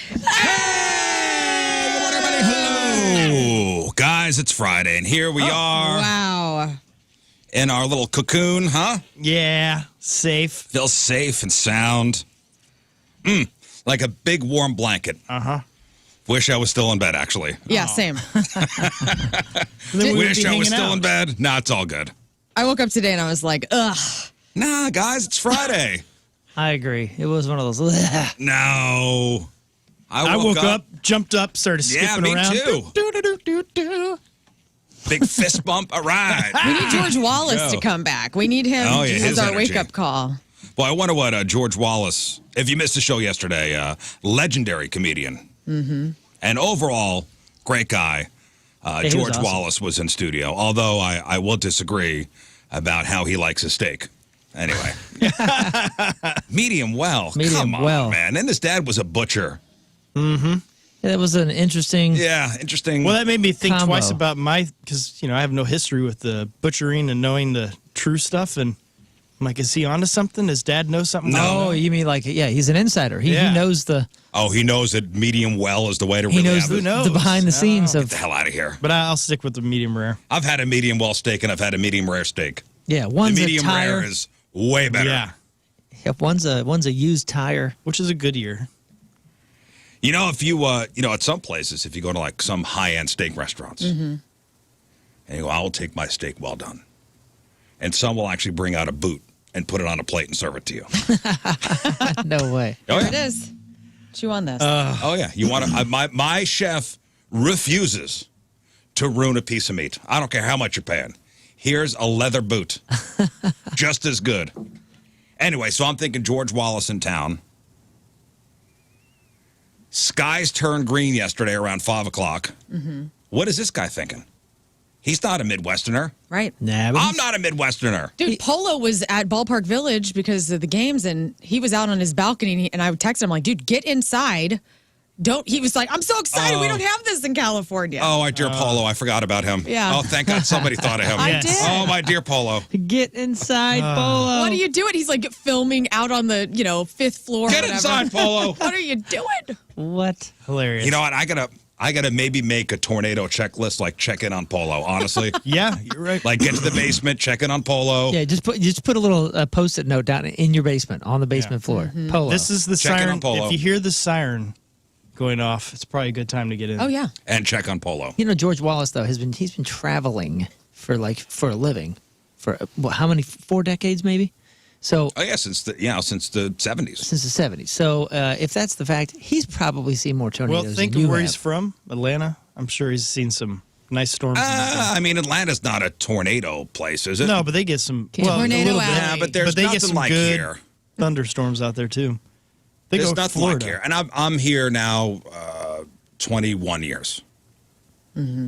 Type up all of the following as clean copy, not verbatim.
Hey, good morning, everybody. Hello. Guys, it's Friday, and here we are. Wow. In our little cocoon, huh? Yeah, safe. Feels safe and sound. Like a big warm blanket. Wish I was still in bed, actually. Yeah, same. Wish I was still in bed. Nah, it's all good. I woke up today and I was like, ugh. Nah, guys, it's Friday. I agree. It was one of those. Ugh. No. I woke up, jumped up, started skipping around. Too. Big fist bump. All right. We need George Wallace to come back. We need him as our wake-up call. Well, I wonder what George Wallace, if you missed the show yesterday, legendary comedian. And overall, great guy. George Wallace was in studio, although I will disagree about how he likes his steak. Anyway. Medium well. Come on, man. And his dad was a butcher. Yeah, that was an interesting. Yeah, interesting. Well, that made me think twice about because, I have no history with the butchering and knowing the true stuff. And I'm like, is he onto something? Does dad know something? No, you mean like, he's an insider. He knows the. Oh, he knows that medium well is the way to really knows have it. the behind the scenes of. Get the hell out of here. But I'll stick with the medium rare. I've had a medium well steak and I've had a medium rare steak. Yeah, one's the medium a tire. rare is way better. Yeah. Yep, one's a used tire, which is a good year. If you, at some places, if you go to like some high-end steak restaurants, and you go, I will take my steak well done. And some will actually bring out a boot and put it on a plate and serve it to you. No way. Oh, There it is. Chew on this. Oh, yeah. You want to, my chef refuses to ruin a piece of meat. I don't care how much you're paying. Here's a leather boot. Just as good. Anyway, so I'm thinking George Wallace in town. Skies turned green yesterday around 5 o'clock. What is this guy thinking? He's not a Midwesterner. Right. Nah, I'm not a Midwesterner. Dude, Polo was at Ballpark Village because of the games, and he was out on his balcony, and I would text him, like, dude, get inside. He was like, I'm so excited. We don't have this in California. Oh, my dear Polo. I forgot about him. Yeah. Oh, thank God somebody thought of him. I did. Oh, my dear Polo. Get inside, Polo. What are you doing? He's like filming out on the, 5th floor. Get or whatever. inside, Polo. What are you doing? What? Hilarious. You know what? I gotta maybe make a tornado checklist, like check in on Polo, honestly. Yeah, you're right. Like get to the basement, check in on Polo. Yeah, just put a little Post-it note down in your basement, on the basement floor. Polo. This is the Check in siren. on Polo. If you hear the siren going off, it's probably a good time to get in. Oh, yeah. And check on Polo. George Wallace though he's been traveling for a living for how many 4 decades maybe. So Oh yeah, since the 70s. since the 70s. So if that's the fact, he's probably seen more tornadoes. Well, think than of you where have. he's from, Atlanta. I'm sure he's seen some nice storms. I mean, Atlanta's not a tornado place, is it? No, but they get some Tornado a little bit. alley. Yeah, but there's they get nothing some like good here. thunderstorms out there too. They There's go to nothing Florida. like here. And I'm here now 21 years.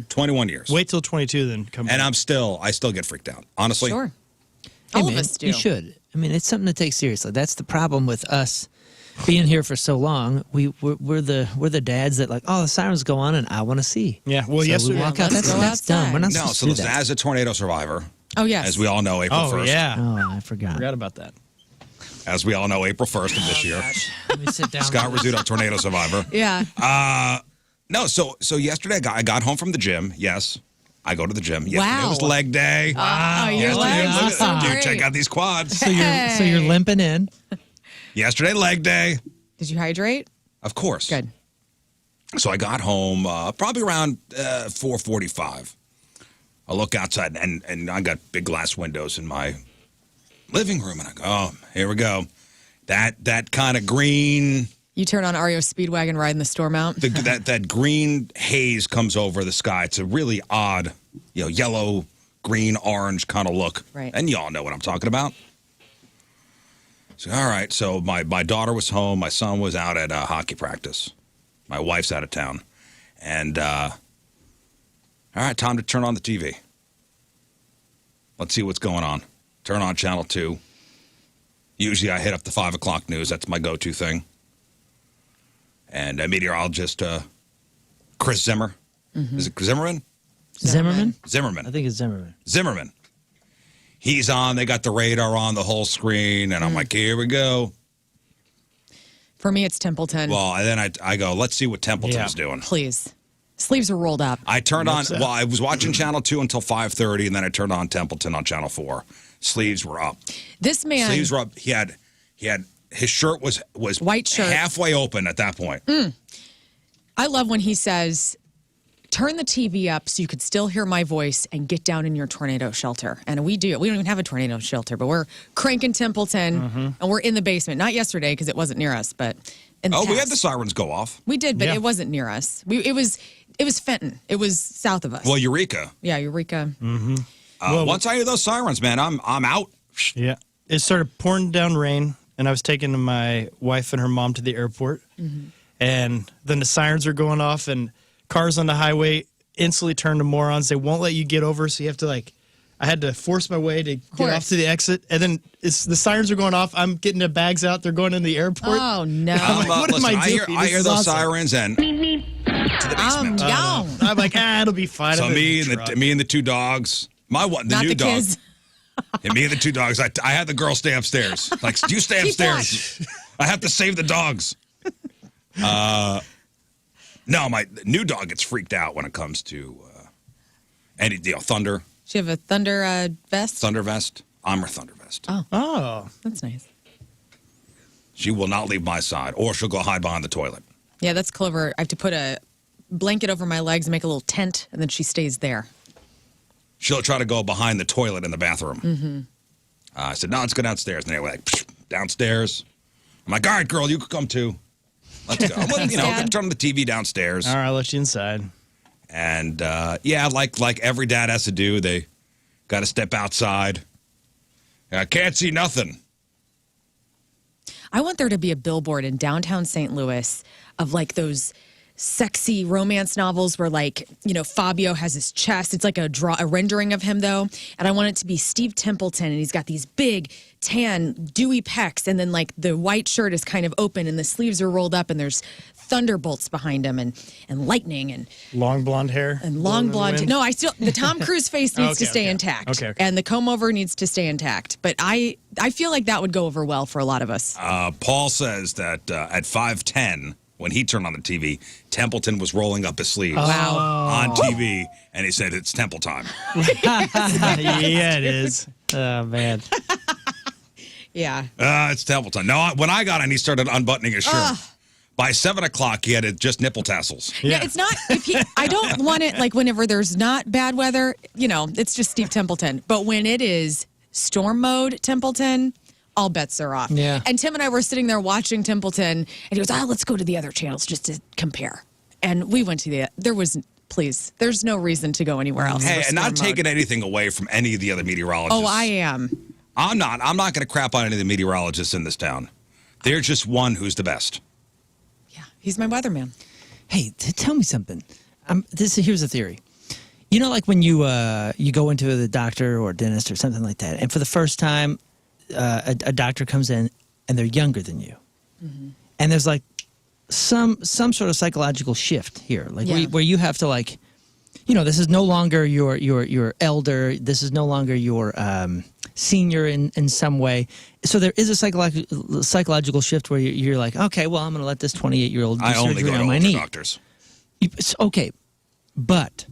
21 years. Wait till 22, then come And back. I still get freaked out. Honestly. Sure. Hey, All man, of us do. You should. I mean, it's something to take seriously. That's the problem with us being here for so long. We're the dads that like, oh, the sirens go on and I want to see. Yeah, well, so yesterday- we walk out. Let's That's go dumb. outside. We're not No, supposed so to do that. as a tornado survivor, Oh, yes. as we all know, April 1st. yeah. Oh, I forgot. Forgot about that. As we all know, April 1st of this year. Let me sit down. Scott Rizzuto, tornado survivor. Yeah. No, so yesterday I got home from the gym. Yes, I go to the gym. Yesterday Wow. was leg day. Oh, your Yesterday legs was- are so Dude, great. check out these quads. So you're limping in. Yesterday leg day. Did you hydrate? Of course. Good. So I got home probably around 4:45. I look outside, and I got big glass windows in my living room, and I go, oh, here we go. That kind of green, You turn on REO Speedwagon riding the storm out. that green haze comes over the sky. It's a really odd, yellow, green, orange kind of look. Right. And y'all know what I'm talking about. So, all right. So my daughter was home. My son was out at hockey practice. My wife's out of town. And, all right, time to turn on the TV. Let's see what's going on. Turn on Channel 2. Usually I hit up the 5 o'clock news. That's my go-to thing. And meteorologist Chris Zimmer. Is it Zimmerman? Zimmerman? Zimmerman. I think it's Zimmerman. Zimmerman. He's on. They got the radar on the whole screen. And I'm like, here we go. For me, it's Templeton. Well, and then I go, let's see what Templeton's doing. Please. Sleeves are rolled up. I turned on, well, I was watching Channel 2 until 5:30, and then I turned on Templeton on Channel 4. Sleeves were up. This man. Sleeves were up. He had his shirt was white shirt. halfway open at that point. I love when he says, turn the TV up so you could still hear my voice and get down in your tornado shelter. And we do. We don't even have a tornado shelter, but we're cranking Templeton, and we're in the basement. Not yesterday because it wasn't near us, but in the We had past. the sirens go off. We did, but it wasn't near us. It was Fenton. It was south of us. Well, Eureka. Yeah, Eureka. Once I hear those sirens, man, I'm out. Yeah. It started pouring down rain, and I was taking my wife and her mom to the airport. And then the sirens are going off, and cars on the highway instantly turn to morons. They won't let you get over, so you have to, I had to force my way to get off to the exit. And then the sirens are going off. I'm getting the bags out. They're going into the airport. Oh, no. I'm, what am listen, I doing? I hear This is those awesome. sirens and to the basement. Gone. I'm like, it'll be fine. So I'm in me the and truck. me and the two dogs. The Not new the dog. kids. And me and the two dogs. I had the girl stay upstairs. Like, you stay Keep upstairs. I have to save the dogs. No, my new dog gets freaked out when it comes to any thunder. Do you have a thunder vest? Thunder vest. I'm her thunder vest. Oh. That's nice. She will not leave my side, or she'll go hide behind the toilet. Yeah, that's clever. I have to put a blanket over my legs and make a little tent, and then she stays there. She'll try to go behind the toilet in the bathroom. I said, no, let's go downstairs. And they were like, psh, downstairs. I'm like, all right, girl, you can come too. Let's go. Well, Dad. turn the TV downstairs. All right, I'll let you inside. And, like every dad has to do, they got to step outside. I can't see nothing. I want there to be a billboard in downtown St. Louis of those sexy romance novels where Fabio has his chest. It's like a rendering of him though. And I want it to be Steve Templeton, and he's got these big tan dewy pecs, and then the white shirt is kind of open and the sleeves are rolled up, and there's thunderbolts behind him and lightning and Long blonde hair. and long blonde. wind? No, the Tom Cruise face needs to stay intact. Okay. And the comb over needs to stay intact. But I feel like that would go over well for a lot of us. Paul says that at 5:10, when he turned on the TV, Templeton was rolling up his sleeves Wow. on TV, and he said, it's Temple time. Yeah, it is. Oh man. Yeah. It's Temple time. No, when I got in, he started unbuttoning his shirt. By 7 o'clock, he had just nipple tassels. Yeah, it's not. I don't want it whenever there's not bad weather. It's just Steve Templeton. But when it is storm mode, Templeton, all bets are off. Yeah. And Tim and I were sitting there watching Templeton, and he goes, let's go to the other channels just to compare. And we went to there's no reason to go anywhere else. Hey, for and not storm taking anything away from any of the other meteorologists. mode. Oh, I am. I'm not going to crap on any of the meteorologists in this town. There's just one who's the best. Yeah, he's my weatherman. Hey, tell me something. Here's a theory. When you go into the doctor or dentist or something like that, and for the first time, a doctor comes in and they're younger than you, and there's some sort of psychological shift here, where you have to this is no longer your elder. This is no longer your senior in some way. So there is a psychological shift where you're like, okay, well, I'm going to let this 28-year-old do I only surgery go to on my older knee. doctors. Okay, but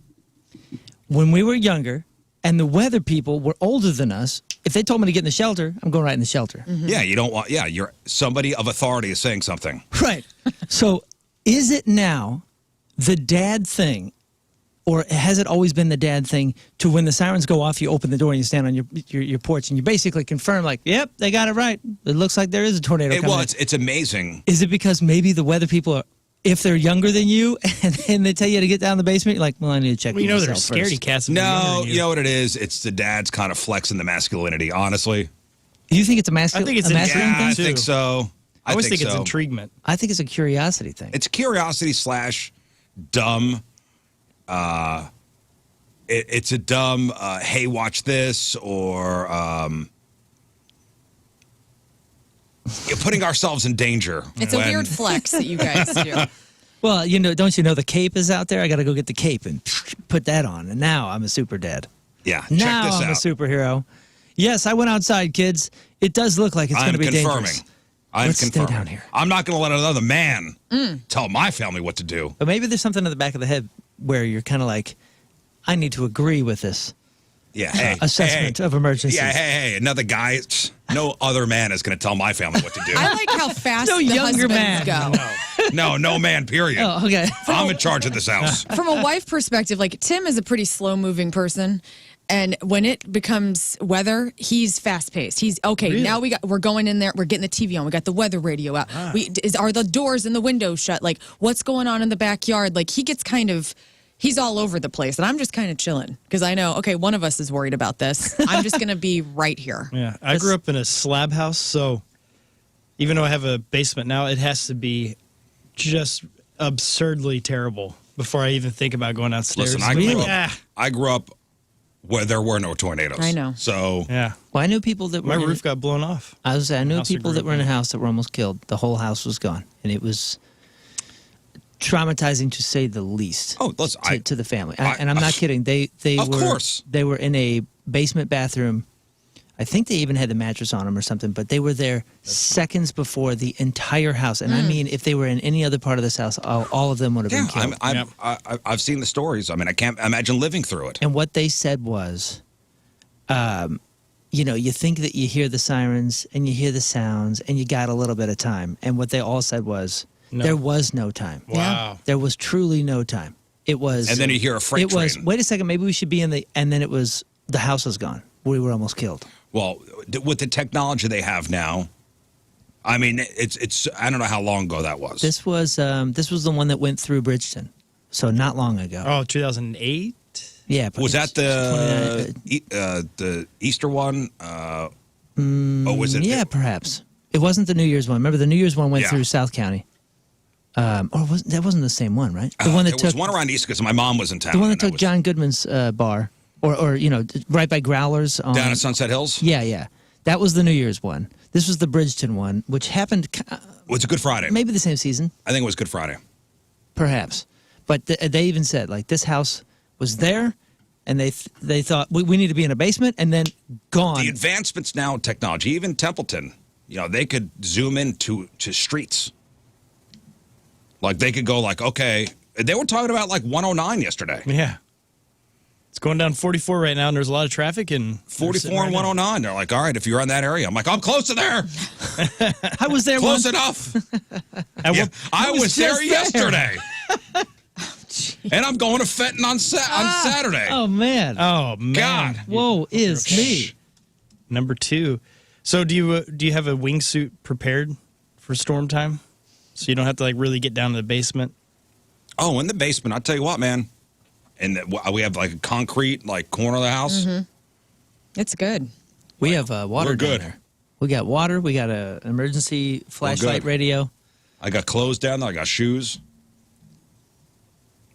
when we were younger and the weather people were older than us, if they told me to get in the shelter, I'm going right in the shelter. Yeah, you don't want. Yeah, you're somebody of authority is saying something. Right. So is it now the dad thing, or has it always been the dad thing to when the sirens go off, you open the door and you stand on your porch and you basically confirm yep, they got it right. It looks like there is a tornado coming. Well, it's amazing. Is it because maybe the weather people are, if they're younger than you and they tell you to get down in the basement, you're like, well, I need to check Well, myself they're scaredy first. cats. No, you know what it is? It's the dad's kind of flexing the masculinity, honestly. You think it's a I think it's masculine Yeah, thing? I too. think so. I always think it's so. intriguement. I think it's a curiosity thing. It's curiosity / dumb. It's a dumb, hey, watch this, or you're putting ourselves in danger. It's a weird flex that you guys do. Well, don't you know the cape is out there? I got to go get the cape and put that on. And now I'm a super dad. Yeah, Now check this I'm out. a superhero. Yes, I went outside, kids. It does look like it's going to be confirming. dangerous. Let's stay confirming. down here. I'm not going to let another man tell my family what to do. But maybe there's something in the back of the head where you're kind of like, I need to agree with this Yeah, hey, assessment hey, of emergencies. Yeah, hey, another guy. No other man is going to tell my family what to do. I like how fast No the younger husbands man. go. No man, period. Oh, okay. I'm in charge of this house. From a wife perspective, like Tim is a pretty slow moving person. And when it becomes weather, he's fast paced. He's okay. Really? Now we're going in there. We're getting the TV on. We got the weather radio out. Are the doors and the windows shut? Like what's going on in the backyard? Like he gets he's all over the place, and I'm just kind of chilling because I know okay, one of us is worried about this. I'm just gonna be right here. Yeah, I grew up in a slab house, so even though I have a basement now, it has to be just absurdly terrible before I even think about going downstairs. Listen, I grew up where there were no tornadoes. I know. So yeah. Well, I knew people that were My roof got blown off. I knew House I people grew that up were in a in. house that were almost killed. The whole house was gone, and it was traumatizing to say the least. Oh, listen, to the family, and I'm not kidding. They Of were course. they were in a basement bathroom. I think they even had the mattress on them or something, but they were there seconds before the entire house. And I mean, if they were in any other part of this house, all of them would have been killed. I've seen the stories. I mean, I can't imagine living through it. And what they said was, you think that you hear the sirens and you hear the sounds and you got a little bit of time. And what they all said was, No. there was no time. Wow. There was truly no time. It was. And then you hear a freight It was, train. wait a second, maybe we should be in the, and then it was, the house was gone. We were almost killed. Well, with the technology they have now, I mean, it's. I don't know how long ago that was. This was the one that went through Bridgeton. So not long ago. Oh, 2008? Yeah. Was that the Easter one? Or was it? Yeah, perhaps. It wasn't the New Year's one. Remember, the New Year's one went Yeah. through South County. That wasn't the same one, right? The one that there took was one around Easter because my mom was in town. the one that and took was John Goodman's bar, or right by Growlers on down at Sunset Hills. Yeah. That was the New Year's one. This was the Bridgeton one, which happened Was it Good Friday? maybe the same season, I think it was Good Friday. perhaps. But they even said like this house was there, and they thought we need to be in a basement, and then gone. The advancements now in technology, even Templeton, they could zoom in to streets. Like they could go like, okay, they were talking about like 109 yesterday. Yeah. It's going down 44 right now, and there's a lot of traffic. And 44 and 109. They're like, all right, if you're on that area. I'm like, I'm close to there. I was there Close once. enough. At Yeah, what- I was there just there. yesterday. And I'm going to Fenton on Saturday. Oh man. Oh, man. God. Woe is me. Number 2. So do you have a wingsuit prepared for storm time? So you don't have to like really get down to the basement? Oh, in the basement. I'll tell you what, man. And we have like a concrete corner of the house. It's good. We have water we're down good. there. We got water. We got an emergency flashlight radio. I got clothes down there. I got shoes.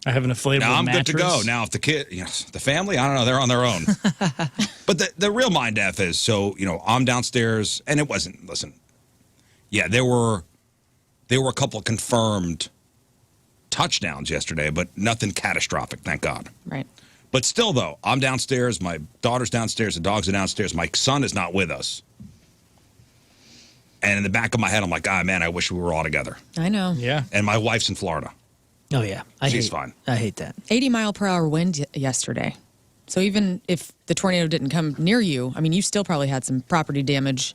I have an inflatable Now I'm mattress. good to go. Now if the family, I don't know, they're on their own. But the real mind F is, so, I'm downstairs and it wasn't, listen. Yeah, there were a couple of confirmed touchdowns yesterday, but nothing catastrophic, thank God. Right. But still though, I'm downstairs, my daughter's downstairs, the dogs are downstairs, my son is not with us. And in the back of my head, I'm like, man, I wish we were all together. I know. Yeah. And my wife's in Florida. Oh yeah, She's fine. I hate that. 80-mile-per-hour wind yesterday. So even if the tornado didn't come near you, I mean, you still probably had some property damage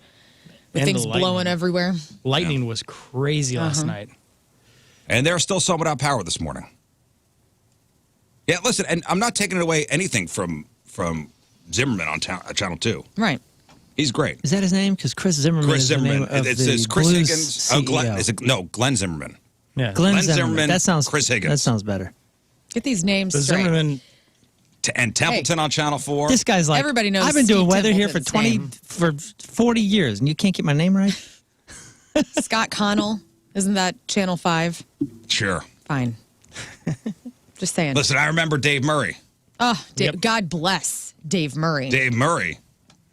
with And the things lightning. blowing everywhere. Lightning was crazy last night. And they're still some without power this morning. Yeah, listen, and I'm not taking away anything from Zimmerman on Channel 2. Right. He's great. Is that his name? Because Chris Zimmerman Chris is the Zimmerman. name of It the says Chris Blues Higgins. CEO. Glenn Zimmerman. Yeah. Glenn Glenn Zimmerman. Zimmerman, That sounds Chris Higgins. That sounds better. Get these names The straight. Zimmerman. And Templeton on Channel 4. This guy's like, Everybody knows I've been doing Steve weather here for Templeton's 40 years, and you can't get my name right. Scott Connell. Isn't that Channel 5? Sure. Fine. Just saying. Listen, I remember Dave Murray. Oh, Yep. God bless Dave Murray. Dave Murray.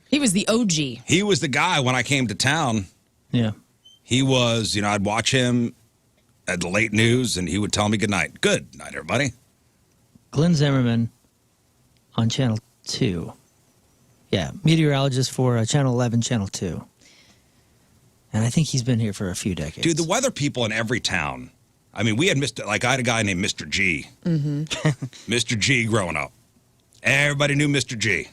He was the OG. He was the guy when I came to town. Yeah. He was, I'd watch him at the late news, and he would tell me good night. Good night, everybody. Glenn Zimmerman on Channel 2. Yeah, meteorologist for Channel 11, Channel 2. And I think he's been here for a few decades. Dude, the weather people in every town. I mean, we had I had a guy named Mr. G. Mm-hmm. Mr. G growing up. Everybody knew Mr. G.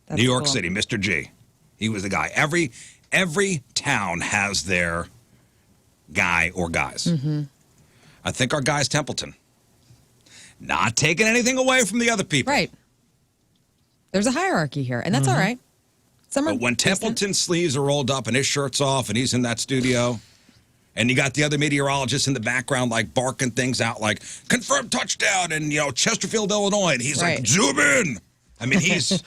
That's New York cool. City, Mr. G. He was the guy. Every town has their guy or guys. Mm-hmm. I think our guy's Templeton. Not taking anything away from the other people. Right. There's a hierarchy here, and that's all right. Some are But when decent. Templeton's sleeves are rolled up and his shirt's off and he's in that studio, and you got the other meteorologists in the background like barking things out like confirmed touchdown in Chesterfield, Illinois, and he's Right. like zoom in. I mean, he's.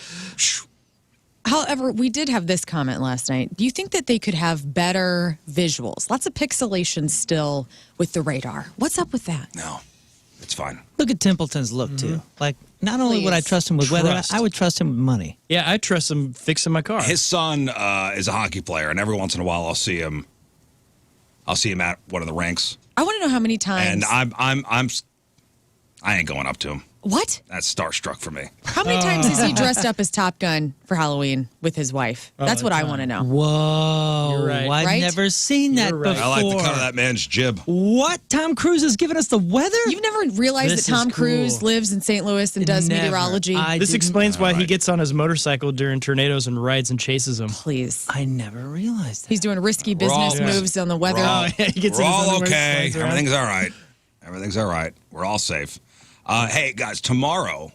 However, we did have this comment last night. Do you think that they could have better visuals? Lots of pixelation still with the radar. What's up with that? No, it's fine. Look at Templeton's look, too. Like, not only would I Please. trust him with weather, Trust. I would trust him with money. Yeah, I trust him fixing my car. His son is a hockey player, and every once in a while I'll see him at one of the rinks, I want to know how many times. and I ain't going up to him. What? That's starstruck for me. How many times has he dressed up as Top Gun for Halloween with his wife? That's what I want to know. Whoa. You're right. I've Right? never seen that You're right. before. I like the cut of that man's jib. What? Tom Cruise is giving us the weather? You've never realized This that Tom is cool. Cruise lives in St. Louis and does Never. meteorology? This didn't- explains why he Alright. gets on his motorcycle during tornadoes and rides and chases them. Please. I never realized that. He's doing risky We're all- business moves on the weather. We're all, yeah, he gets we're in his all underwear, okay. slides around. Everything's all right. Everything's all right. We're all safe. Hey, guys, tomorrow.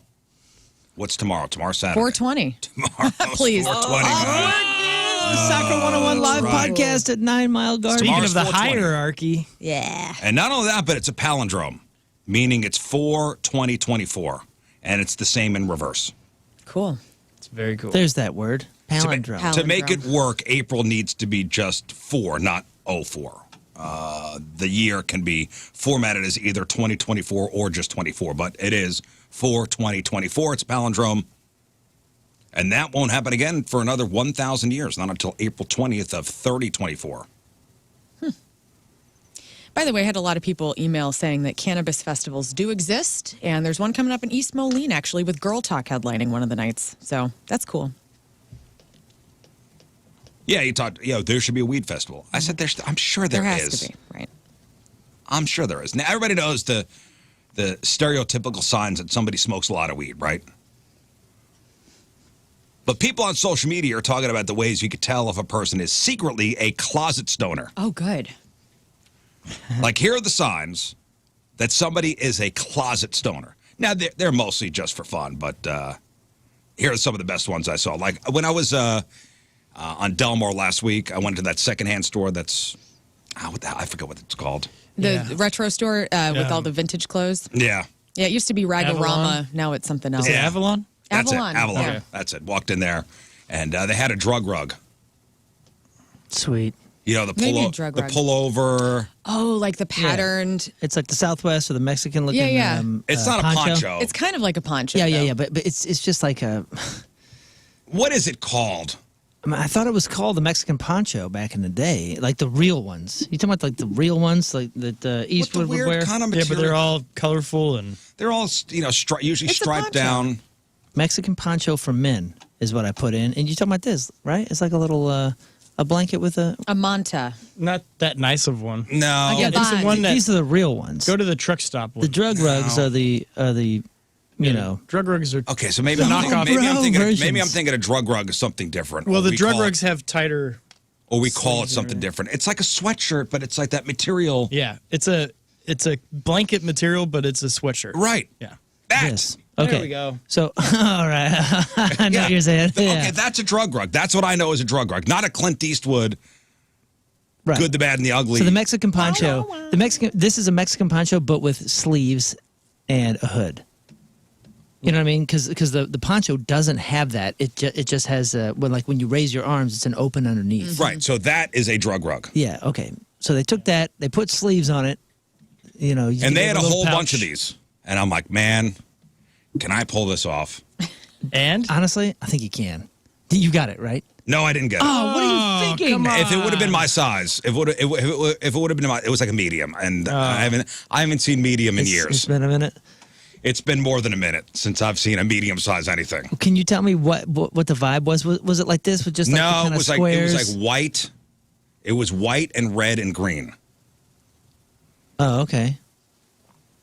What's tomorrow? Tomorrow's Saturday. 420. Tomorrow's Please. 420, man. The Soccer 101 live right. podcast at 9 Mile Garden. Speaking Tomorrow's of the 420. hierarchy, Yeah. And not only that, but it's a palindrome, meaning it's 4/20/24, and it's the same in reverse. Cool. it's very cool. There's that word. Palindrome. To make it Palindrome. work, April needs to be just 4, not 04. The year can be formatted as either 2024 or just 24, but it is 4/20/24. It's a palindrome. And that won't happen again for another 1,000 years, not until April 20th of 3024. By the way, I had a lot of people email saying that cannabis festivals do exist, and there's one coming up in East Moline, actually, with Girl Talk headlining one of the nights. So that's cool. Yeah, you talked, there should be a weed festival. I said, I'm sure there has is. to be, right? I'm sure there is. Now, everybody knows the stereotypical signs that somebody smokes a lot of weed, right? But people on social media are talking about the ways you could tell if a person is secretly a closet stoner. Oh, good. Like, here are the signs that somebody is a closet stoner. Now, they're mostly just for fun, but here are some of the best ones I saw. Like, when I was on Delmore last week, I went to that secondhand store that's, what the hell? I forget what it's called. The retro store with all the vintage clothes. Yeah. Yeah, it used to be Ragorama. Avalon? Now it's something else. Is it Avalon? That's Avalon. it. Avalon. Yeah. That's it. Walked in there, and they had a drug rug. Sweet. The What do you mean drug rug? pullover. Oh, like the patterned. It's like the Southwest or the Mexican looking. Yeah. It's not a poncho. It's kind of like a poncho. Yeah. But it's just like a. What is it called? I thought it was called the Mexican poncho back in the day, like the real ones. You talking about like the real ones, like that Eastwood What the would wear? weird kind of Yeah, material? but they're all colorful and They're all usually It's a striped poncho. down. Mexican poncho for men is what I put in, and you talking about this, right? It's like a little a blanket with a. A manta. not that nice of one. No. Yeah, It's the Bond. one that These are the real ones. go to the truck stop one. The drug rugs are the drug rugs are. Okay, so maybe The I'm knockoff thinking versions. maybe I'm thinking a drug rug is something different. Well, Or the we drug call it- rugs have tighter. or we call it sleeves something and different. It's like a sweatshirt, but it's like that material. Yeah, it's a blanket material, but it's a sweatshirt. Right. Yeah. That. Yes. There Okay. we go. So, all right. I know what you're saying. Okay, Yeah. that's a drug rug. That's what I know as a drug rug. Not a Clint Eastwood, Right. good, the bad, and the ugly. So the Mexican poncho, this is a Mexican poncho, but with sleeves and a hood. You know what I mean? Because the poncho doesn't have that. It just has when you raise your arms, it's an open underneath. Right, so that is a drug rug. Yeah. Okay. So they took that. They put sleeves on it. You know. And they had a little whole pouch. bunch of these. And I'm like, man, can I pull this off? And Honestly, I think you can. You got it right. No, I didn't get it. Oh, what are you thinking? come on. If it would have been my size, if it would have been it was like a medium, and I haven't seen medium in It's years. been a minute. It's been more than a minute since I've seen a medium size anything. Can you tell me what the vibe was? Was it like this with just like the No, kind it of was squares? like white. It was white and red and green. Oh, okay.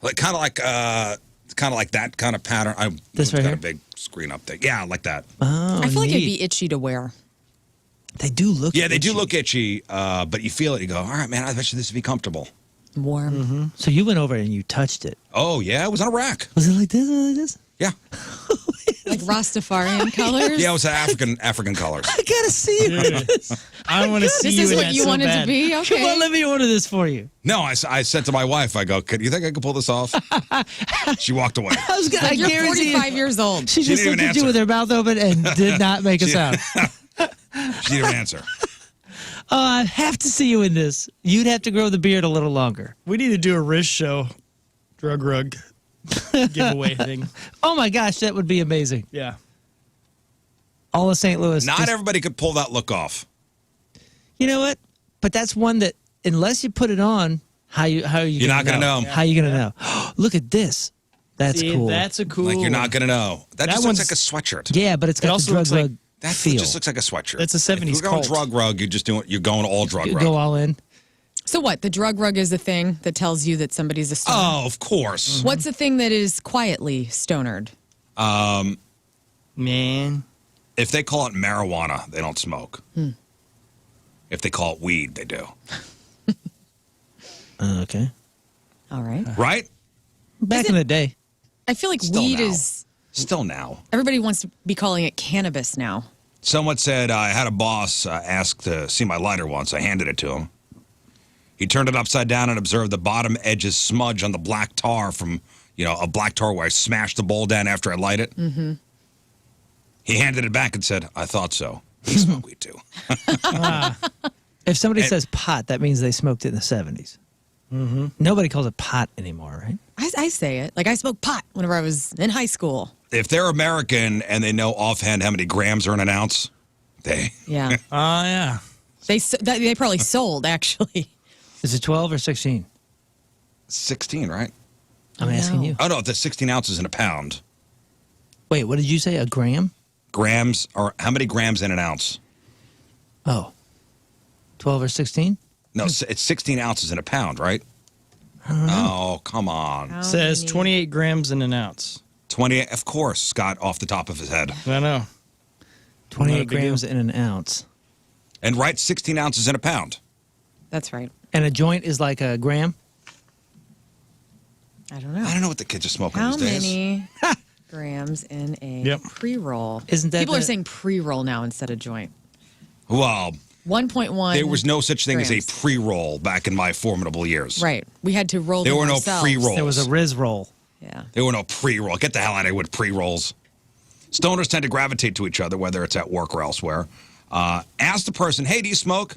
Like kind of like that kind of pattern. I This right got here? a big screen up there. Yeah, like that. Oh, I feel like it'd neat. be itchy to wear. They do look. Yeah, they do itchy. look itchy, but you feel it. You go, all right, man. I bet you this would be comfortable. Warm. So you went over and you touched it. Oh yeah, it was on a rack. Was it like this? Like this? Yeah, Like Rastafarian colors. yeah, it was African colors. I gotta see you. I want to see This you is in what that you so wanted bad. to be? Okay. Come on, let me order this for you. No, I said to my wife, I go, you think I could pull this off? She walked away. I was gonna. Like, I you're guarantee you. 45 years old. She just didn't looked even at you answer. with her mouth open and did not make a sound. She didn't answer. Oh, I have to see you in this. You'd have to grow the beard a little longer. We need to do a Riz show, drug rug giveaway thing. Oh my gosh, that would be amazing. Yeah. All of St. Louis. Not just- everybody could pull that look off. You know what? But that's one that unless you put it on, how are you? You're not gonna know. How are you gonna know? Look at this. That's See, cool. That's a cool. Like you're not gonna know. That just looks one's- like a sweatshirt. yeah, but it's got the also drug looks like- rug That feel. just looks like a sweatshirt. That's a 70s If you're going cult. drug rug, you're going all drug You rug. go all in. So what? The drug rug is the thing that tells you that somebody's a stoner. Oh, of course. What's the thing that is quietly stonered? Man. If they call it marijuana, they don't smoke. If they call it weed, they do. Okay. All right. Right? Back in the day. I feel like Still weed now. is. Still now. Everybody wants to be calling it cannabis now. Someone said I had a boss ask to see my lighter once. I handed it to him. He turned it upside down and observed the bottom edges smudge on the black tar from, a black tar where I smashed the bowl down after I light it. Mm-hmm. He handed it back and said, I thought so. He smoked weed too. If somebody And- says pot, that means they smoked it in the 70s. Mm-hmm. Nobody calls it pot anymore, right? I say it. Like I smoked pot whenever I was in high school. If they're American and they know offhand how many grams are in an ounce, they. Yeah. Oh, yeah. They probably sold, actually. Is it 12 or 16? 16, right? I'm asking you. Oh, no, that's 16 ounces in a pound. Wait, what did you say? A gram? Grams, or how many grams in an ounce? Oh. 12 or 16? No, it's 16 ounces in a pound, right? Oh, come on. How Says many- 28 grams in an ounce. 20, of course, Scott, off the top of his head. I know. 28 Not a big grams deal. in an ounce. And right, 16 ounces in a pound. That's right. And a joint is like a gram? I don't know. I don't know what the kids are smoking How these days. many grams in a Yep. pre-roll? Isn't that People are the- saying pre-roll now instead of joint. Well, 1.1. there was no such thing as grams. a pre-roll back in my formidable years. Right. We had to roll There them were no ourselves. pre-rolls. There was a Riz roll. Yeah. There were no pre-roll. Get the hell out of here with pre-rolls. Stoners tend to gravitate to each other, whether it's at work or elsewhere. Ask the person, hey, do you smoke?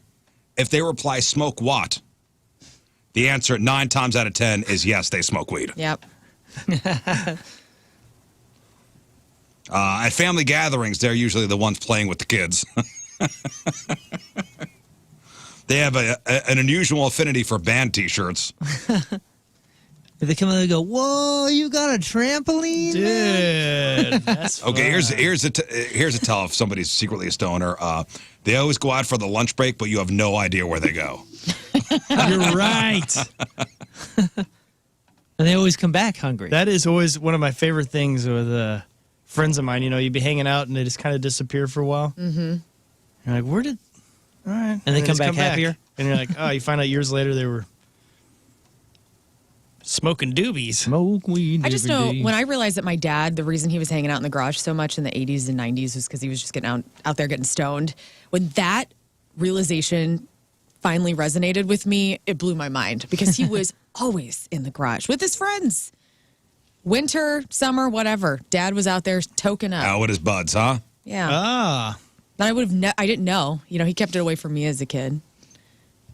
If they reply, smoke what? The answer 9 times out of 10 is yes, they smoke weed. Yep. At family gatherings, they're usually the ones playing with the kids. They have an unusual affinity for band T-shirts. If they come in and go, whoa, you got a trampoline? man?" Dude, that's Okay, fun. here's a tell if somebody's secretly a stoner. They always go out for the lunch break, but you have no idea where they go. You're right. And they always come back hungry. That is always one of my favorite things with friends of mine. You'd be hanging out and they just kind of disappear for a while. Mm-hmm. You're like, where did? All right. And they just come back happier? And you're like, oh, you find out years later they were smoking doobies. Smoke weed. I just every know day. when I realized that my dad, the reason he was hanging out in the garage so much in the 80s and 90s was because he was just getting out there getting stoned. When that realization finally resonated with me, it blew my mind because he was always in the garage with his friends. Winter, summer, whatever. Dad was out there toking up. Out with his buds, huh? Yeah. Ah. But I didn't know. He kept it away from me as a kid.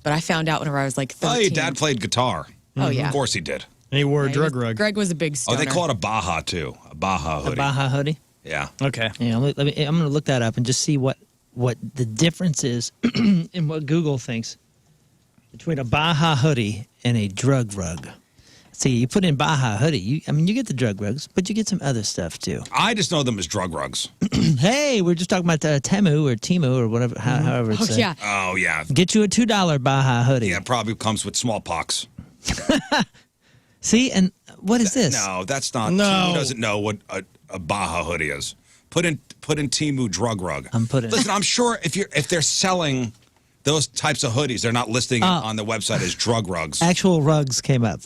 But I found out whenever I was like 13. Oh, your dad played guitar. Oh, yeah. Of course he did. And he wore a Yeah, drug rug. Greg was a big Oh, stoner. they call it a Baja, too. A Baja a hoodie. Baja hoodie. Yeah. Okay. Yeah, I'm going to look that up and just see what the difference is in what Google thinks between a Baja hoodie and a drug rug. See, you put in Baja hoodie. You get the drug rugs, but you get some other stuff too. I just know them as drug rugs. Hey, we're just talking about Temu or Timu or whatever, however it's yeah. Oh, yeah. Get you a $2 Baja hoodie. Yeah, it probably comes with smallpox. See, and what is this? No, that's not. No. Timu doesn't know what a Baja hoodie is. Put in Timu drug rug. Listen, I'm sure if they're selling those types of hoodies, they're not listing it on the website as drug rugs. Actual rugs came up.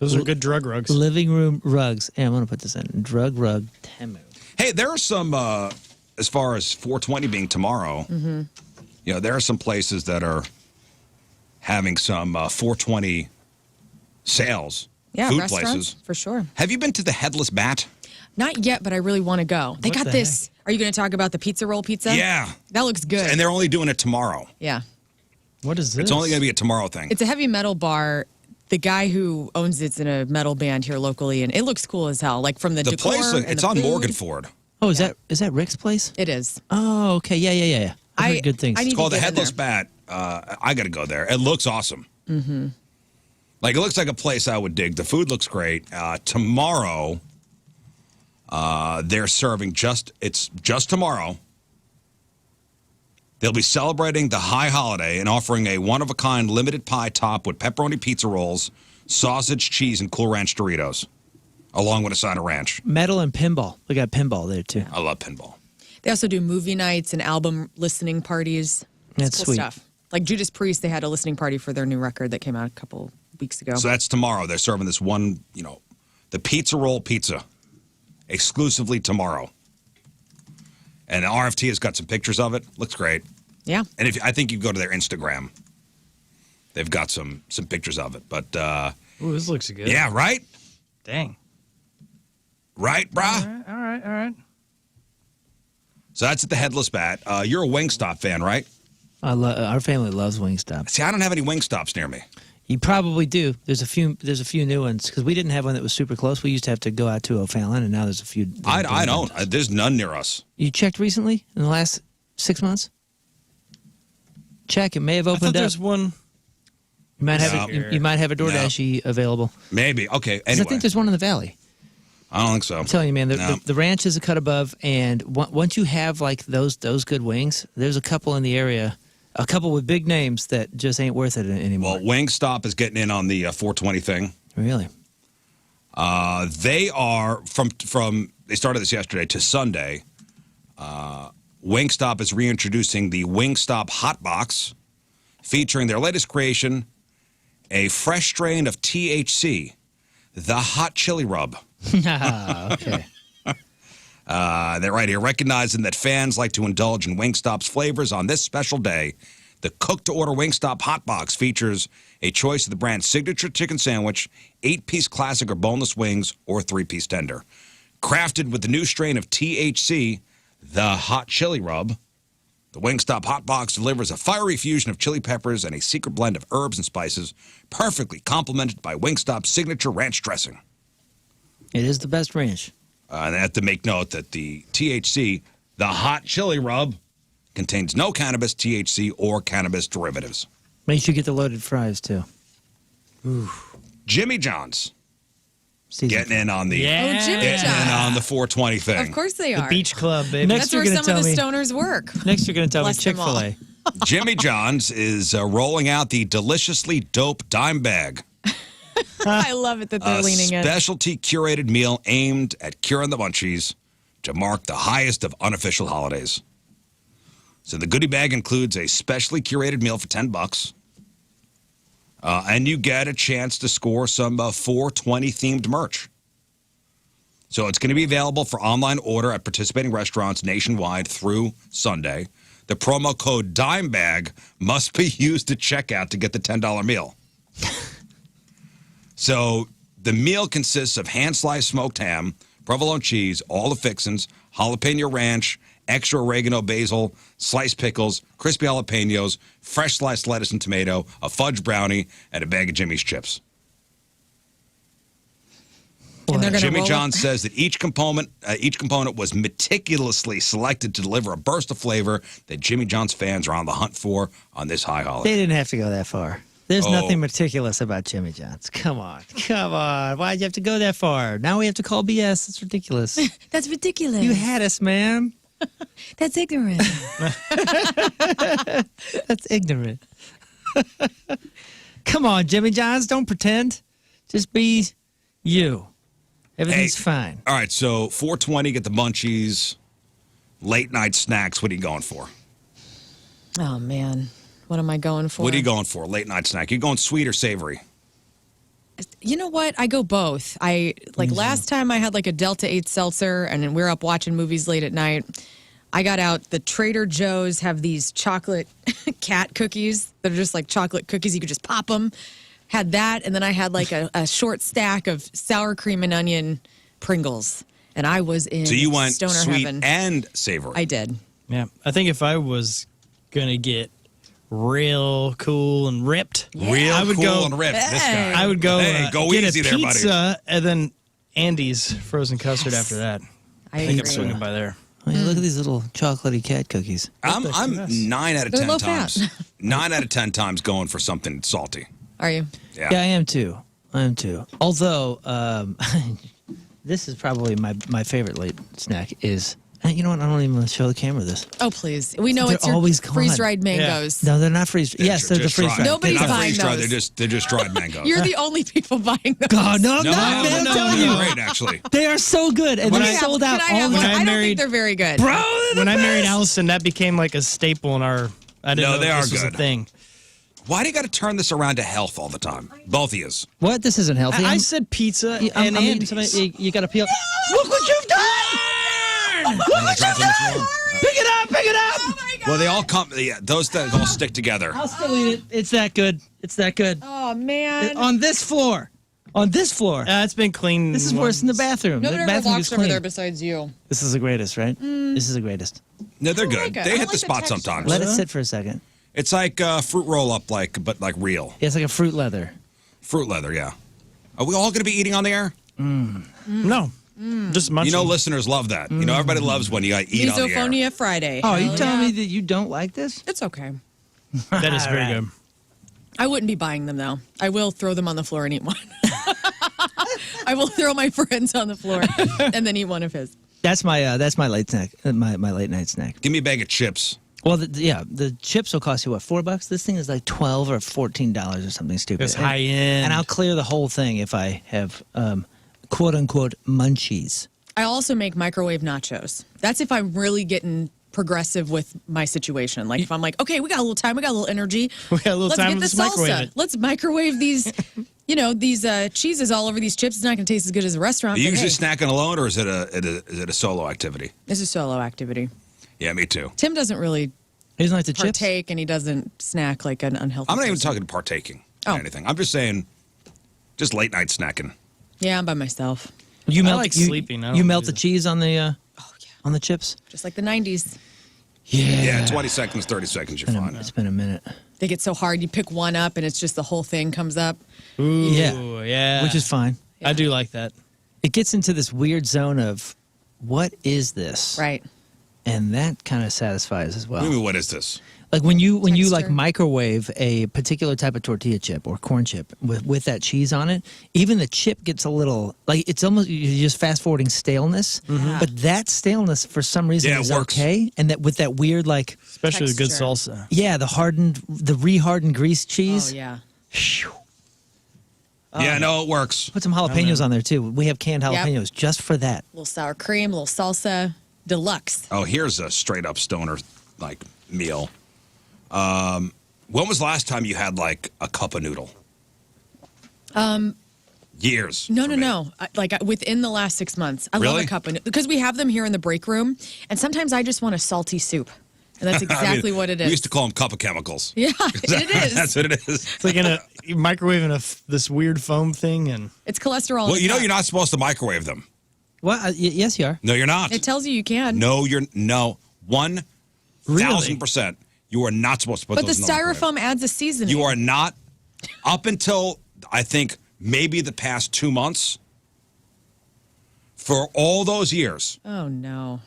Those are good drug rugs. Living room rugs. Yeah, I'm going to put this in. Drug rug Temu. Hey, there are some, as far as 420 being tomorrow, there are some places that are having some 420 sales. Yeah, food restaurants, places. for sure. Have you been to the Headless Bat? Not yet, but I really want to go. They What got the this. Are you going to talk about the pizza roll pizza? Yeah. That looks good. And they're only doing it tomorrow. yeah. What is this? It's only going to be a tomorrow thing. It's a heavy metal bar. The guy who owns it's in a metal band here locally, and it looks cool as hell. Like from the decor place, and it's the on food. Morgan Ford. Oh, is that Rick's place? It is. Oh, okay. Yeah. I've heard good things. I need It's called to the get in Headless there. Bat. I got to go there. It looks awesome. Mm-hmm. Like, it looks like a place I would dig. The food looks great. Tomorrow, they're serving it's just tomorrow. They'll be celebrating the high holiday and offering a one-of-a-kind limited pie top with pepperoni pizza rolls, sausage, cheese, and Cool Ranch Doritos, along with a side of ranch. Metal and pinball. We got pinball there too. I love pinball. They also do movie nights and album listening parties. That's cool sweet. stuff. Like Judas Priest, they had a listening party for their new record that came out a couple weeks ago. So that's tomorrow. They're serving this one, the pizza roll pizza, exclusively tomorrow. And RFT has got some pictures of it. Looks great. Yeah. And I think you go to their Instagram, they've got some pictures of it. But Ooh, this looks good. yeah, right, Dang. right, brah. All right. So that's at the Headless Bat. You're a Wingstop fan, right? Our family loves Wingstop. See, I don't have any Wingstops near me. You probably do. There's a few new ones because we didn't have one that was super close. We used to have to go out to O'Fallon, and now there's a few. I don't. There's none near us. You checked recently in the last 6 months? Check. It may have I thought opened up. there's one. You might have No. you might have a DoorDash available. Maybe. Okay. 'Cause Anyway, I think there's one in the valley. I don't think so. I'm telling you, man, No. the ranch is a cut above, and once you have like those good wings, there's a couple in the area, a couple with big names that just ain't worth it anymore. Well, Wingstop is getting in on the 420 thing. Really? They are from they started this yesterday to Sunday. Wingstop is reintroducing the Wingstop Hot Box, featuring their latest creation, a fresh strain of THC, the Hot Chili Rub. Okay. They're right here, recognizing that fans like to indulge in Wingstop's flavors on this special day. The cook-to-order Wingstop Hot Box features a choice of the brand's signature chicken sandwich, 8-piece classic or boneless wings, or 3-piece tender. Crafted with the new strain of THC, the Hot Chili Rub, the Wingstop Hot Box delivers a fiery fusion of chili peppers and a secret blend of herbs and spices, perfectly complemented by Wingstop's signature ranch dressing. It is the best ranch. And I have to make note that the THC, the Hot Chili Rub, contains no cannabis, THC, or cannabis derivatives. Make sure you get the loaded fries too. Jimmy John's Season. getting in on the Yeah. Oh, Jimmy getting in John's. on the 420 thing. Of course they The are. beach club, baby. Next That's you're where gonna some of the tell stoners work. Next, you're going to tell me Bless them all. Chick-fil-A. Jimmy John's is rolling out the deliciously dope dime bag, I love it that they're a leaning in. specialty curated meal aimed at curing the munchies to mark the highest of unofficial holidays. So the goodie bag includes a specially curated meal for $10. And you get a chance to score some 420 themed merch. So it's going to be available for online order at participating restaurants nationwide through Sunday. The promo code DIMEBAG must be used at checkout to get the $10 meal. So the meal consists of hand-sliced smoked ham, provolone cheese, all the fixins, jalapeno ranch, extra oregano, basil, sliced pickles, crispy jalapenos, fresh sliced lettuce and tomato, a fudge brownie, and a bag of Jimmy's chips. And they're gonna Jimmy roll John it. says that each component was meticulously selected to deliver a burst of flavor that Jimmy John's fans are on the hunt for on this high holiday. They didn't have to go that far. There's nothing meticulous about Jimmy John's. Come on. Why'd you have to go that far? Now we have to call BS. It's ridiculous. That's ridiculous. You had us, man. That's ignorant. That's ignorant. Come on, Jimmy John's. Don't pretend. Just be you. Everything's fine. All right, so 420, get the munchies. Late night snacks, what are you going for? Oh, man. What am I going for? What are you going for? Late night snack. You going sweet or savory? You know what? I go both. Last time I had like a Delta 8 seltzer and we were up watching movies late at night. I got out the Trader Joe's have these chocolate cat cookies that are just like chocolate cookies. You could just pop them. Had that. And then I had like a short stack of sour cream and onion Pringles. And I was in So you went stoner sweet heaven. and savory. I did. Yeah, I think if I was gonna get real cool and ripped, Real I would cool go. and ripped. This Hey. guy. I would go. Hey, go get easy a there, buddy. pizza and then Andy's frozen custard after that. I think I'm agree. swinging by there. Oh, yeah, look at these little chocolatey cat cookies. I'm 9 out of They're 10 low times. fat. 9 out of 10 times going for something salty. Are you? Yeah. Yeah, I am too. Although, this is probably my favorite late snack is, you know what, I don't even want to show the camera this. Oh, please. We know They're it's your always gone. freeze-dried mangoes. No, they're not freeze. Yes, they're the just freeze dried. dried. Nobody's They're not buying freeze-dried, those. They're just dried mangoes. You're the only people buying those. God, no, I'm no, not, man. no, I'm telling they're you. great, actually. They are so good, and When they're I- sold out Can I have all one? the When I I don't married- think they're very good. Bro, they're the When I married best. Allison, that became like a staple in our. I didn't No, know they are this was good. a thing. Why do you got to turn this around to health all the time? Both of yous. What? This isn't healthy. I said pizza I'm and eating Andy's. something- you got to peel. Look what you've done! Look what you've done! Pick it up! Pick it up! Well, they all come. Yeah, those things all stick together. I'll still eat it. It's that good. It's that good. Oh, man. On this floor. On this floor. It's been clean. This is worse than the bathroom. Nobody the ever bathroom walks is over clean. there besides you. This is the greatest, right? This is the greatest. No, they're I good. like it. They I hit like the the spot texture. sometimes. Let it sit for a second. It's like fruit roll up, but like real Yeah, it's like a fruit leather. fruit leather. Yeah. Are we all going to be eating on the air? No, just munching. You know, listeners love that. You know, everybody loves when you eat on the air. Misophonia Friday. Oh, are you Hell telling yeah. me that you don't like this? It's okay. that is very All right. good. I wouldn't be buying them, though. I will throw them on the floor and eat one. I will throw my friends on the floor and then eat one of his. That's my late snack. My late night snack. Give me a bag of chips. Well, the chips will cost you what, $4? This thing is like $12 or $14 or something stupid. It's high end. and I'll clear the whole thing if I have quote unquote munchies. I also make microwave nachos. That's if I'm really getting progressive with my situation. Like if I'm like, okay, we got a little time, we got a little energy. We got a little Let's time, get the let's microwave salsa. it. Let's microwave these, these cheeses all over these chips. It's not going to taste as good as a restaurant. Are you but usually hey, snacking alone, or is it a solo activity? it's a solo activity. Yeah, me too. Tim doesn't really He doesn't like the chips. partake, and he doesn't snack like an unhealthy I'm not even person. talking partaking Oh. or anything. I'm just saying, just late night snacking. Yeah, I'm by myself. You I melt like you, sleeping. I You don't melt do the that. cheese on the Oh, yeah. on the chips. Just like the 90s. Yeah, 20 seconds, 30 seconds, you're fine. It's been a minute. They get so hard. You pick one up, and it's just the whole thing comes up. Ooh, Yeah. yeah. Which is fine. I do like that. It gets into this weird zone of what is this? Right. And that kind of satisfies as well. What do you mean, what is this? Like when you like Texture. microwave a particular type of tortilla chip or corn chip with that cheese on it, even the chip gets a little like it's almost you're just fast forwarding staleness. But that staleness for some reason Yeah, it is works. okay, and that with that weird like Especially with good Texture. salsa. the re-hardened greased cheese. Oh, yeah. Phew. Yeah, no, it works. Put some jalapenos on there too. We have canned Yep. jalapenos just for that. A little sour cream, a little salsa, deluxe. Oh, here's a straight up stoner like meal. When was the last time you had like a cup of noodle? Years. No, for no, me. no. Within the last 6 months. I love Really? a cup of because we have them here in the break room, and sometimes I just want a salty soup, and that's I mean, exactly what it is. We used to call them cup of chemicals. Yeah, it is. That's what it is. It's like you're microwaving this weird foam thing, and It's cholesterol. in Well, a you know cup. you're not supposed to microwave them. Well, yes, you are. No, you're not. It tells you you can. No, you're no 1,000%. You are not supposed to put but the those in the microwave. styrofoam adds a seasoning. You are not. Up until I think maybe the past 2 months. For all those years, Oh no.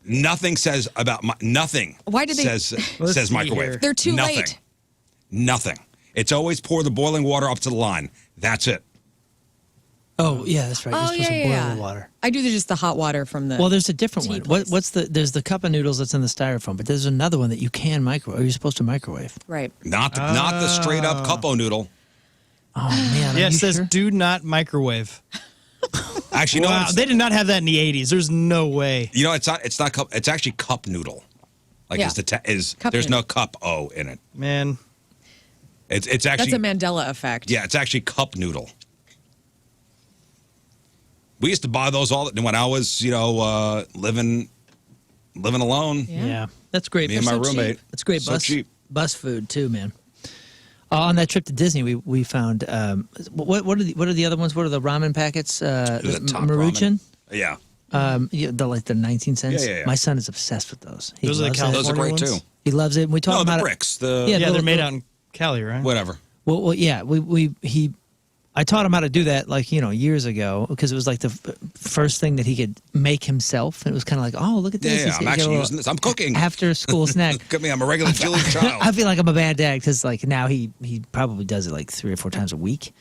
nothing says about nothing. Why did they- says Let's says see microwave? here. They're too Nothing. late. Nothing. It's always pour the boiling water up to the line. That's it. Oh yeah, that's right. Oh, You're supposed to boil the water. I do just the hot water from the. Well, there's a different tea one. place. What's the? There's the cup of noodles that's in the styrofoam, but there's another one that you can microwave. Or you're supposed to microwave. Right. Not the straight up cup-o noodle. Oh man. Yeah, are it you says sure? do not microwave. Actually, no. Wow, they did not have that in the 80s. There's no way. You know, it's not cup. It's actually cup noodle. Like Yeah. Cup there's noodle. no cup O in it. Man. It's actually That's a Mandela effect. yeah. It's actually cup noodle. We used to buy those all when I was living alone. Yeah. That's great. Me and my They're so cheap. roommate. That's great. So cheap. Bus food too, man. On that trip to Disney, we found what are the other ones? What are the ramen packets? The top Maruchan. ramen. Yeah. The 19 cents. Yeah. My son is obsessed with those. He Those are the loves it. California Those are great ones? too. He loves it. And we taught No, him the how bricks. Yeah, Yeah, little- they're made little- out in Cali, right? Whatever. Well, yeah. I taught him how to do that years ago because it was like the first thing that he could make himself. And it was kind of like, oh, look at this. Yeah, He's I'm got a actually little using this. I'm cooking. after school snack. Look at me. I'm a regular Jewish child. I feel like I'm a bad dad because like now he probably does it like 3 or 4 times a week.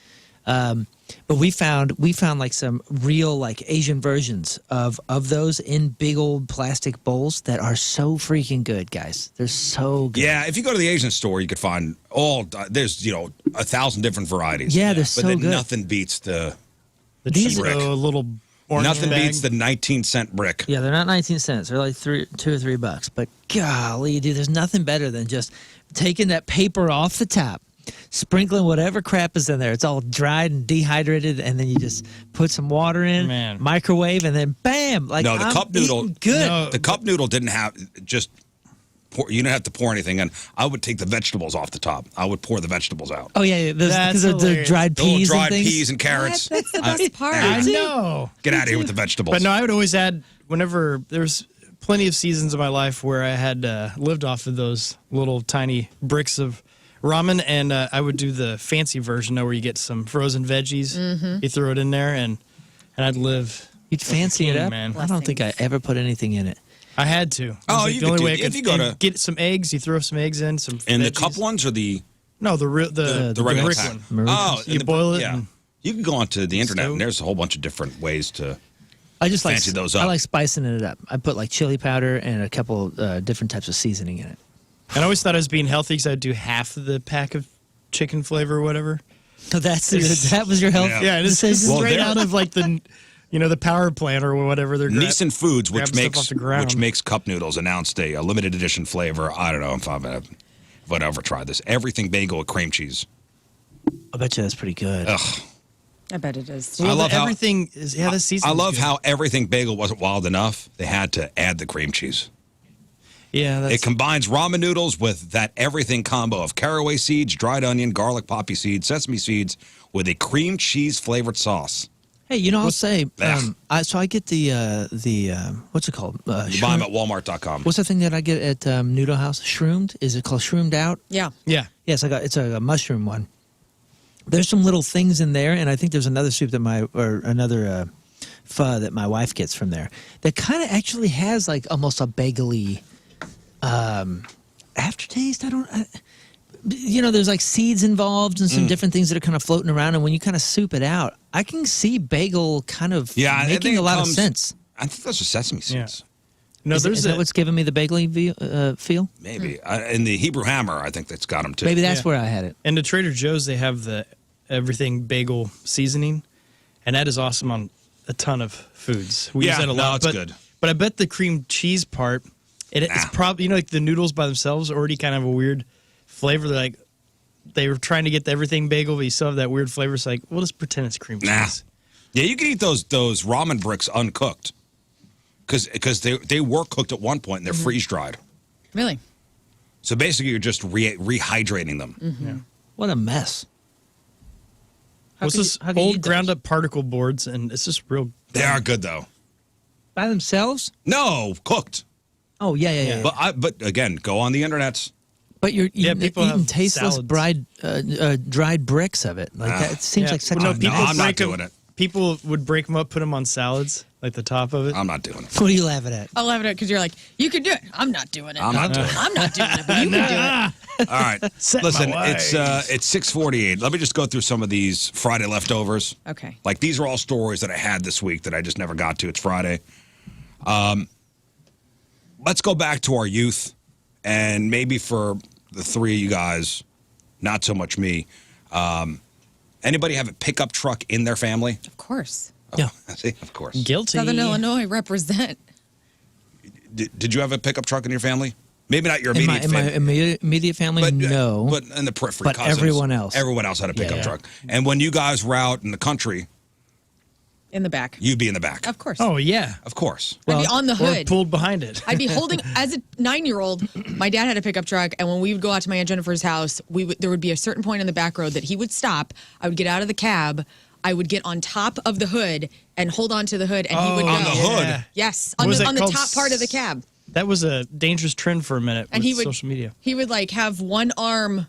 But we found like some real like Asian versions of those in big old plastic bowls that are so freaking good, guys. They're so good. Yeah, if you go to the Asian store, you could find there's 1,000 different varieties. Yeah, they're but so then good. nothing beats the These brick. little orange nothing bag. beats the 19-cent brick. Yeah, they're not 19 cents. They're like $2 or $3. But golly, dude, there's nothing better than just taking that paper off the top, sprinkling whatever crap is in there. It's all dried and dehydrated, and then you just put some water in, Man. microwave, and then bam! Like No, the I'm cup noodle. eating good. No. The cup noodle didn't have just. You didn't have to pour anything in. I would take the vegetables off the top. I would pour the vegetables out. Oh yeah, That's because they're hilarious. dried The little peas dried and things. peas and carrots. That's the best part. I know. Get out of here with the vegetables. But no, I would always add, whenever there's plenty of seasons of my life where I had lived off of those little tiny bricks of ramen, and I would do the fancy version where you get some frozen veggies, you throw it in there, and I'd live. You'd fancy it king, up, man. I don't think I ever put anything in it. I had to. It was Oh, like you the could only do- way I if could you go to- get some eggs, you throw some eggs in, some and the veggies. cup ones or the No, the regular brick pack? one. Oh, You and the- boil it Yeah. and- You can go onto the internet, Stove. and there's a whole bunch of different ways to. I just Fancy those I up. like spicing it up. I put like chili powder and a couple different types of seasoning in it. And I always thought I was being healthy because I'd do half of the pack of chicken flavor or whatever. So that was your health. Yeah. Yeah, it's decision? Well, straight there- out of like the power plant or whatever they're Neeson Foods, grab stuff off the ground. which makes cup noodles, announced a limited edition flavor. I don't know if I've ever tried this. Everything bagel with cream cheese. I bet you that's pretty good. Ugh. I bet it is. I love how- everything is. Yeah, the season. I love how everything bagel wasn't wild enough. They had to add the cream cheese. Yeah, that's, It combines ramen noodles with that everything combo of caraway seeds, dried onion, garlic poppy seeds, sesame seeds with a cream cheese flavored sauce. Hey, I'll say, Ugh. I get the what's it called? You buy them at Walmart.com. What's the thing that I get at Noodle House? Shroomed? Is it called shroomed out? Yeah. yeah. Yes, it's a mushroom one. There's some little things in there, and I think there's another soup another pho that my wife gets from there that kind of actually has like almost a bagel-y aftertaste. There's like seeds involved and some different things that are kind of floating around, and when you kind of soup it out, I can see bagel kind of I think making it a lot of comes- sense. I think those are sesame seeds. No, Is there's that what's giving me the bagel feel? Maybe. In the Hebrew Hammer, I think that's got them too. Maybe that's Yeah. where I had it. and at Trader Joe's they have the everything bagel seasoning, and that is awesome on a ton of foods. We use Yeah, that a no, lot. it's but, good. But I bet the cream cheese part, it's Nah. probably like the noodles by themselves already kind of a weird flavor. They're like they were trying to get the everything bagel, but you still have that weird flavor. It's like we'll just pretend it's cream Nah. cheese. Yeah, you can eat those ramen bricks uncooked because they were cooked at one point and they're freeze dried. Really? So basically, you're just rehydrating them. Yeah. What a mess. How What's could this you- how could you old eat ground those? up particle boards, and it's just real. They are good though. By themselves? No, cooked. Oh yeah. But again, go on the internet. But you're Yeah, eating, people eating have tasteless salads. dried bricks of it. Like that, it seems Yeah. like such Well, a no, No, people I'm not break 'em- doing it. people would break them up, put them on salads, like the top of it. I'm not doing it. What are you laughing at? I'll laugh at it because you're like, you can do it. I'm not doing it. I'm not doing it. I'm not doing it, but you can do it. All right. Set my Listen, ways. it's 6:48. Let me just go through some of these Friday leftovers. Okay. Like these are all stories that I had this week that I just never got to. It's Friday. Let's go back to our youth, and maybe for the three of you guys, not so much me. Anybody have a pickup truck in their family? Of course. Yeah. See, of course. Guilty. Southern Illinois represent. Did you have a pickup truck in your family? Maybe not your In my, immediate in my family. immediate family, no. But in the periphery, But cousins, everyone else. Everyone else had a pickup Yeah. truck. And when you guys were out in the country, In the back. you'd be in the back. Of course. Oh, yeah. Of course. I'd be on the Or hood. pulled behind it. I'd be holding, as a 9-year-old, my dad had a pickup truck, and when we would go out to my Aunt Jennifer's house, there would be a certain point in the back road that he would stop. I would get out of the cab. I would get on top of the hood and hold on to the hood, and he would go. On the hood? Yes, What on was the, that on the called? top part of the cab. That was a dangerous trend for a minute And with he would social media. He would like have one arm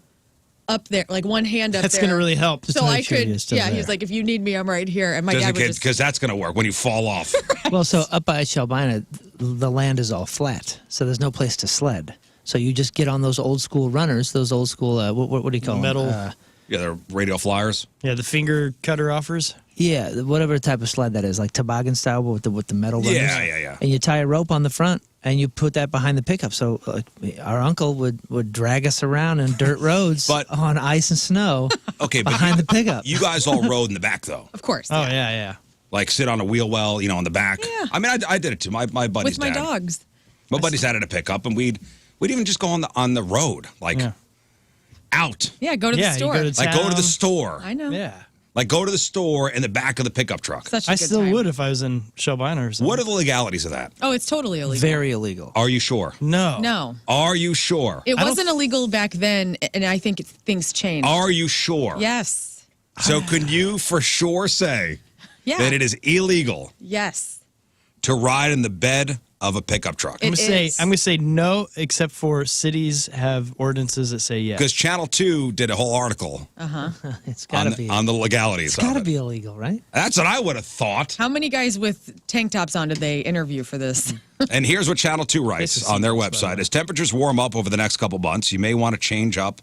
up there, like one hand up That's there. going to really help. Just So to I make sure could, you're still yeah. He was there. like, if you need me, I'm right here. And my dad would just. Because that's going to work when you fall off. Well, so up by Shelbina, the land is all flat, so there's no place to sled. So you just get on those old school runners, those old school, what do you call Metal. them? Yeah, they're radio flyers. Yeah, the finger cutter offers. Yeah, whatever type of sled that is, like toboggan style with the metal runners. Yeah. And you tie a rope on the front, and you put that behind the pickup. So our uncle would drag us around in dirt roads But- on ice and snow Okay, but behind the pickup. you guys all rode in the back, though. Of course. Oh, yeah. Like sit on a wheel well, on the back. Yeah. I mean, I did it too. My buddy's With my dad. dogs. My buddy's had it a pickup, and we'd even just go on the road, like Yeah. out. Yeah, go to the Yeah, you store. go to Like go to town. the store. I know. Yeah. Like go to the store in the back of the pickup truck. Such a I good still time. would if I was in Shelbina or something. What are the legalities of that? Oh, it's totally illegal. Very illegal. Are you sure? No. No. Are you sure? It I don't wasn't illegal back then, and I think things changed. Are you sure? Yes. So can you for sure say Yeah. that it is illegal Yes. to ride in the bed of a pickup truck? It I'm gonna is. say no, except for cities have ordinances that say yes. Because Channel 2 did a whole article It's got to be. on the legalities It's got of to it. be illegal, right? That's what I would have thought. How many guys with tank tops on did they interview for this? And here's what Channel 2 This writes is on their secrets, by the website. way. As temperatures warm up over the next couple months, you may want to change up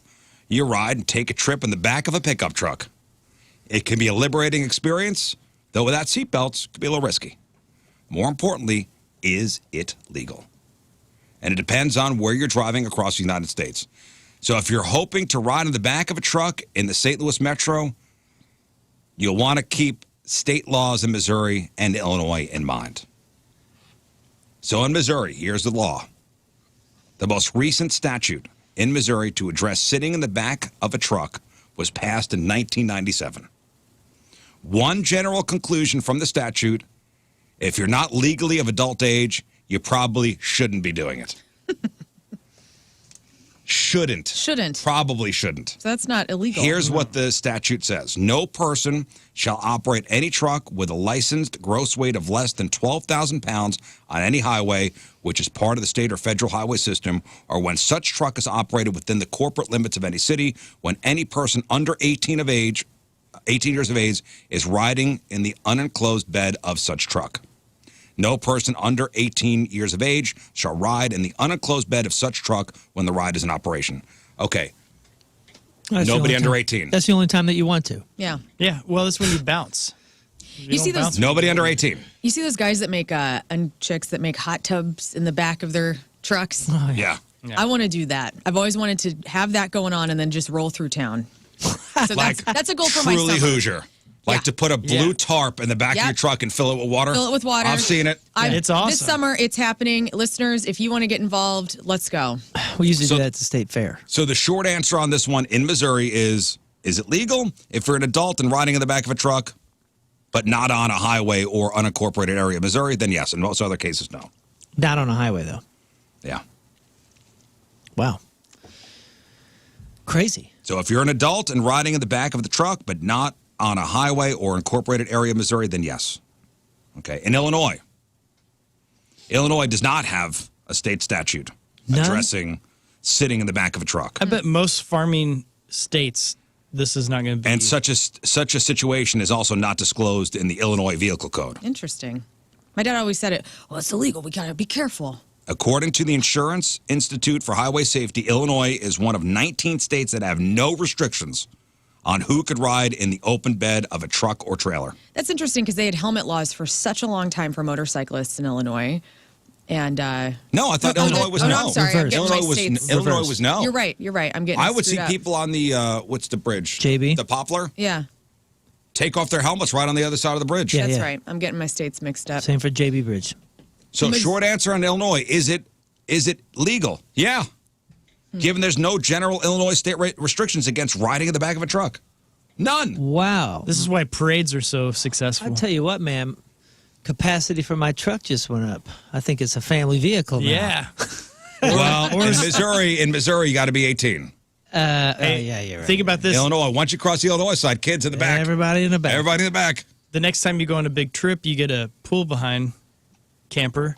your ride and take a trip in the back of a pickup truck. It can be a liberating experience, though without seatbelts, it could be a little risky. More importantly, is it legal? And it depends on where you're driving across the United States. So if you're hoping to ride in the back of a truck in the St. Louis Metro, you'll want to keep state laws in Missouri and Illinois in mind. So in Missouri, here's the law. The most recent statute in Missouri to address sitting in the back of a truck was passed in 1997. One general conclusion from the statute: if you're not legally of adult age, you probably shouldn't be doing it. Shouldn't. Shouldn't. Probably shouldn't. So that's not illegal. Here's what the statute says. No person shall operate any truck with a licensed gross weight of less than 12,000 pounds on any highway, which is part of the state or federal highway system, or when such truck is operated within the corporate limits of any city, when any person under 18 years of age is riding in the unenclosed bed of such truck. No person under 18 years of age shall ride in the unenclosed bed of such truck when the ride is in operation. Okay. That's the Nobody only under time- 18. That's the only time that you want to. Yeah. Yeah, well, that's when you bounce. You see don't those? bounce Nobody under 18. You see those guys that make and chicks that make hot tubs in the back of their trucks? Oh, Yeah. I want to do that. I've always wanted to have that going on and then just roll through town. So that's a goal for my Truly summer. Hoosier. Like Yeah. to put a blue Yeah. tarp in the back of Yep. your truck and fill it with water. Fill it with water. I've seen it. It's awesome. This summer, it's happening. Listeners, if you want to get involved, let's go. We usually So- do that at the state fair. So the short answer on this one in Missouri is it legal if you're an adult and riding in the back of a truck, but not on a highway or unincorporated area of Missouri? Then yes. In most other cases, no. Not on a highway, though. Yeah. Wow. Crazy. So if you're an adult and riding in the back of the truck, but not on a highway or incorporated area of Missouri, then yes. Okay. In Illinois does not have a state statute None? addressing sitting in the back of a truck. I bet most farming states this is not going to be. And such a situation is also not disclosed in the Illinois Vehicle Code. Interesting. My dad always said it. Well, it's illegal. We gotta be careful. According to the Insurance Institute for Highway Safety, Illinois is one of 19 states that have no restrictions on who could ride in the open bed of a truck or trailer. That's interesting because they had helmet laws for such a long time for motorcyclists in Illinois. And no, I thought Illinois was no. No, I'm sorry. I'm getting Illinois my was states. Illinois was no. You're right. I'm getting. I would see screwed up. people on the what's the bridge? JB? The Poplar. Yeah, Take off their helmets right on the other side of the bridge. Yeah. that's right. I'm getting my states mixed up. Same for JB Bridge. So short answer on Illinois, is it legal? Yeah. Given there's no general Illinois state restrictions against riding in the back of a truck. None. Wow. This is why parades are so successful. I'll tell you what, man. Capacity for my truck just went up. I think it's a family vehicle now. Yeah. Well, in Missouri, you got to be 18. Yeah, you're right. Think about this. Illinois, once you cross the Illinois side, kids in the back. Everybody in the back. Everybody in the back. The next time you go on a big trip, you get a pool behind camper.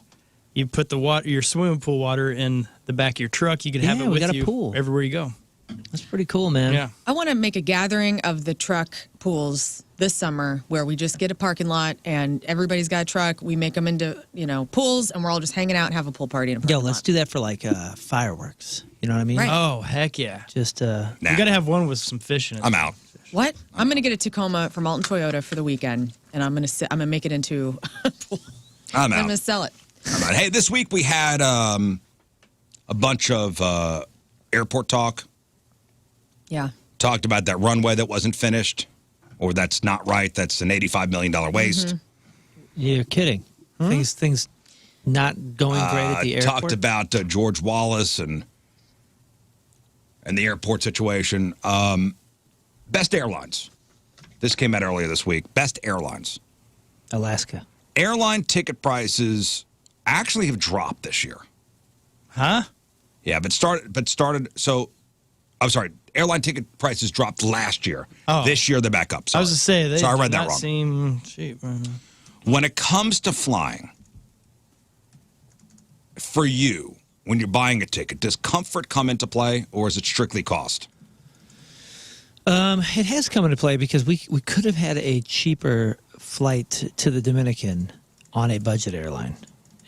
You put your swimming pool water in the back of your truck. You can have it we with got a you pool. everywhere you go. That's pretty cool, man. Yeah. I want to make a gathering of the truck pools this summer where we just get a parking lot and everybody's got a truck. We make them into, pools and we're all just hanging out and have a pool party in a parking Yo, let's lot. do that for like fireworks. You know what I mean? Right. Oh, heck yeah. Just Nah, You got to have one with some fish in it. I'm out. What? I'm going to get a Tacoma from Alton Toyota for the weekend and I'm going to make it into a pool. I'm I'm out. going to sell it. I'm out. Hey, this week we had a bunch of airport talk. Yeah. Talked about that runway that wasn't finished, or that's not right. That's an $85 million waste. you're kidding. Things not going great at the airport. Talked about George Wallace and the airport situation. Best airlines. This came out earlier this week. Best airlines. Alaska. Airline ticket prices actually have dropped this year. Huh? Yeah, but started. So, I'm sorry. Airline ticket prices dropped last year. Oh. This year they're back up. I was Sorry. to say, they So I do read that not wrong. seem cheap right now. When it comes to flying, for you, when you're buying a ticket, does comfort come into play, or is it strictly cost? It has come into play because we could have had a cheaper flight to the Dominican on a budget airline.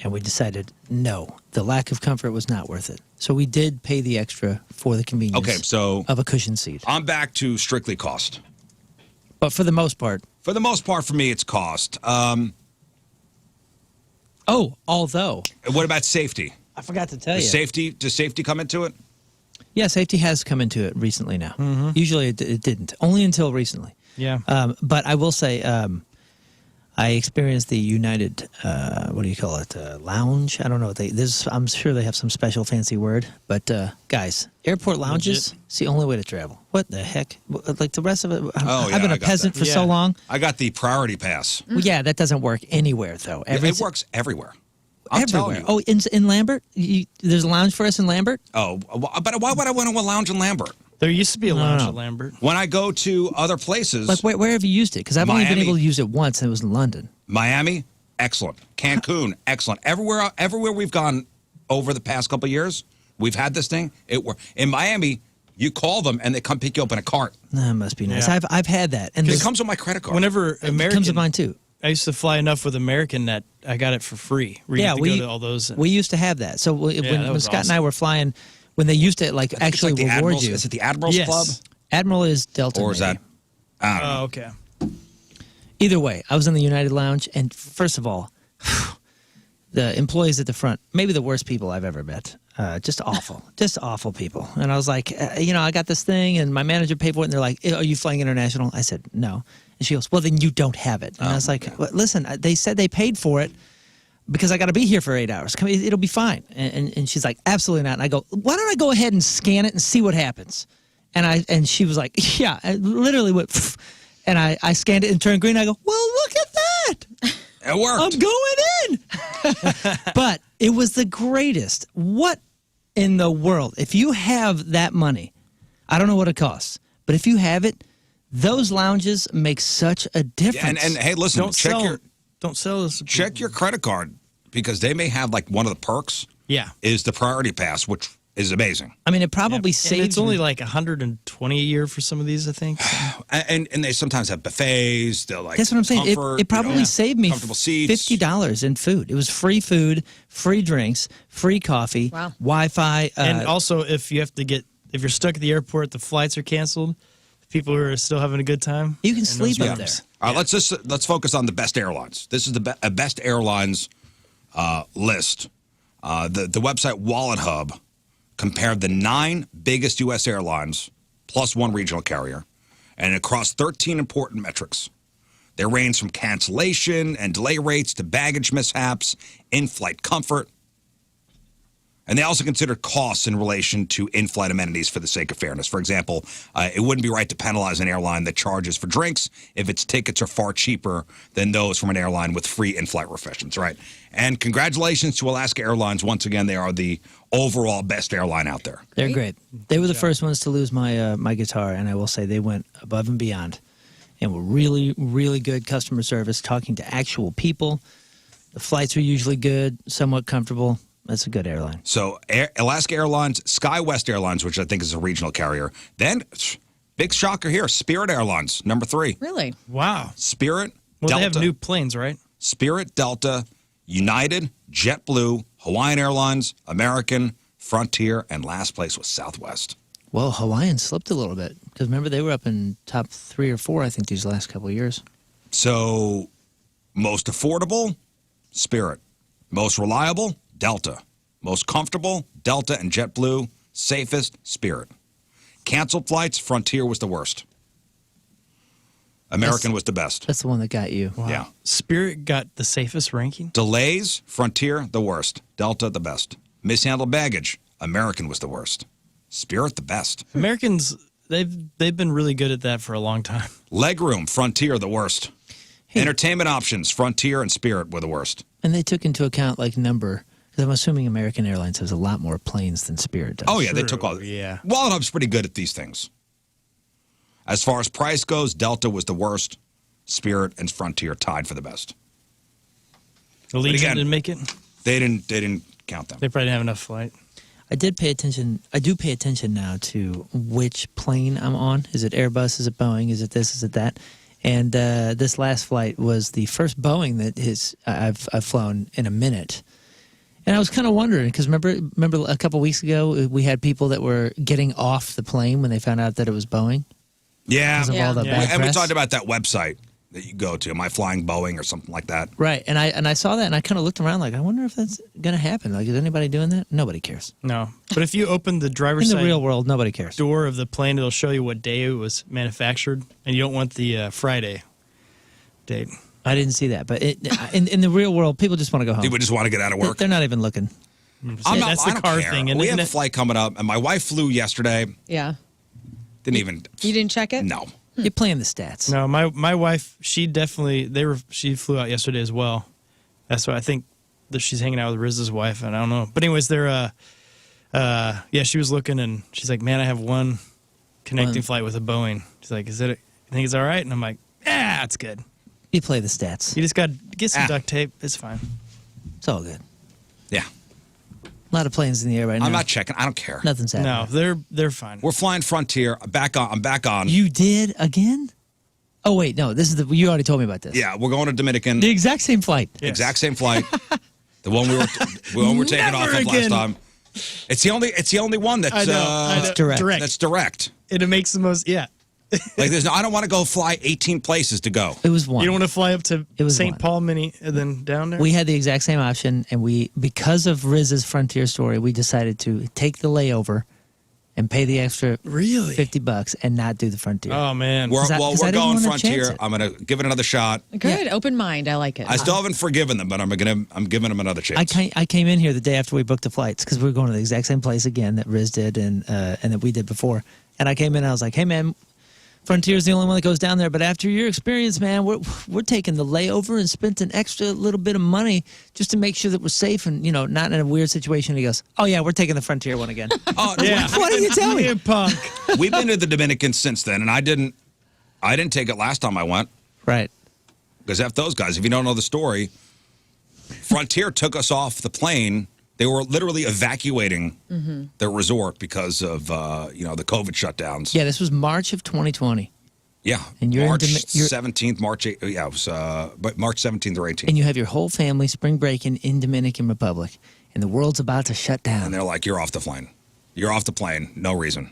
And we decided, no, the lack of comfort was not worth it. So we did pay the extra for the convenience Okay, so of a cushion seat. I'm back to strictly cost. But for the most part, For the most part, for me, it's cost. although, What about safety? I forgot to tell you. Does safety come into it? Yeah, safety has come into it recently now. Usually it didn't, only until recently. Yeah. But I will say, I experienced the United, lounge? I don't know what I'm sure they have some special fancy word. But guys, airport lounges, it's the only way to travel. What the heck? Like the rest of it, I've been I a got peasant that. for so Yeah. long. I got the priority pass. Well, yeah, that doesn't work anywhere, though. It works everywhere. I'm telling Everywhere. you. Oh, in Lambert? There's a lounge for us in Lambert? Oh, but why would I want to lounge in Lambert? There used to be a lounge no. at Lambert. When I go to other places, Like, where have you used it? Because I've only been Miami. able to use it once, and it was in London. Miami, excellent. Cancun, excellent. Everywhere we've gone over the past couple of years, we've had this thing. In Miami, you call them and they come pick you up in a cart. That must be nice. Yeah. I've had that. And It comes with my credit card. Whenever it comes American, with mine, too. I used to fly enough with American that I got it for free. We Yeah, had to go to all those. we used to have that. So when that was Scott and I awesome. were flying, when they used to I think actually it's like the reward Admirals. you. Is it the Admirals Yes. Club? Admiral is Delta. Or is maybe. that? I don't know. Oh, okay. Either way, I was in the United Lounge, and first of all, the employees at the front, maybe the worst people I've ever met. Just awful. Just awful people. And I was like, I got this thing, and my manager paid for it, and they're like, are you flying international? I said, no. And she goes, well, then you don't have it. And I was like, well, listen, they said they paid for it because I got to be here for 8 hours. Come, it'll be fine. And she's like, absolutely not. And I go, why don't I go ahead and scan it and see what happens? And she was like, yeah, I literally went, pff, and I scanned it and turned green. I go, well, look at that. It worked. I'm going in. But it was the greatest. What in the world? If you have that money, I don't know what it costs, but if you have it, those lounges make such a difference. And hey, listen, Don't sell this. check your credit card because they may have like one of the perks Yeah. is the priority pass, which is amazing. I mean, it probably And saves. it's only like 120 a year for some of these, I think. And they sometimes have buffets. They're like That's what I'm saying. comfort, It probably saved me comfortable seats. $50 in food. It was free food, free drinks, free coffee, Wow. Wi-Fi, And also, if you're stuck at the airport, the flights are canceled. People are still having a good time. You can in sleep those up rooms. there. All right, let's focus on the best airlines. This is the best airlines list. The website Wallet Hub compared the 9 biggest U.S. airlines plus one regional carrier, and across 13 important metrics. They range from cancellation and delay rates to baggage mishaps, in-flight comfort. And they also consider costs in relation to in-flight amenities for the sake of fairness. For example, it wouldn't be right to penalize an airline that charges for drinks if its tickets are far cheaper than those from an airline with free in-flight refreshments, right? And congratulations to Alaska Airlines. Once again, they are the overall best airline out there. They're great. They were the first ones to lose my my guitar, and I will say they went above and beyond, and were really, really good customer service, talking to actual people. The flights were usually good, somewhat comfortable. That's a good airline. So Alaska Airlines, SkyWest Airlines, which I think is a regional carrier. Then, big shocker here, Spirit Airlines, number 3. Really? Wow. Spirit, Well, Delta, they have new planes, right? Spirit, Delta, United, JetBlue, Hawaiian Airlines, American, Frontier, and last place was Southwest. Well, Hawaiian slipped a little bit because remember they were up in top 3 or 4, I think, these last couple of years. So, most affordable, Spirit. Most reliable, Delta. Most comfortable, Delta and JetBlue. Safest, Spirit. Canceled flights, Frontier was the worst. American was the best. That's the one that got you. Wow. Yeah. Spirit got the safest ranking. Delays, Frontier, the worst. Delta, the best. Mishandled baggage, American was the worst. Spirit, the best. Americans, they've been really good at that for a long time. Legroom, Frontier, the worst. Entertainment options, Frontier and Spirit were the worst. And they took into account like number, because I'm assuming American Airlines has a lot more planes than Spirit does. Oh, yeah, they True, took all. yeah. Wallet Hub's pretty good at these things. As far as price goes, Delta was the worst. Spirit and Frontier tied for the best. Allegiant again- didn't make it. They didn't count them. They probably didn't have enough flight. I do pay attention now to which plane I'm on. Is it Airbus? Is it Boeing? Is it this? Is it that? And this last flight was the first Boeing that I've flown in a minute. And I was kind of wondering because remember a couple weeks ago we had people that were getting off the plane when they found out that it was Boeing. Yeah. Because of all the Yeah. bad And we press. talked about that website that you go to. Am I flying Boeing or something like that? Right, and I saw that and I kind of looked around like I wonder if that's gonna happen. Like, is anybody doing that? Nobody cares. No. But if you open the driver's In the side real world, nobody cares. door of the plane, it'll show you what day it was manufactured, and you don't want the Friday date. I didn't see that, but in the real world, people just want to go home. People just want to get out of work. They're not even looking. That's the I don't car care. thing. And we isn't have a it- flight coming up, and my wife flew yesterday. Yeah. Didn't even. You didn't check it? No. You're playing the stats. No, my wife, she flew out yesterday as well. That's why I think that she's hanging out with Riz's wife, and I don't know. But anyways, she was looking, and she's like, "Man, I have one connecting flight with a Boeing." She's like, "You think it's all right?" And I'm like, "Yeah, it's good. You play the stats. You just got to get some duct tape. It's fine." It's all good. Yeah. A lot of planes in the air right now. I'm not checking. I don't care. Nothing's happening. No, they're fine. We're flying Frontier. I'm back on. You did again? Oh wait, no. This is you already told me about this. Yeah, we're going to Dominican. The exact same flight. Yes. Exact same flight. The one we were taking off Never of last again. time. It's the only one that's I know. It's direct. That's direct. It makes the most. Yeah, Like I don't want to go fly 18 places to go. It was one. you don't want to fly up to It was St. one. Paul Mini and then down there. We had the exact same option, and because of Riz's Frontier story, we decided to take the layover and pay the extra Really? $50 and not do the Frontier. Oh man. We're 'Cause I going didn't wanna chance Frontier. it. I'm gonna give it another shot. Good. Open mind. I like it. I still haven't forgiven them, but I'm giving them another chance. I came in here the day after we booked the flights because we were going to the exact same place again that Riz did and that we did before. And I came in and I was like, "Hey man, Frontier's the only one that goes down there. But after your experience, man, we're taking the layover and spent an extra little bit of money just to make sure that we're safe and not in a weird situation." He goes, "Oh yeah, we're taking the Frontier one again." Oh, Yeah. Why didn't you tell me? You punk. We've been to the Dominican since then, and I didn't take it last time I went Right. because F those guys. If you don't know the story, Frontier took us off the plane They were literally evacuating their resort because of the COVID shutdowns. Yeah, this was March of 2020. Yeah, And you're March you're- 17th, March 8th. Yeah, it was but March 17th or 18th. And you have your whole family spring breaking in Dominican Republic, and the world's about to shut down. And they're like, "You're off the plane. You're off the plane. No reason."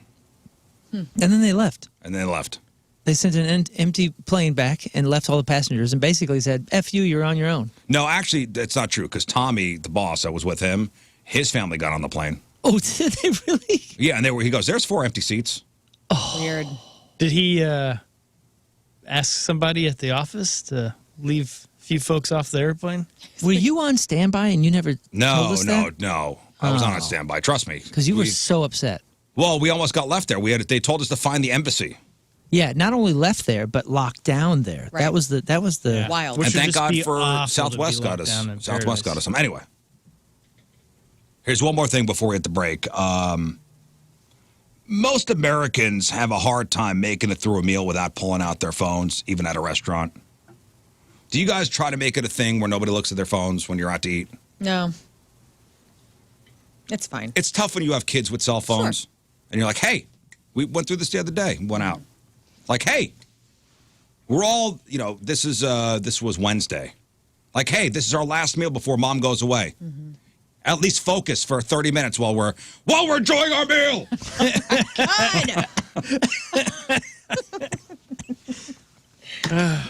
And then they left. And they left. They sent an empty plane back and left all the passengers and basically said, F you, you're on your own. No, actually, that's not true because Tommy, the boss, I was with him. His family got on the plane. Oh, did they really? Yeah, and he goes, "There's 4 empty seats." Weird. Did he ask somebody at the office to leave a few folks off the airplane? Were you on standby and you never told No, us no, that? no. I was on standby. Trust me. Because you were so upset. Well, we almost got left there. They told us to find the embassy. Yeah, not only left there, but locked down there. Right. That was the Wild. Which And would thank just God be for awful to Southwest be got locked us. down in Southwest got paradise. us. Anyway, here's one more thing before we hit the break. Most Americans have a hard time making it through a meal without pulling out their phones, even at a restaurant. Do you guys try to make it a thing where nobody looks at their phones when you're out to eat? No. It's fine. It's tough when you have kids with cell phones, and you're like, "Hey, we went through this the other day. Went out. Like, hey, we're all, this was Wednesday. Like, hey, this is our last meal before Mom goes away. At least focus for 30 minutes while we're enjoying our meal." God!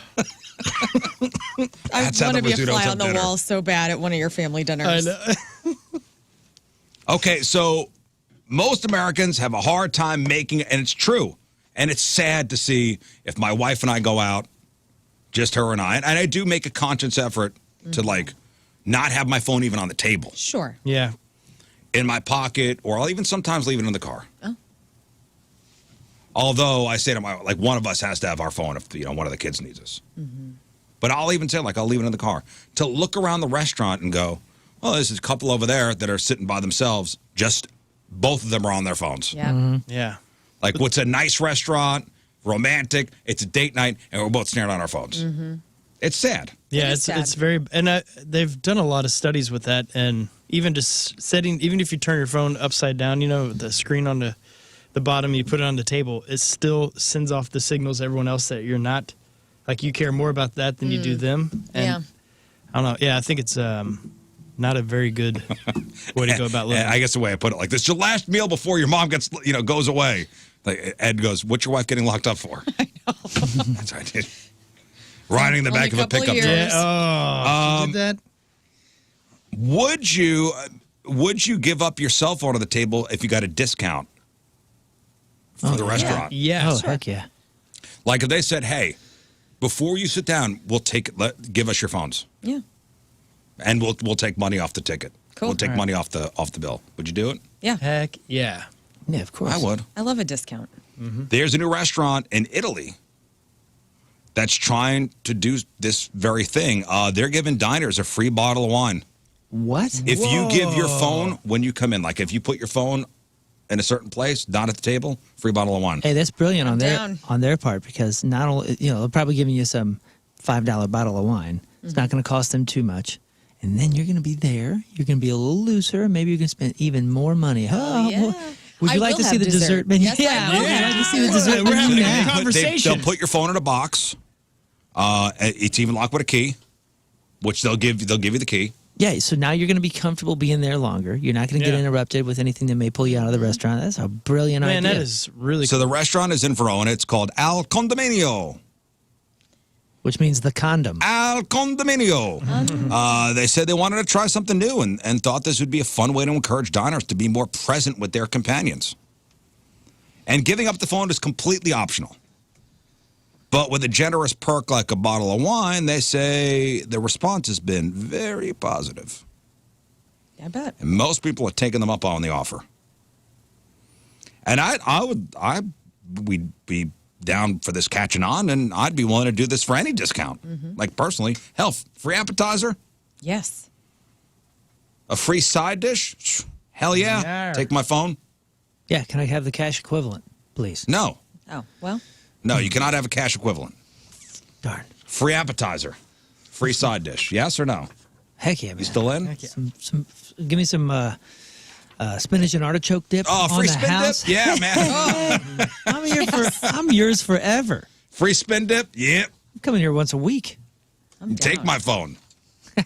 I That's how want the to be a Rizzutos fly have on the dinner. wall so bad at one of your family dinners. I know. Okay, so most Americans have a hard time making it, and it's true. And it's sad to see if my wife and I go out, just her and I do make a conscious effort to not have my phone even on the table, Sure. Yeah. in my pocket, or I'll even sometimes leave it in the car. Oh. Although I say to my, one of us has to have our phone if, one of the kids needs us. But I'll even say, I'll leave it in the car. To look around the restaurant and go, well, there's a couple over there that are sitting by themselves. Just both of them are on their phones. Yeah. Yeah. Like, what's a nice restaurant, romantic, it's a date night, and we're both staring on our phones. It's sad. Yeah, is sad. it's very, and they've done a lot of studies with that, and even just even if you turn your phone upside down, the screen on the bottom, you put it on the table, it still sends off the signals to everyone else that you're not, you care more about that than you do them. And Yeah. I don't know. Yeah, I think it's not a very good way to go about living. And I guess the way I put it, this is your last meal before your mom gets, goes away. Like Ed goes, "What's your wife getting locked up for?" I know. That's what I did. Riding in the Only back of a couple pickup years. truck. Yeah. Oh, she did that? Would you give up your cell phone on the table if you got a discount for the restaurant? Yeah. Oh, heck yeah. Like if they said, "Hey, before you sit down, we'll give us your phones, Yeah. and we'll take money off the ticket. Cool. We'll take All right. money off the bill." Would you do it? Yeah. Heck yeah. Yeah, of course. I would. I love a discount. There's a new restaurant in Italy that's trying to do this very thing. They're giving diners a free bottle of wine. What? If you give your phone when you come in, if you put your phone in a certain place, not at the table, free bottle of wine. Hey, that's brilliant down. on their part because not only they're probably giving you some $5 bottle of wine. It's not going to cost them too much, and then you're going to be there. You're going to be a little looser. Maybe you can spend even more money. Oh, yeah. Would you I like will to see have the dessert menu? Yes, I will would you have like to see the dessert We're having menu a now? good conversation. They'll put your phone in a box. It's even locked with a key, which they'll give you the key. Yeah, so now you're going to be comfortable being there longer. You're not going to get Yeah. interrupted with anything that may pull you out of the restaurant. That's a brilliant idea. Man, that is really So cool. the restaurant is in Verona. It's called Al Condominio. Which means the condom. Al Condominio. They said they wanted to try something new and thought this would be a fun way to encourage diners to be more present with their companions. And giving up the phone is completely optional. But with a generous perk like a bottle of wine, they say the response has been very positive. I bet. And most people are taking them up on the offer. And we'd be down for this catching on, and I'd be willing to do this for any discount. Like personally, hell, free appetizer, Yes. a free side dish, hell yeah. Yeah. Take my phone. Yeah, can I have the cash equivalent, please? No, Oh, well. no, you cannot have a cash equivalent. Darn. Free appetizer, free side dish, yes or no? Heck yeah, man. You still in? Give me some spinach and artichoke dip. Oh, free on the spin house. dip? Yeah, man. I'm yours forever. Free spin dip? Yep. I'm coming here once a week. Take my phone. A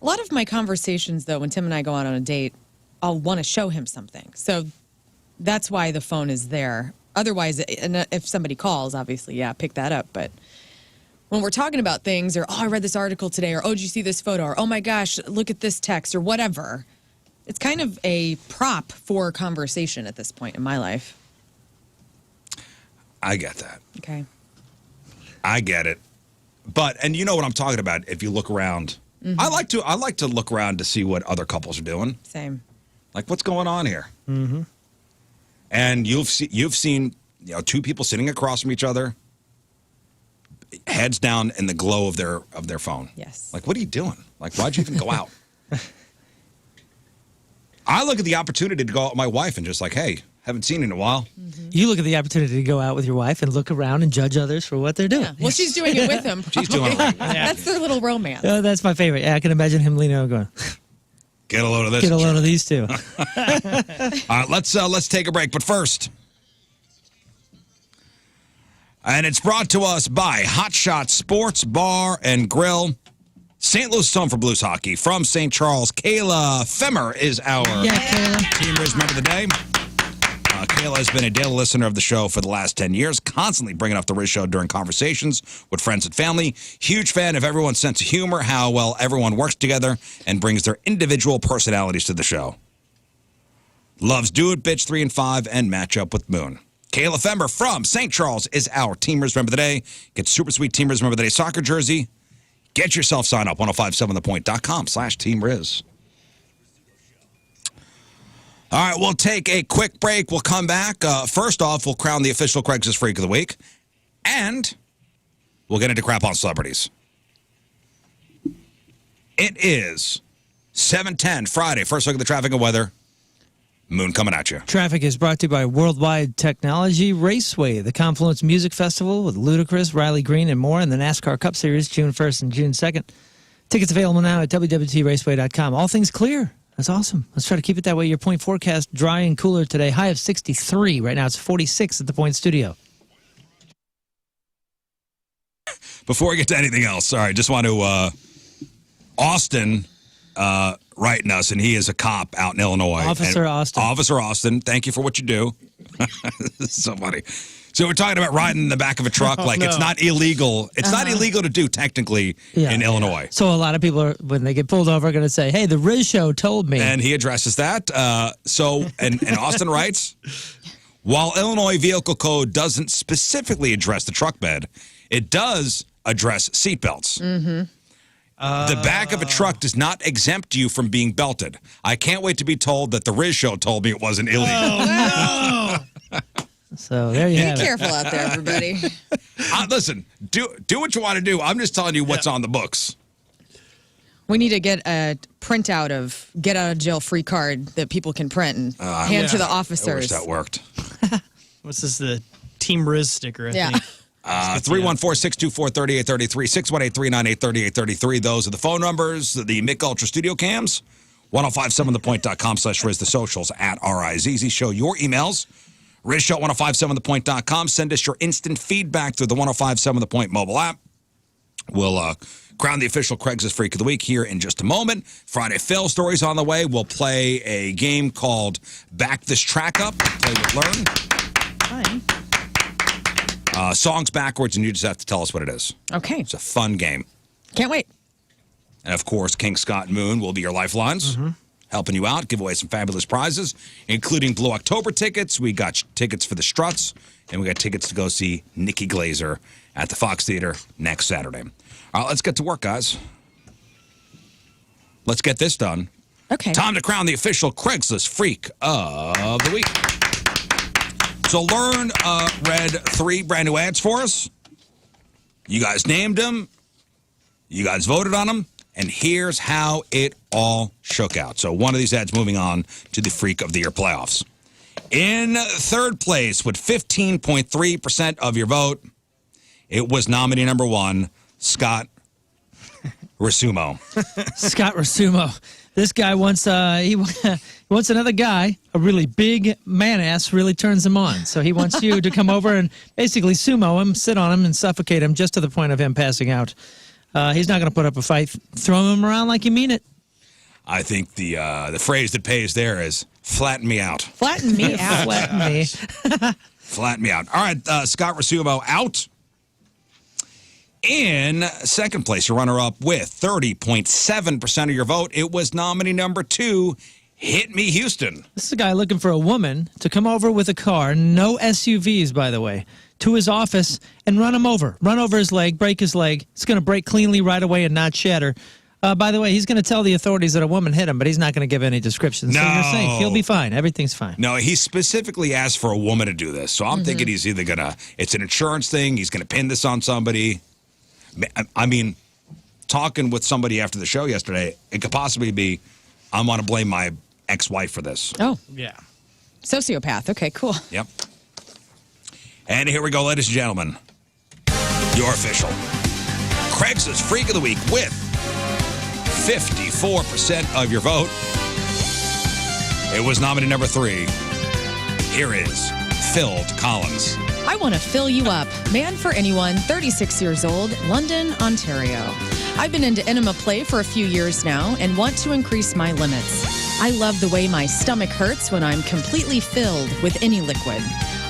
lot of my conversations, though, when Tim and I go out on a date, I'll want to show him something. So that's why the phone is there. Otherwise, and if somebody calls, obviously, yeah, pick that up. But when we're talking about things, or, oh, I read this article today, or, oh, did you see this photo, or, oh, my gosh, look at this text, or whatever, it's kind of a prop for conversation at this point in my life. I get that. Okay. I get it. But, and you know what I'm talking about if you look around. Mm-hmm. I like to look around to see what other couples are doing. Same. Like, what's going on here? Mm-hmm. And you've seen, you know, two people sitting across from each other, heads down in the glow of their phone. Yes. Like, what are you doing? Like, why'd you even go out? I look at the opportunity to go out with my wife and just like, hey, haven't seen you in a while. Mm-hmm. You look at the opportunity to go out with your wife and look around and judge others for what they're doing. Yeah. Well, she's doing it with him. She's doing it. Right. That's their little romance. Oh, that's my favorite. Yeah, I can imagine him leaning over going, Get a load of this. get a load of these two. All right, let's take a break. But first, and it's brought to us by Hot Shot Sports Bar and Grill. St. Louis home for Blues hockey. From St. Charles, Kayla Femmer is our Team Riz member of the day. Kayla has been a daily listener of the show for the last 10 years, constantly bringing up the Riz Show during conversations with friends and family. Huge fan of everyone's sense of humor, how well everyone works together and brings their individual personalities to the show. Loves Do It, Bitch 3 and 5, and Match Up with Moon. Kayla Femmer from St. Charles is our Team Riz member of the day. Get super sweet Team Riz member of the day soccer jersey. Get yourself signed up, 1057thepoint.com/Team Riz. All right, we'll take a quick break. We'll come back. First off, we'll crown the official Craigslist Freak of the Week. And we'll get into crap on celebrities. It is 7:10 Friday. First look at the traffic and weather. Moon coming at you. Traffic is brought to you by Worldwide Technology Raceway, the Confluence Music Festival with Ludacris, Riley Green, and more, and the NASCAR Cup Series June 1st and June 2nd. Tickets available now at www.raceway.com. All things clear. That's awesome. Let's try to keep it that way. Your point forecast, dry and cooler today. High of 63. Right now it's 46 at the Point Studio. Before we get to anything else, sorry, just want to, Austin writing us, and he is a cop out in Illinois. Officer Austin. Officer Austin, thank you for what you do. So funny. So we're talking about riding in the back of a truck. It's not illegal. It's not illegal to do technically in Illinois. So a lot of people, when they get pulled over, are going to say, hey, the Riz Show told me. And he addresses that. And Austin writes, while Illinois Vehicle Code doesn't specifically address the truck bed, it does address seatbelts. Mm-hmm. The back of a truck does not exempt you from being belted. I can't wait to be told that the Riz Show told me it wasn't illegal. Oh, no! So there you have it. Be careful out there, everybody. Listen, do what you want to do. I'm just telling you what's on the books. We need to get a printout of get out of jail free card that people can print and hand to the officers. I wish that worked. What's this, the Team Riz sticker, I think. 314-624-3833, 618-398-3833. Those are the phone numbers, the Mick Ultra Studio Cams, 1057thepoint.com/Riz, the socials at RIZZ. Show your emails, RizShow at 1057thepoint.com. Send us your instant feedback through the 1057 The Point mobile app. We'll crown the official Craigslist Freak of the Week here in just a moment. Friday Fail Stories on the way. We'll play a game called Back This Track Up. Play with Lern. Fine. Songs backwards, and you just have to tell us what it is. Okay. It's a fun game. Can't wait. And, of course, King Scott and Moon will be your lifelines, helping you out, give away some fabulous prizes, including Blue October tickets. We got tickets for the Struts, and we got tickets to go see Nikki Glazer at the Fox Theater next Saturday. All right, let's get to work, guys. Let's get this done. Okay. Time to crown the official Craigslist Freak of the Week. So Lern read 3 brand new ads for us. You guys named them. You guys voted on them. And here's how it all shook out. So one of these ads moving on to the Freak of the Year playoffs. In third place with 15.3% of your vote, it was nominee number 1, Scott Rizzuto. Scott Rizzuto. This guy wants he wants another guy, a really big man ass, really turns him on. So he wants you to come over and basically sumo him, sit on him, and suffocate him just to the point of him passing out. He's not going to put up a fight. Throw him around like you mean it. I think the phrase that pays there is flatten me out. Flatten me out. Flatten me. Flatten me out. All right, Scott Rizzuto out. In second place, your runner-up with 30.7% of your vote, it was nominee number 2, Hit Me Houston. This is a guy looking for a woman to come over with a car, no SUVs, by the way, to his office and run him over. Run over his leg, break his leg. It's going to break cleanly right away and not shatter. By the way, he's going to tell the authorities that a woman hit him, but he's not going to give any descriptions. No. So you're saying he'll be fine. Everything's fine. No, he specifically asked for a woman to do this. So I'm thinking he's either going to, it's an insurance thing, he's going to pin this on somebody. I mean, talking with somebody after the show yesterday, it could possibly be, I'm going to blame my ex-wife for this. Oh, Yeah. sociopath. Okay, cool. Yep. And here we go, ladies and gentlemen. Your official Craigslist Freak of the Week with 54% of your vote. It was nominee number 3. Here is Phil Collins. I want to fill you up. Man for anyone, 36 years old, London, Ontario. I've been into enema play for a few years now and want to increase my limits. I love the way my stomach hurts when I'm completely filled with any liquid.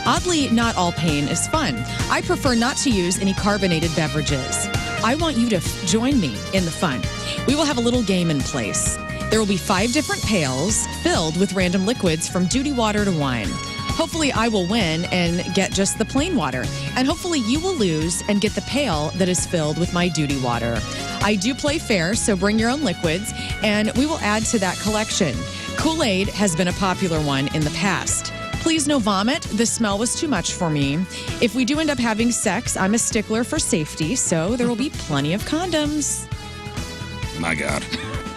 Oddly, not all pain is fun. I prefer not to use any carbonated beverages. I want you to join me in the fun. We will have a little game in place. There will be 5 different pails filled with random liquids from duty water to wine. Hopefully I will win and get just the plain water. And hopefully you will lose and get the pail that is filled with my duty water. I do play fair, so bring your own liquids, and we will add to that collection. Kool-Aid has been a popular one in the past. Please no vomit. The smell was too much for me. If we do end up having sex, I'm a stickler for safety, so there will be plenty of condoms. My God.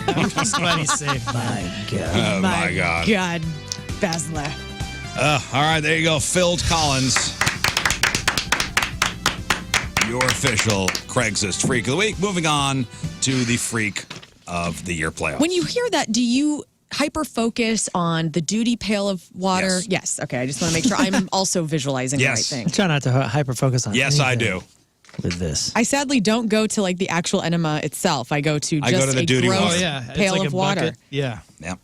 That's funny safe. My God. Oh, my God. God, Basler. All right, there you go. Phil Collins. Your official Craigslist Freak of the Week. Moving on to the Freak of the Year playoff. When you hear that, do you hyper-focus on the duty pail of water? Yes. Okay, I just want to make sure I'm also visualizing Yes. the right I thing. try not to hyper-focus on Yes, I anything do. with this. I sadly don't go to like the actual enema itself. I go to I just go to the a duty gross water. Oh, yeah. It's pail like of a water. bucket. Yeah. Yeah.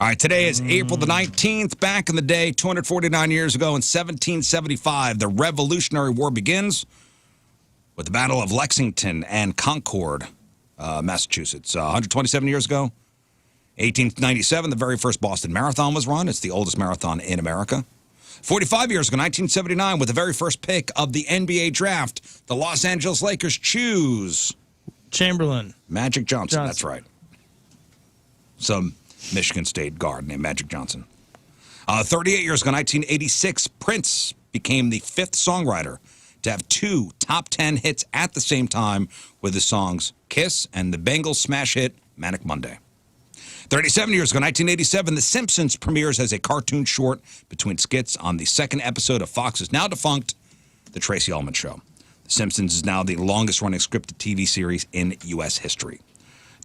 All right, today is April the 19th. Back in the day, 249 years ago in 1775, the Revolutionary War begins with the Battle of Lexington and Concord, Massachusetts. 127 years ago, 1897, the very first Boston Marathon was run. It's the oldest marathon in America. 45 years ago, 1979, with the very first pick of the NBA draft, the Los Angeles Lakers choose Chamberlain. Magic Johnson. That's right. Some Michigan State guard named Magic Johnson. 38 years ago, 1986, Prince became the 5th songwriter to have 2 top 10 hits at the same time with his songs Kiss and the Bengals smash hit Manic Monday. 37 years ago, 1987, The Simpsons premieres as a cartoon short between skits on the 2nd episode of Fox's now defunct The Tracy Ullman Show. The Simpsons is now the longest-running scripted TV series in U.S. history.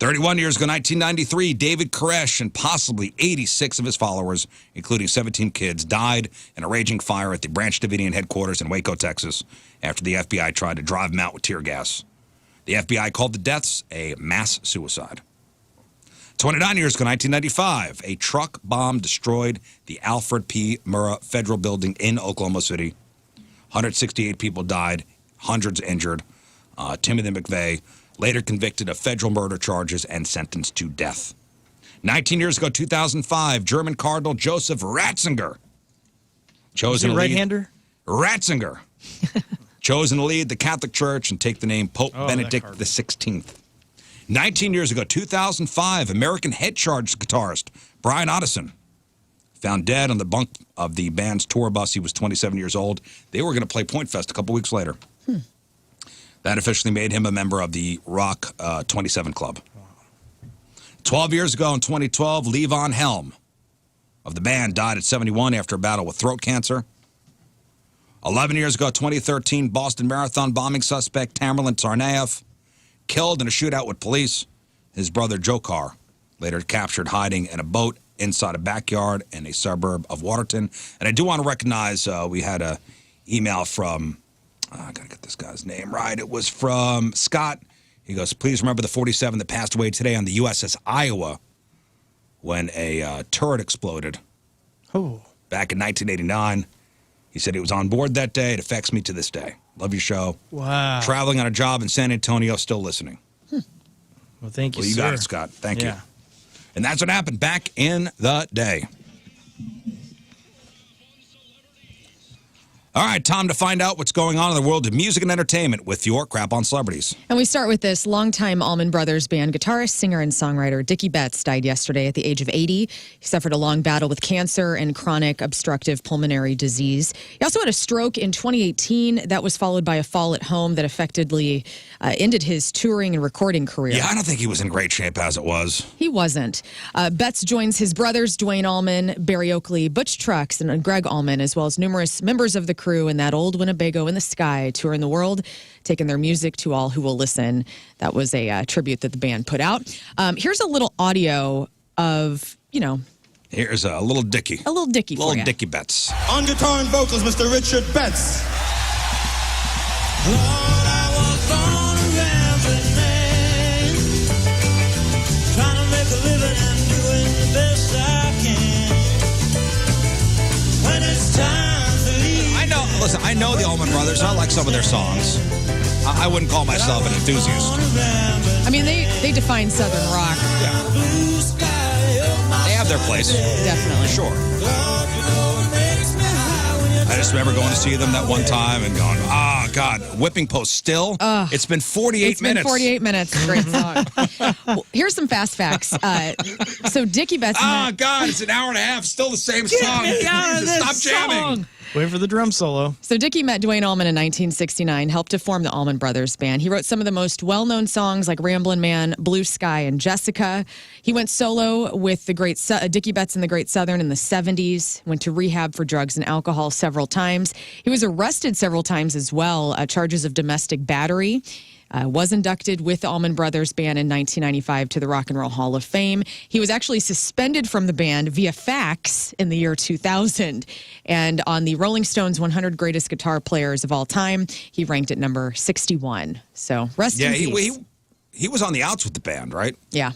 31 years ago, 1993, David Koresh and possibly 86 of his followers, including 17 kids, died in a raging fire at the Branch Davidian headquarters in Waco, Texas, after the FBI tried to drive them out with tear gas. The FBI called the deaths a mass suicide. 29 years ago, 1995, a truck bomb destroyed the Alfred P. Murrah Federal Building in Oklahoma City. 168 people died, hundreds injured. Timothy McVeigh, later convicted of federal murder charges and sentenced to death. 19 years ago, 2005, German Cardinal Joseph Ratzinger chosen Is he to a right-hander? Ratzinger chosen to lead the Catholic Church and take the name Pope Benedict cardinal. XVI. 19 years ago, 2005, American Head Charge guitarist Brian Otteson found dead on the bunk of the band's tour bus. He was 27 years old. They were going to play Point Fest a couple weeks later. That officially made him a member of the Rock 27 Club. 12 years ago in 2012, Levon Helm of the band died at 71 after a battle with throat cancer. 11 years ago, 2013, Boston Marathon bombing suspect Tamerlan Tsarnaev killed in a shootout with police. His brother, Joe Carr, later captured hiding in a boat inside a backyard in a suburb of Waterton. And I do want to recognize we had an email from, I got to get this guy's name right. It was from Scott. He goes, please remember the 47 that passed away today on the USS Iowa when a turret exploded back in 1989. He said he was on board that day. It affects me to this day. Love your show. Wow. Traveling on a job in San Antonio, still listening. Well, thank you, Well, you sir. got it, Scott. Thank you. And that's what happened back in the day. All right, time to find out what's going on in the world of music and entertainment with your Crap on Celebrities. And we start with this. Longtime Allman Brothers Band guitarist, singer, and songwriter Dickie Betts died yesterday at the age of 80. He suffered a long battle with cancer and chronic obstructive pulmonary disease. He also had a stroke in 2018 that was followed by a fall at home that effectively ended his touring and recording career. Yeah, I don't think he was in great shape as it was. He wasn't. Betts joins his brothers, Dwayne Allman, Barry Oakley, Butch Trucks, and Greg Allman, as well as numerous members of the crew in that old Winnebago in the sky, touring the world, taking their music to all who will listen. That was a tribute that the band put out. Here's a little audio of, Here's a little Dickie. A little Dickie for Little you. Dickie Betts. On guitar and vocals, Mr. Richard Betts. Lord, I was born a rambling man, trying to make a living and doing the best I can. When it's time to leave. I know the Allman Brothers. I like some of their songs. I wouldn't call myself an enthusiast. I mean, they define Southern rock. They have their place. Definitely. Sure. I just remember going to see them that one time and going, God, Whipping Post still? It's been 48 minutes. It's been 48 minutes. Great song. Well, here's some fast facts. So Dickie Betts... God, it's an hour and a half. Still the same song. Jesus, stop jamming. Wait for the drum solo. So Dickie met Dwayne Allman in 1969, helped to form the Allman Brothers Band. He wrote some of the most well-known songs like Ramblin' Man, Blue Sky, and Jessica. He went solo with the great Dickie Betts and the Great Southern in the 70s, went to rehab for drugs and alcohol several times. He was arrested several times as well, charges of domestic battery. Was inducted with the Allman Brothers Band in 1995 to the Rock and Roll Hall of Fame. He was actually suspended from the band via fax in the year 2000. And on the Rolling Stones 100 Greatest Guitar Players of All Time, he ranked at number 61. So rest in peace. He was on the outs with the band, right? Yeah.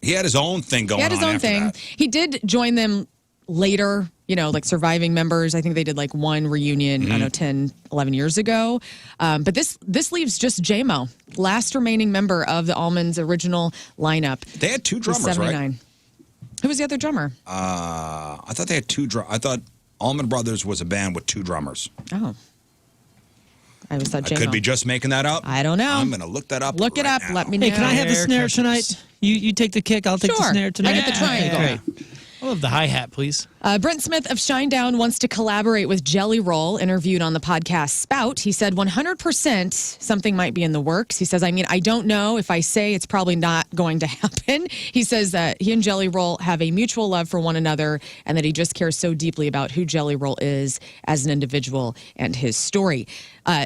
He had his own thing going on. He had his own thing. That. He did join them later, like surviving members. I think they did like one reunion, I don't know, 10, 11 years ago. But this leaves just J-Mo, last remaining member of the Allman's original lineup. They had two drummers, right? Who was the other drummer? I thought they had two drummers. I thought Allman Brothers was a band with two drummers. Oh. I was thought I J-Mo. could be just making that up. I don't know. I'm going to look that up. Look it up. now. Let me know. Hey, can I have the snare tonight? You take the kick, I'll take the Sure. snare tonight. I get the triangle. Okay, great. I love the hi-hat, please. Brent Smith of Shinedown wants to collaborate with Jelly Roll. Interviewed on the podcast Spout, he said 100% something might be in the works. He says, I don't know. If I say it's probably not going to happen. He says that he and Jelly Roll have a mutual love for one another and that he just cares so deeply about who Jelly Roll is as an individual and his story.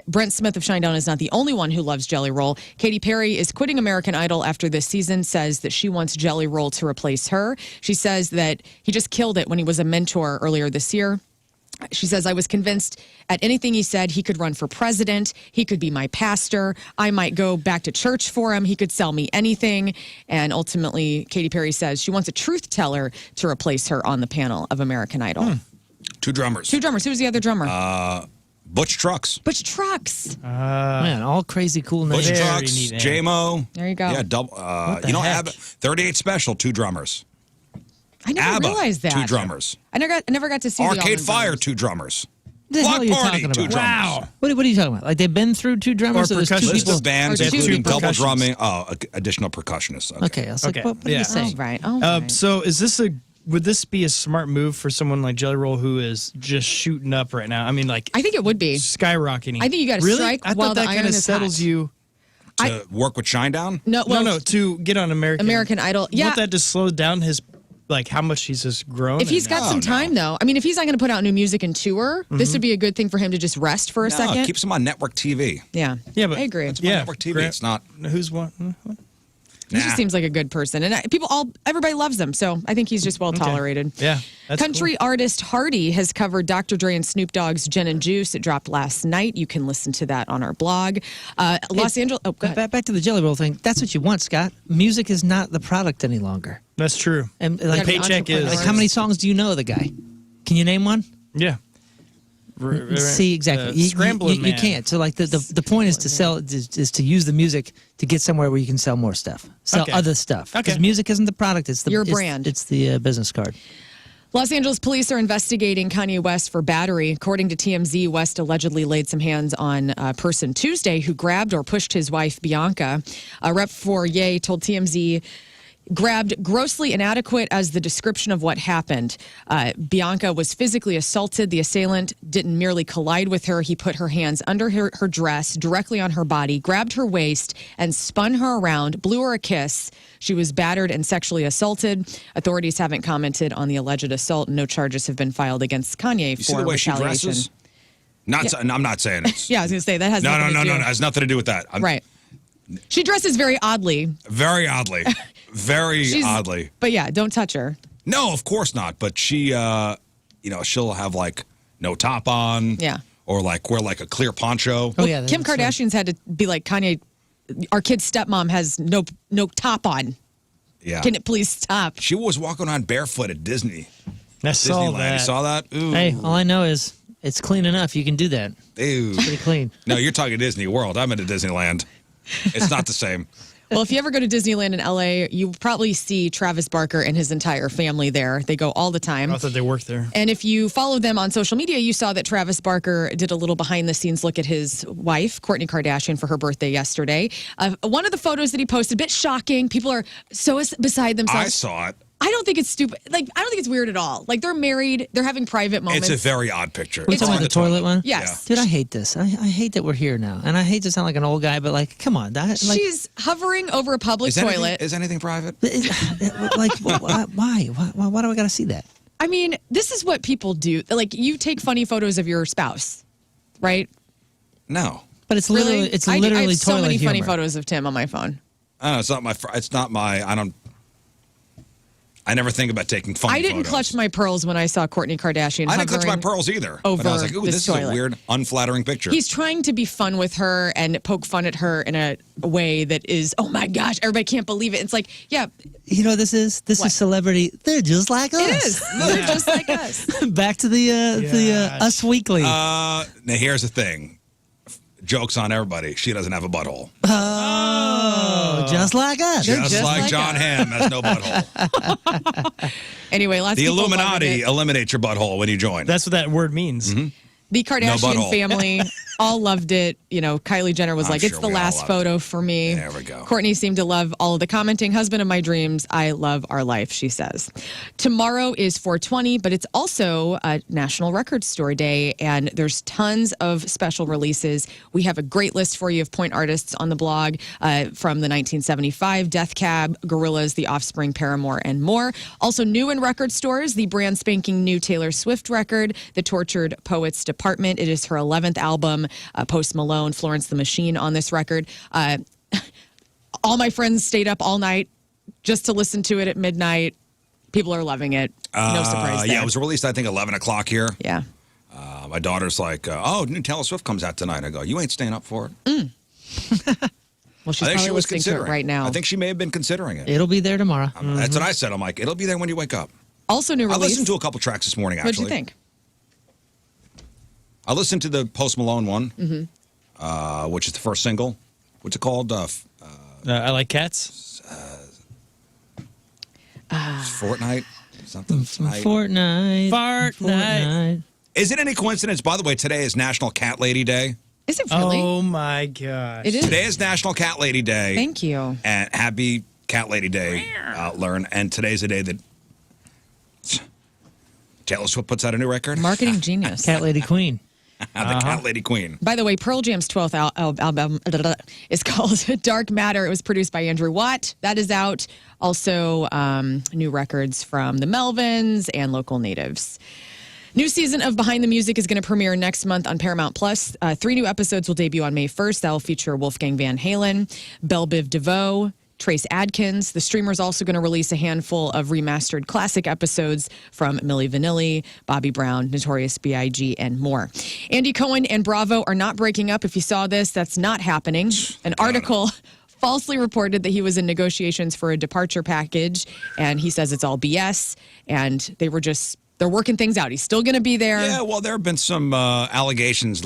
Brent Smith of Shinedown is not the only one who loves Jelly Roll. Katy Perry is quitting American Idol after this season, says that she wants Jelly Roll to replace her. She says that he just killed it when he was a mentor earlier this year. She says, I was convinced at anything he said, he could run for president. He could be my pastor. I might go back to church for him. He could sell me anything. And ultimately, Katy Perry says she wants a truth teller to replace her on the panel of American Idol. Two drummers. Two drummers. Who's the other drummer? Butch Trucks. Butch Trucks. Man, all crazy cool names. Butch Very Trucks, neat name. J-Mo. There you go. Yeah, double. the heck? 38 Special, two drummers. I never ABBA, realized that. two drummers. I never got to see the Arcade Allman Fire, Brothers. two drummers. What the hell Block are you Party, talking two about? drummers. Wow. What are you talking about? Like they've been through two drummers, Or or there's two percussion. List people? of bands, Or two including people. double Percussions. drumming. Additional percussionists. Okay, I was like, Okay, what are yeah. you Oh, saying? right. Oh, right. So would this be a smart move for someone like Jelly Roll who is just shooting up right now? I mean, like I think it would be. skyrocketing. I think you gotta really? strike I while thought the that iron kind of is settles hot. you. To work with Shinedown? No, well, No, to get on American American Idol. Yeah. Won't that just slow down his like how much he's just grown. If he's got some time, though, I mean, if he's not going to put out new music and tour, this would be a good thing for him to just rest for a second. Keeps him on network TV. Yeah, but I agree. It's on network TV. It's not. Who's what? He just seems like a good person, and everybody loves him. So I think he's just well tolerated. Yeah, that's country artist Hardy has covered Dr. Dre and Snoop Dogg's Gin and Juice. It dropped last night. You can listen to that on our blog. Los Angeles. Oh, go ahead. Back to the Jelly Roll thing. That's what you want, Scott. Music is not the product any longer. That's true. And Yeah, paycheck is like how many songs do you know of the guy? Can you name one? Yeah. See, exactly. Scrambling you can't. So like the point is to sell is to use the music to get somewhere where you can sell more stuff, sell other stuff. Because music isn't the product; it's Your brand. It's the business card. Los Angeles police are investigating Kanye West for battery. According to TMZ, West allegedly laid some hands on a person Tuesday who grabbed or pushed his wife, Bianca. A rep for Ye told TMZ, grabbed grossly inadequate as the description of what happened. Bianca was physically assaulted. The assailant didn't merely collide with her. He put her hands under her dress, directly on her body, grabbed her waist, and spun her around, blew her a kiss. She was battered and sexually assaulted. Authorities haven't commented on the alleged assault. No charges have been filed against Kanye You for see the way she retaliation. dresses? I'm not saying it. Yeah, I was going to say, that has nothing to do. No. It has nothing to do with that. Right. She dresses very oddly. Very oddly. Very oddly. But yeah, don't touch her. No, of course not. But she, she'll have like no top on. Yeah. Or like wear like a clear poncho. Oh yeah, Kim Kardashian's had to be like, Kanye, our kid's stepmom has no top on. Yeah. Can it please stop? She was walking around barefoot at Disney. I saw Disneyland. that. You saw that? Ooh. Hey, all I know is it's clean enough. You can do that. Ew. Pretty clean. No, you're talking Disney World. I'm into Disneyland. It's not the same. Well, if you ever go to Disneyland in LA, you probably see Travis Barker and his entire family there. They go all the time. I thought they worked there. And if you follow them on social media, you saw that Travis Barker did a little behind the scenes look at his wife, Kourtney Kardashian, for her birthday yesterday. One of the photos that he posted, a bit shocking. People are so beside themselves. I saw it. I don't think it's stupid. Like, I don't think it's weird at all. Like, they're married. They're having private moments. It's a very odd picture. We're talking about the toilet one? Yes. Dude, I hate this. I hate that we're here now. And I hate to sound like an old guy, but like, come on. She's hovering over a public toilet. Is anything private? Like, why? Why do I got to see that? I mean, this is what people do. Like, you take funny photos of your spouse, right? No. But it's literally, Really? it's I literally have so toilet many humor. funny photos of Tim on my phone. It's not my. I never think about taking funny I didn't photos. clutch my pearls when I saw Kourtney Kardashian. I didn't clutch my hovering pearls either. over But I was like, ooh, this this is a toilet. weird, unflattering picture. He's trying to be fun with her and poke fun at her in a way that is, oh my gosh, everybody can't believe it. It's like, yeah, You know what this is? This What? is celebrity. They're just like us. it is. They're just like us. Back to the Us Weekly. Now, here's the thing. Joke's on everybody. She doesn't have a butthole. oh, just like us. They're Just just like like John us. Hamm has no butthole. Anyway, lots The of people loved Illuminati it. eliminates your butthole when you join. That's what that word means. The Kardashian butthole. family all loved it. You know, Kylie Jenner was I'm like, sure it's the we all last loved photo for me. There we go. Kourtney seemed to love all of the commenting. Husband of my dreams. I love our life, she says. Tomorrow is 420, but it's also a National Record Store Day, and there's tons of special releases. We have a great list for you of point artists on the blog from the 1975, Death Cab, Gorillaz, The Offspring, Paramore, and more. Also new in record stores, the brand spanking new Taylor Swift record, The Tortured Poets Department. It is her 11th album. Post Malone, Florence the Machine on this record. All my friends stayed up all night just to listen to it at midnight. People are loving it. No surprise there. Yeah, it was released, I think, 11 o'clock here. Yeah. My daughter's like, new Taylor Swift comes out tonight. I go, you ain't staying up for it. Well, she's I think probably she was listening to it considering right now. I think she may have been considering it. It'll be there tomorrow. That's what I said. I'm like, it'll be there when you wake up. Also new I release. listened to a couple tracks this morning, actually. What'd you think? I listened to the Post Malone one, which is the first single. What's it called? I like cats. Fortnite? Something? Fortnite. Is it any coincidence, by the way, today is National Cat Lady Day? Is it really? Oh my gosh. It is. Today is National Cat Lady Day. Thank you. And happy Cat Lady Day, Lern. And today's the day that Taylor Swift puts out a new record. Marketing genius. Cat Lady Queen. The Cat Lady Queen. By the way, Pearl Jam's 12th album is called Dark Matter. It was produced by Andrew Watt. That is out. Also, new records from the Melvins and local natives. New season of Behind the Music is going to premiere next month on Paramount Plus. 3 new episodes will debut on May 1st. That will feature Wolfgang Van Halen, Belle Biv DeVoe, Trace Adkins. The streamer is also going to release a handful of remastered classic episodes from Milli Vanilli, Bobby Brown, Notorious B.I.G., and more. Andy Cohen and Bravo are not breaking up. If you saw this, that's not happening. An article falsely reported that he was in negotiations for a departure package, and he says it's all BS, and they're working things out. He's still going to be there. Yeah, well, there have been some allegations,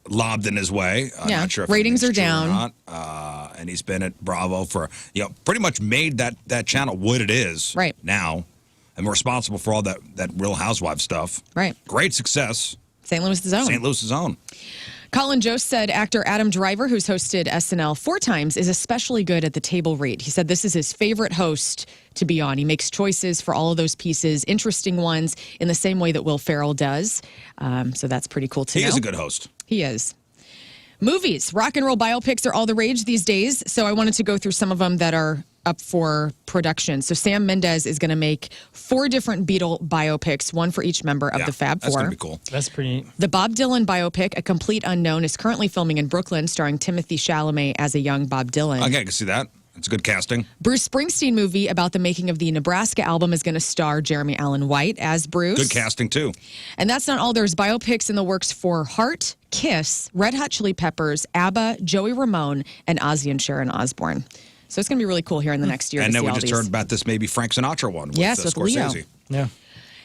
lobbed in his way. I'm not sure if ratings are it's true or down. not. And he's been at Bravo for, pretty much made that channel what it is right now, and we're responsible for all that Real Housewives stuff. Right. Great success. St. Louis's own. St. Louis's own. Colin Jost said actor Adam Driver, who's hosted SNL 4 times, is especially good at the table read. He said this is his favorite host to be on. He makes choices for all of those pieces, interesting ones, in the same way that Will Ferrell does. So that's pretty cool to know. He is a good host. He is. Movies. Rock and roll biopics are all the rage these days, so I wanted to go through some of them that are up for production. So Sam Mendes is going to make 4 different Beatle biopics, one for each member of the Fab Four. That's going to be cool. That's pretty neat. The Bob Dylan biopic, A Complete Unknown, is currently filming in Brooklyn, starring Timothy Chalamet as a young Bob Dylan. Okay, I can see that. It's good casting. Bruce Springsteen movie about the making of the Nebraska album is going to star Jeremy Allen White as Bruce. Good casting, too. And that's not all. There's biopics in the works for Heart, Kiss, Red Hot Chili Peppers, ABBA, Joey Ramone, and Ozzy and Sharon Osbourne. So it's going to be really cool here in the next year. And to then see we all just these. heard about this maybe Frank Sinatra one with, with Scorsese. Leo. Yeah.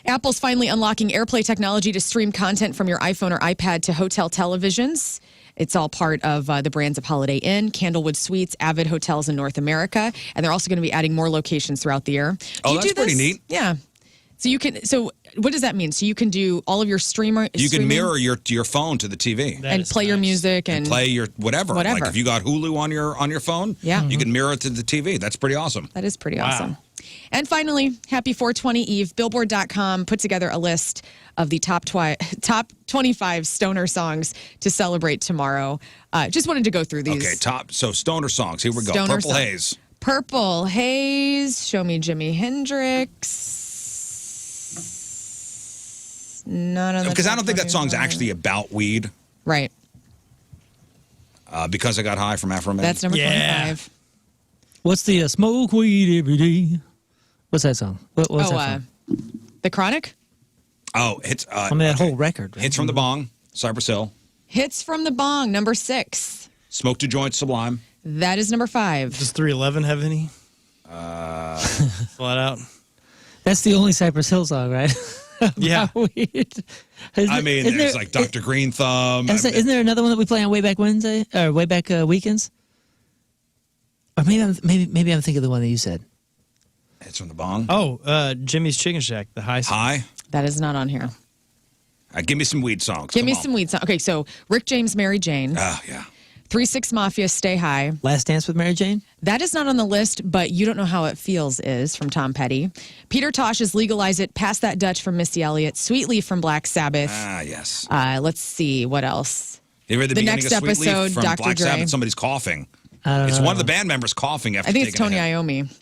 Apple's finally unlocking AirPlay technology to stream content from your iPhone or iPad to hotel televisions. It's all part of the brands of Holiday Inn, Candlewood Suites, Avid Hotels in North America, and they're also going to be adding more locations throughout the year. Oh, that's pretty neat. Yeah. So you can. So what does that mean? So you can do all of your streamer. You can mirror your phone to the TV and play your music and play your whatever. Like if you got Hulu on your phone, you can mirror it to the TV. That's pretty awesome. That is pretty awesome. And finally, happy 420 Eve. Billboard.com put together a list of the top 25 stoner songs to celebrate tomorrow. Just wanted to go through these. Okay, so stoner songs. Here we go. Stoner Purple song. Haze. Purple Haze. Show Me Jimi Hendrix. None of Because I don't think that song's actually about weed. Right. Because I got high from Afro Man. That's number 25. What's the smoke weed every day? What's that song? What's that song? The Chronic? Oh, it's that whole record. Right? Hits from the Bong, Cypress Hill. Hits from the Bong, number 6. Smoke to Joint, Sublime. That is number 5. Does 311 have any? Flat out. That's the only Cypress Hill song, right? Yeah. There's like Dr. Green Thumb. Isn't there another one that we play on Way Back Wednesday or Way Back Weekends? Or maybe I'm thinking of the one that you said. It's from the Bong. Oh, Jimmy's Chicken Shack, the high song. High. That is not on here. Give me some weed songs. Give me some weed songs. Okay, so Rick James, Mary Jane. Oh, yeah. 3-6 Mafia, Stay High. Last Dance with Mary Jane? That is not on the list, but You Don't Know How It Feels is from Tom Petty. Peter Tosh's Legalize It, Pass That Dutch from Missy Elliott, Sweet Leaf from Black Sabbath. Ah, yes. Let's see, what else? You read the beginning next of Sweet Leaf episode, from Dr. Black Dre. Sabbath? Somebody's coughing. I It's don't know. one of the band members coughing after I think it's taking Tony a hit. Iommi.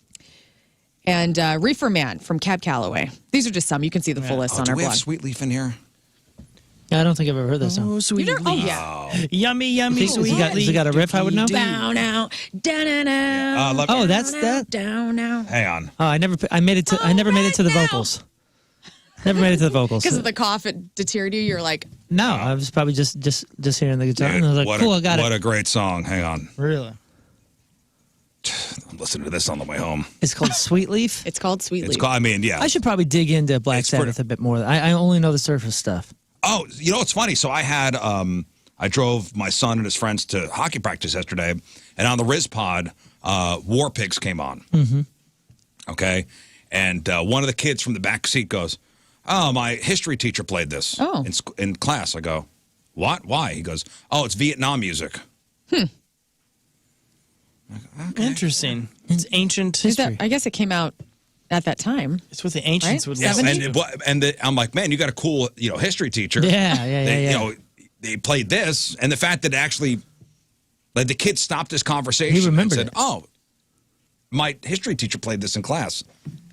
And Reefer Man from Cab Calloway. These are just some. You can see the full list on Do our we have blog. Sweet Leaf in here? I don't think I've ever heard that song. Oh, sweet You don't- oh, leaf. yeah. Yummy, yummy, Has sweet it got a riff I would know? Down now, down now. Oh, that's that. Down now. Hang on. Oh, I never made it to the vocals. Never made it to the vocals. Because of the cough, it deterred you. You're like, No, I was probably just hearing the guitar, and I was like, what "Cool, a, I got what it." a great song. Hang on. Really? I'm listening to this on the way home. It's called Sweet Leaf. it's called Sweet It's Leaf. called, yeah. I should probably dig into Black It's pretty- Sabbath a bit more. I only know the surface stuff. Oh, it's funny. So I had, I drove my son and his friends to hockey practice yesterday, and on the Riz Pod, War Pigs came on. Mm-hmm. Okay. And one of the kids from the back seat goes, "Oh, my history teacher played this in class." I go, "What? Why?" He goes, "Oh, it's Vietnam music." Interesting. It's ancient Is history. that, I guess it came out at that time. It's what the ancients Right? would Yes, listen to. and I'm like, man, you got a cool, history teacher. Yeah. You know, they played this, and the fact that actually, like, the kid stopped this conversation He remembered and said, it. "Oh, my history teacher played this in class."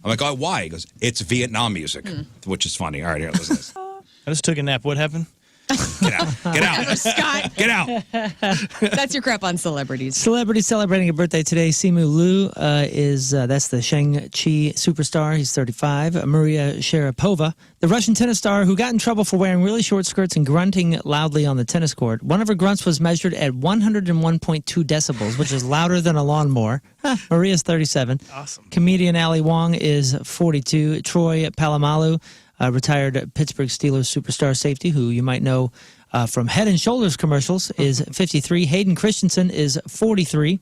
I'm like, "Oh, why?" He goes, "It's Vietnam music," which is funny. All right, here, listen to this. I just took a nap. What happened? Get out! Get out! Scott, Get out! that's your crap on celebrities. Celebrity celebrating a birthday today. Simu Liu that's the Shang-Chi superstar. He's 35. Maria Sharapova, the Russian tennis star who got in trouble for wearing really short skirts and grunting loudly on the tennis court. One of her grunts was measured at 101.2 decibels, which is louder than a lawnmower. Maria's 37. Awesome. Comedian Ali Wong is 42. Troy Polamalu, retired Pittsburgh Steelers superstar safety, who you might know from Head and Shoulders commercials, is 53. Hayden Christensen is 43.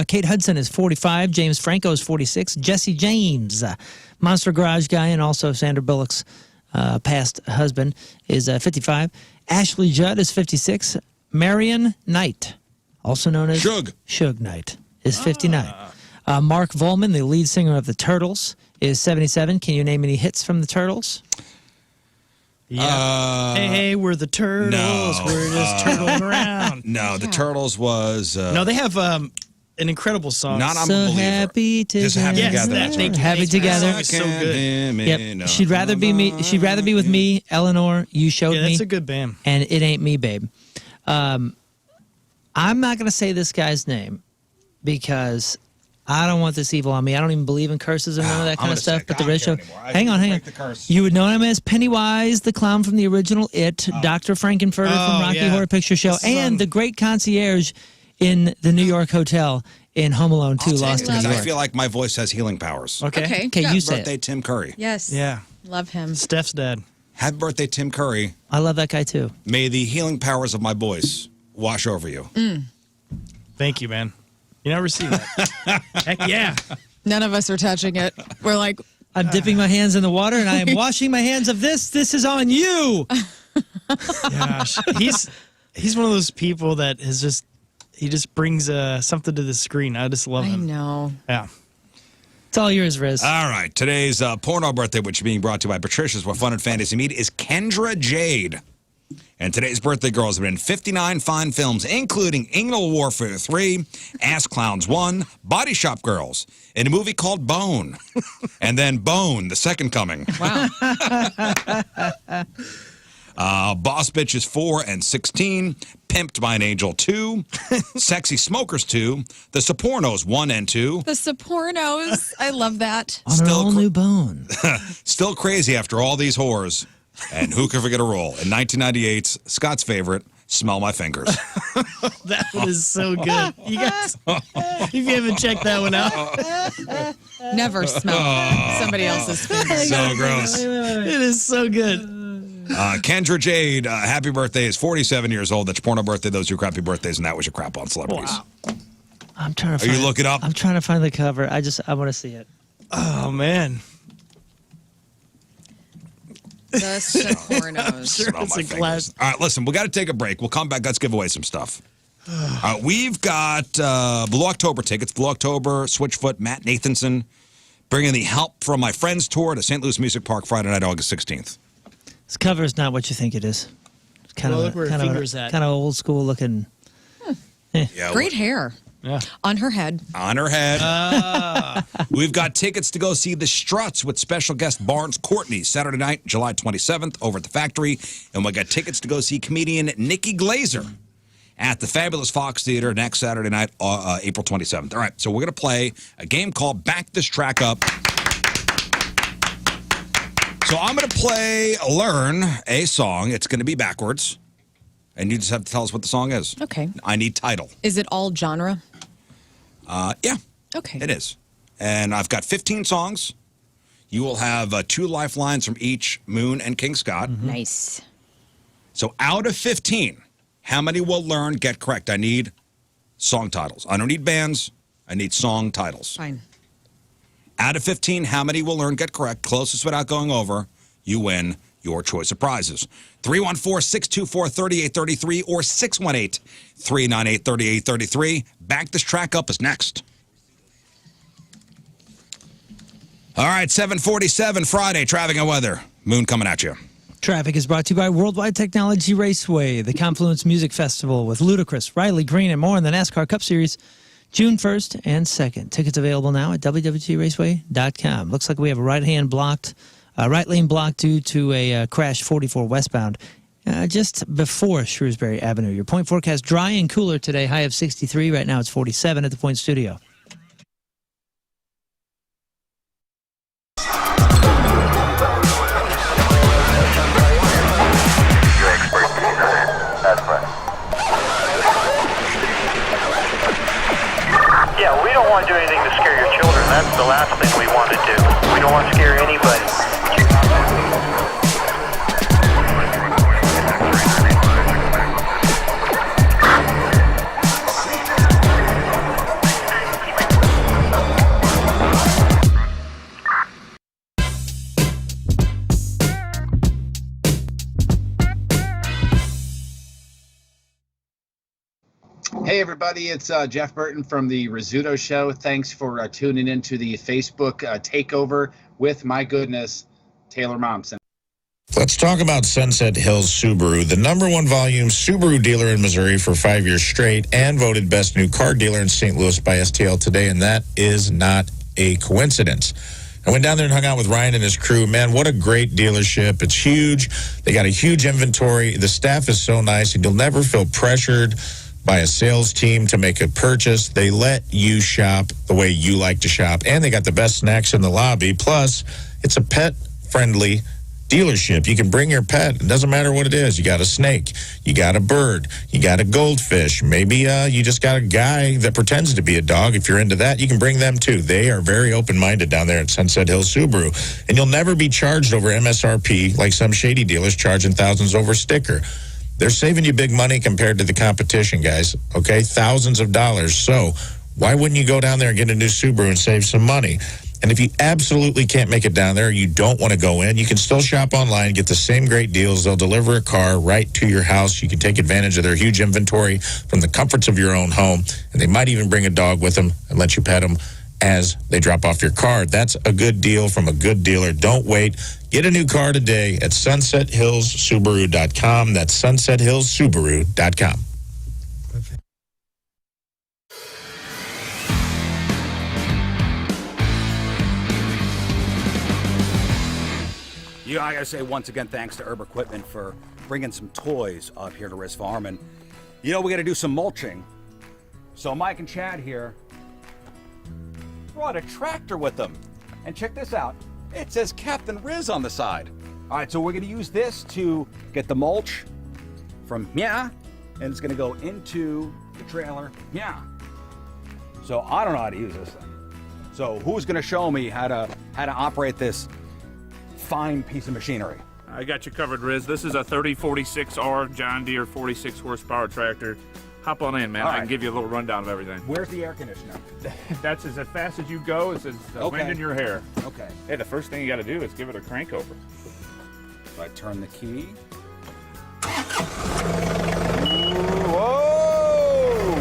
Kate Hudson is 45. James Franco is 46. Jesse James, Monster Garage guy, and also Sandra Bullock's past husband, is 55. Ashley Judd is 56. Marion Knight, also known as Suge Knight, is 59. Mark Volman, the lead singer of the Turtles, is 77. Can you name any hits from the Turtles? Yeah. Hey, we're the Turtles. No. We're just turtling around. No, the Turtles was No, they have an incredible song. not. I'm So a believer. happy together. Just happy Yes, together. that that's thank right. you. Happy together. That song is so good. Yep. She'd rather be me. She'd rather be with me, Eleanor. You showed Yeah, me, that's a good band. and it ain't me, babe. I'm not gonna say this guy's name because I don't want this evil on me. I don't even believe in curses and none of that I'm kind gonna of stuff. say, But I the don't Red care Show. anymore. I Hang on. break the curse. You would know him as Pennywise, the clown from the original It, Dr. Frankenfurter from Rocky yeah. Horror Picture Show, This is and on- the great concierge in the New York Hotel in Home Alone 2, Lost in Because New I York. feel like my voice has healing powers. Okay. Okay, Yeah. you say Birthday, it. Tim Curry. Yes. Yeah. Love him. Steph's dad. Happy birthday, Tim Curry. I love that guy too. May the healing powers of my voice wash over you. Thank you, man. You never see that. Heck yeah. None of us are touching it. We're like, I'm dipping my hands in the water and I am washing my hands of this. This is on you. Gosh. He's one of those people that is just he just brings something to the screen. I just love I him. know. Yeah. It's all yours, Riz. All right. Today's porno birthday, which is being brought to you by Patricia's What Fun and Fantasy Meet, is Kendra Jade. And today's birthday girls have been in 59 fine films, including Ingle Warfare 3, Ass Clowns 1, Body Shop Girls, in a movie called Bone, and then Bone, The Second Coming. Wow. Boss Bitches 4 and 16, Pimped by an Angel 2, Sexy Smokers 2, The Sopranos 1 and 2, The Sopranos. I love that. On an still all cr- new bone. Still Crazy After All These Whores, and who can forget a role in 1998's Scott's favorite, Smell My Fingers. That one is so good. You guys, if you haven't checked that one out, Never smell somebody else's fingers. So gross. it is so good. Kendra Jade, happy birthday, is 47 years old. That's your porno birthday. Those are your crappy birthdays, and that was your crap on celebrities. Wow. I'm trying to Are find you looking up? I'm trying to find the cover. I want to see it. Oh man. The Sopranos. Sure, Smell it's my a fingers. class. All right, listen, we got to take a break. We'll come back. Let's give away some stuff. We've got Blue October tickets. Blue October, Switchfoot, Matt Nathanson, bringing the help from my friends tour to St. Louis Music Park Friday night, August 16th. This cover is not what you think it is. It's kind Well, of look where her kind of finger's at. kind of old school looking. Yeah, Great hair Yeah. on her head. on her head. We've got tickets to go see the Struts with special guest Barnes Courtney Saturday night, July 27th, over at the Factory. And we got tickets to go see comedian Nikki Glazer at the Fabulous Fox Theater next Saturday night, April 27th. All right, so we're going to play a game called Back This Track Up. So I'm going to play Learn a song. It's going to be backwards. And you just have to tell us what the song is. Okay. I need title. Is it all genre? Yeah. Okay. It is. And I've got 15 songs. You will have 2 lifelines from each Moon and King Scott. Nice. So out of 15, how many will Learn get correct? I need song titles. I don't need bands. I need song titles. Fine. Out of 15, how many will Learn get correct? Closest without going over, you win your choice of prizes. 314-624-3833 or 618-398-3833. Back This Track Up is next. All right, 747 Friday, traffic and weather. Moon coming at you. Traffic is brought to you by Worldwide Technology Raceway, the Confluence Music Festival with Ludacris, Riley Green, and more in the NASCAR Cup Series, June 1st and 2nd. Tickets available now at www.raceway.com. Looks like we have a right lane blocked due to a crash 44 westbound just before Shrewsbury Avenue. Your point forecast, dry and cooler today, high of 63. Right now it's 47 at the Point Studio. Yeah, we don't want to do anything to scare your children. That's the last thing we want to do. We don't want to scare anybody. Hey everybody, it's Jeff Burton from the Rizzuto Show. Thanks for tuning into the Facebook takeover with, my goodness, Taylor Momsen. Let's talk about Sunset Hills Subaru, the #1 volume Subaru dealer in Missouri for 5 years straight and voted best new car dealer in St. Louis by STL today, and that is not a coincidence. I went down there and hung out with Ryan and his crew. Man, what a great dealership. It's huge. They got a huge inventory. The staff is so nice, and you'll never feel pressured by a sales team to make a purchase. They let you shop the way you like to shop, and they got the best snacks in the lobby. Plus, it's a pet-friendly dealership. You can bring your pet. It doesn't matter what it is. You got a snake, you got a bird, you got a goldfish. Maybe you just got a guy that pretends to be a dog. If you're into that, you can bring them too. They are very open-minded down there at Sunset Hills Subaru. And you'll never be charged over MSRP like some shady dealers charging thousands over sticker. They're saving you big money compared to the competition, guys, okay? Thousands of dollars. So why wouldn't you go down there and get a new Subaru and save some money? And if you absolutely can't make it down there, you don't want to go in, you can still shop online, get the same great deals. They'll deliver a car right to your house. You can take advantage of their huge inventory from the comforts of your own home. And they might even bring a dog with them and let you pet them as they drop off your car. That's a good deal from a good dealer. Don't wait. Get a new car today at sunsethillssubaru.com. That's sunsethillssubaru.com. Yeah, I gotta say once again, thanks to Herb Equipment for bringing some toys up here to Riz Farm. And we gotta do some mulching. So Mike and Chad here brought a tractor with them. And check this out. It says Captain Riz on the side. All right, so we're gonna use this to get the mulch from and it's gonna go into the trailer. So I don't know how to use this thing. So who's gonna show me how to operate this fine piece of machinery? I got you covered, Riz. This is a 3046R John Deere 46 horsepower tractor. Hop on in, man. I can give you a little rundown of everything. Where's the air conditioner? That's as fast as you go. It's as wind in your hair. Okay. Hey, the first thing you got to do is give it a crank over. So I turn the key. Whoa!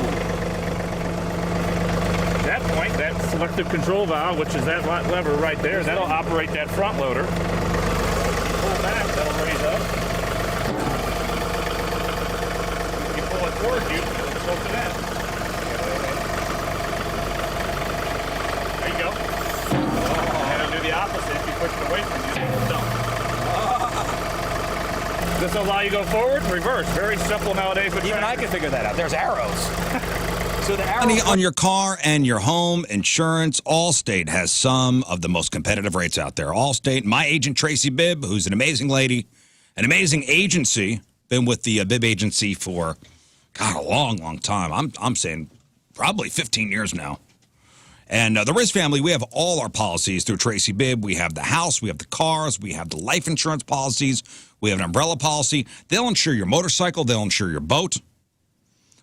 At that point, that selective control valve, which is that lever right there, that'll operate that front loader. Pull back, that'll raise up. You pull it towards you, it'll tilt to that. There you go. And it'll do the opposite. If you push it away from you, it'll dump. This will allow you to go forward, reverse. Very simple nowadays. But even I can figure that out. There's arrows. So the arrows on your car and your home insurance. Allstate has some of the most competitive rates out there. Allstate. My agent Tracy Bibb, who's an amazing lady, an amazing agency. Been with the Bibb agency for a long time. I'm saying probably 15 years now. And the Riz family, we have all our policies through Tracy Bibb. We have the house, we have the cars, we have the life insurance policies, we have an umbrella policy. They'll insure your motorcycle, they'll insure your boat.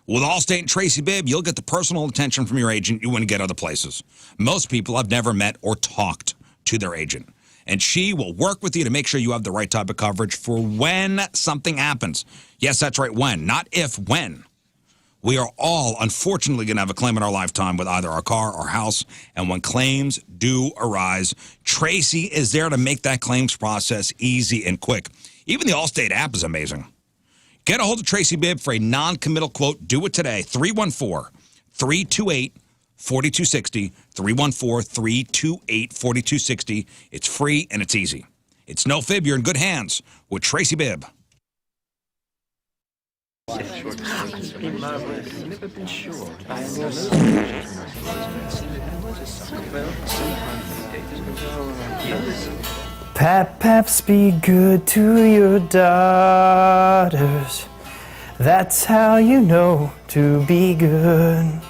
With Allstate and Tracy Bibb, you'll get the personal attention from your agent you wouldn't get other places. Most people have never met or talked to their agent. And she will work with you to make sure you have the right type of coverage for when something happens. Yes, that's right, when. Not if, when. We are all, unfortunately, going to have a claim in our lifetime with either our car or house. And when claims do arise, Tracy is there to make that claims process easy and quick. Even the Allstate app is amazing. Get a hold of Tracy Bibb for a non-committal quote. Do it today. 314-328-4260. 314-328-4260. It's free and it's easy. It's no fib. You're in good hands with Tracy Bibb. Paps, be good to your daughters. That's how you know to be good.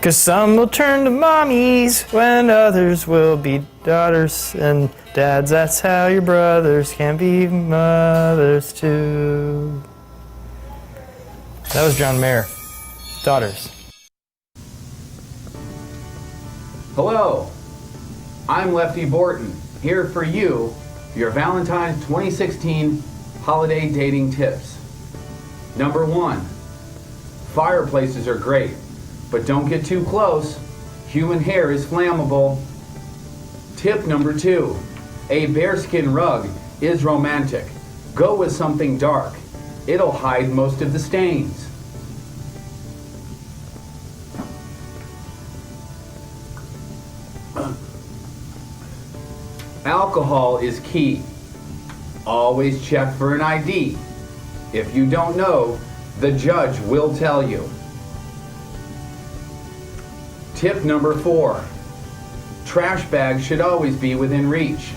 'Cause some will turn to mommies when others will be daughters and dads. That's how your brothers can be mothers too. That was John Mayer. Daughters. Hello, I'm Lefty Borton, here for you, your Valentine's 2016 holiday dating tips. Number 1, fireplaces are great, but don't get too close. Human hair is flammable. Tip number 2, a bearskin rug is romantic. Go with something dark. It'll hide most of the stains. Alcohol is key. Always check for an ID. If you don't know, the judge will tell you. Tip number 4, trash bags should always be within reach.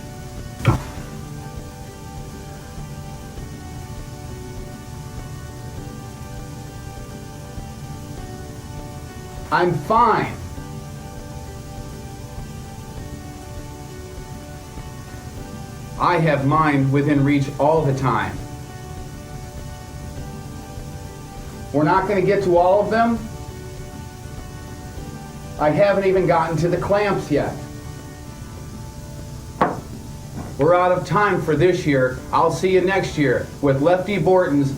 I'm fine. I have mine within reach all the time. We're not going to get to all of them. I haven't even gotten to the clamps yet. We're out of time for this year. I'll see you next year with Lefty Borton's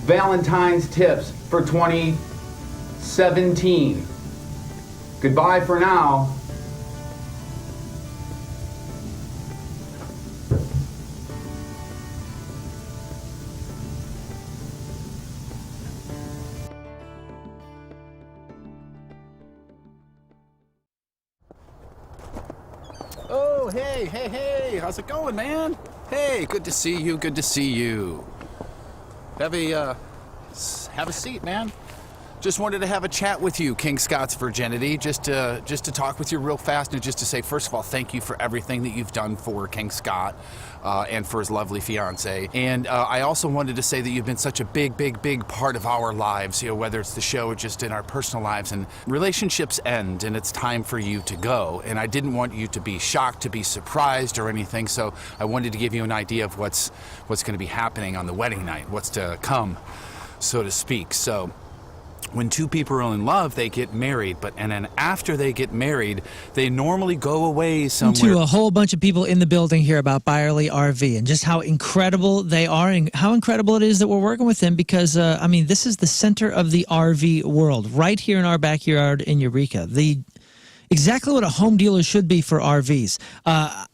Valentine's Tips for 2017. Goodbye for now. Oh, hey, how's it going, man? Hey, good to see you, good to see you. Have a seat, man. Just wanted to have a chat with you, King Scott's Virginity, just to talk with you real fast and just to say, first of all, thank you for everything that you've done for King Scott and for his lovely fiance. And I also wanted to say that you've been such a big part of our lives, you know, whether it's the show or just in our personal lives. And relationships end and it's time for you to go. And I didn't want you to be shocked, to be surprised or anything. So I wanted to give you an idea of what's going to be happening on the wedding night, what's to come, so to speak. So when two people are in love, they get married, and then after they get married, they normally go away somewhere. To a whole bunch of people in the building here about Byerly RV and just how incredible they are and how incredible it is that we're working with them because, I mean, this is the center of the RV world right here in our backyard in Eureka. Exactly what a home dealer should be for RVs.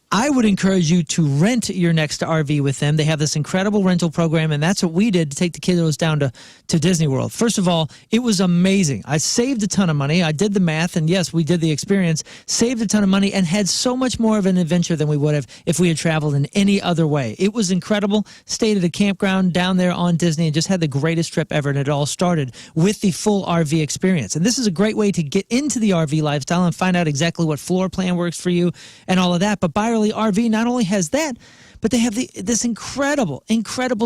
I would encourage you to rent your next RV with them. They have this incredible rental program, and that's what we did to take the kiddos down to Disney World. First of all, it was amazing. I saved a ton of money. I did the math, and yes, we did the experience, saved a ton of money, and had so much more of an adventure than we would have if we had traveled in any other way. It was incredible. Stayed at a campground down there on Disney and just had the greatest trip ever, and it all started with the full RV experience. And this is a great way to get into the RV lifestyle and find out exactly what floor plan works for you and all of that. But Byerly RV not only has that, but they have this incredible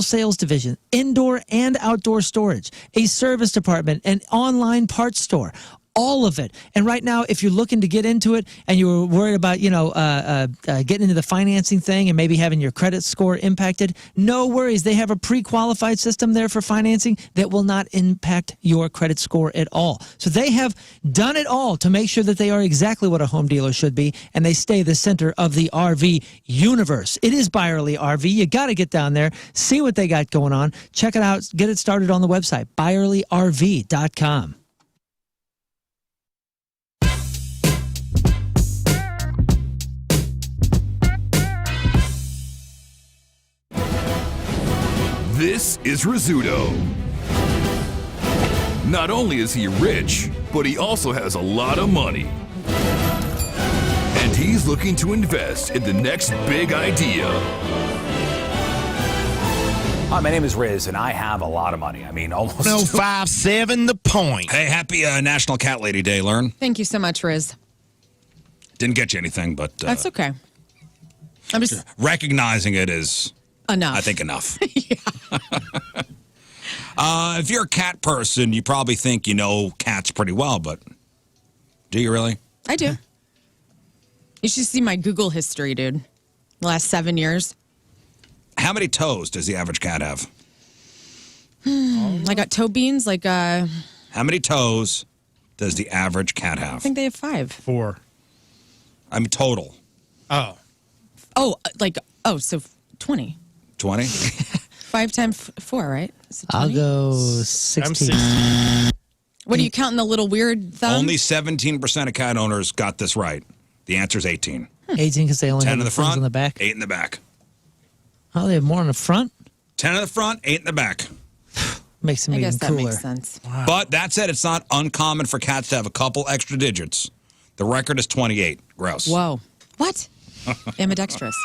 sales division, indoor and outdoor storage, a service department, an online parts store, All of it. And right now, if you're looking to get into it and you're worried about, getting into the financing thing and maybe having your credit score impacted, no worries. They have a pre-qualified system there for financing that will not impact your credit score at all. So they have done it all to make sure that they are exactly what a home dealer should be, and they stay the center of the RV universe. It is Byerly RV. You got to get down there, see what they got going on. Check it out. Get it started on the website, byerlyrv.com. This is Rizzuto. Not only is he rich, but he also has a lot of money. And he's looking to invest in the next big idea. Hi, my name is Riz, and I have a lot of money. I mean, almost... 1057 The Point. Hey, happy National Cat Lady Day, Lern. Thank you so much, Riz. Didn't get you anything, but... That's okay. I'm just... recognizing it is... enough. I think enough. If you're a cat person, you probably think you know cats pretty well, but do you really? I do. You should see my Google history, dude. The last 7 years. How many toes does the average cat have? I got toe beans, How many toes does the average cat have? I think they have 5. 4. I mean, total. Oh. So 20. 20? 5 times 4, right? Is it 20? I'll go 16. What are you counting the little weird thumb? Only 17% of cat owners got this right. The answer is 18. 18 because they only 10 have in the thumbs front, in the back. 8 in the back. Oh, they have more in the front? 10 in the front, 8 in the back. Makes them I even guess that cooler. makes sense. But that said, it's not uncommon for cats to have a couple extra digits. The record is 28. Gross. Whoa. What? Ambidextrous.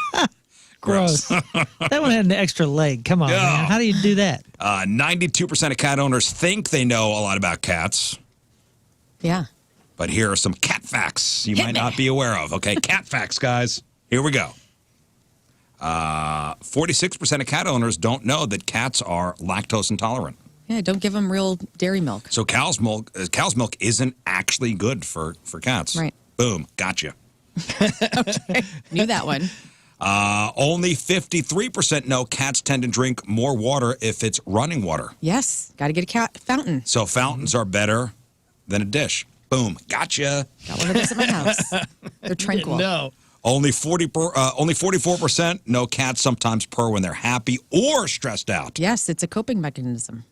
Gross. That one had an extra leg. Come on, man. How do you do that? 92% of cat owners think they know a lot about cats. Yeah. But here are some cat facts you might not be aware of. Okay, cat facts, guys. Here we go. 46% of cat owners don't know that cats are lactose intolerant. Yeah, don't give them real dairy milk. So cow's milk isn't actually good for cats. Right. Boom, gotcha. Okay. Knew that one. Only 53% know cats tend to drink more water if it's running water. Yes, got to get a cat fountain. So fountains are better than a dish. Boom, gotcha. Got one of those at my house. They're tranquil. No. Only 44% know cats sometimes purr when they're happy or stressed out. Yes, it's a coping mechanism.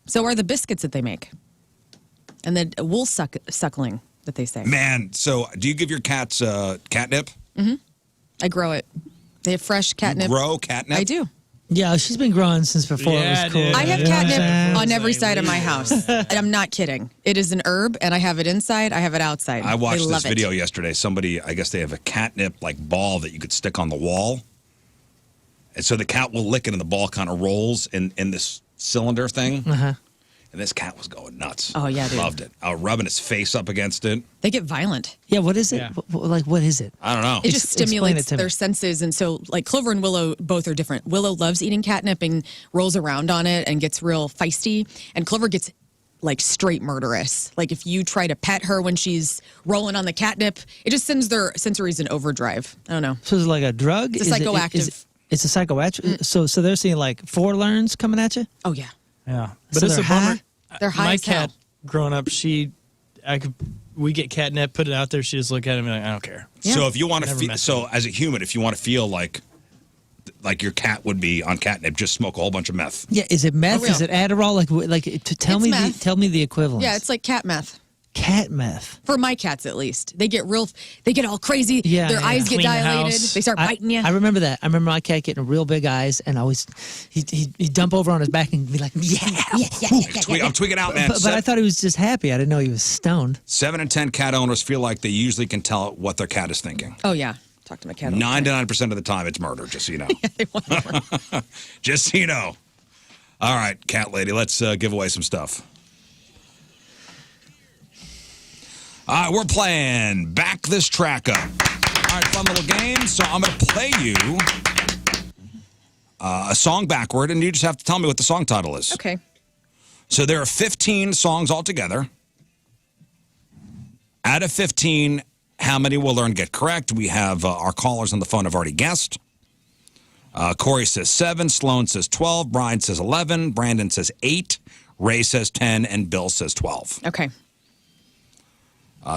So are the biscuits that they make. And the wool suckling that they say. Man, so do you give your cats catnip? Mm-hmm. I grow it. They have fresh catnip. You grow catnip? I do. Yeah, she's been growing since before it was cool. I have catnip on every side of my house. And I'm not kidding. It is an herb, and I have it inside. I have it outside. I watched this love video yesterday. Somebody, I guess they have a catnip ball that you could stick on the wall. And so the cat will lick it and the ball kind of rolls in this cylinder thing. Uh-huh. And this cat was going nuts. Oh, yeah, dude. Loved it. Rubbing his face up against it. They get violent. Yeah, what is it? Yeah. What is it? I don't know. It just Explain stimulates it to me. their senses. And so, Clover and Willow both are different. Willow loves eating catnip and rolls around on it and gets real feisty. And Clover gets, straight murderous. If you try to pet her when she's rolling on the catnip, it just sends their sensories in overdrive. I don't know. So it's like a drug? It's a psychoactive. It's a psychoactive? So they're seeing 4 Lerns coming at you? Oh, yeah. Yeah. But So it's they're a bummer. high? They're high My as hell. cat, growing up, we get catnip, put it out there, she just look at him and be like, I don't care. Yeah. So if you want to Never feel, messed so as a human, if you want to feel like your cat would be on catnip, just smoke a whole bunch of meth. Yeah, is it meth? For real. Is it Adderall? Tell It's me meth. tell me the equivalent. Yeah, it's like cat meth. Cat meth. For my cats, at least. They get all crazy. Yeah, Their yeah. eyes get Clean the dilated. house. They start biting you. I remember that. I remember my cat getting real big eyes, and he'd dump over on his back and be like, I'm tweaking out, man. But I thought he was just happy. I didn't know he was stoned. 7 in 10 cat owners feel like they usually can tell what their cat is thinking. Oh, yeah. Talk to my cat. all the time. 99% of the time, it's murder, just so you know. They want more. Just so you know. All right, cat lady, let's give away some stuff. All right, we're playing Back This Track Up. All right, fun little game. So I'm going to play you a song backward, and you just have to tell me what the song title is. Okay. So there are 15 songs altogether. Out of 15, how many will Lern get correct? We have our callers on the phone have already guessed. Corey says 7, Sloan says 12, Brian says 11, Brandon says 8, Ray says 10, and Bill says 12. Okay.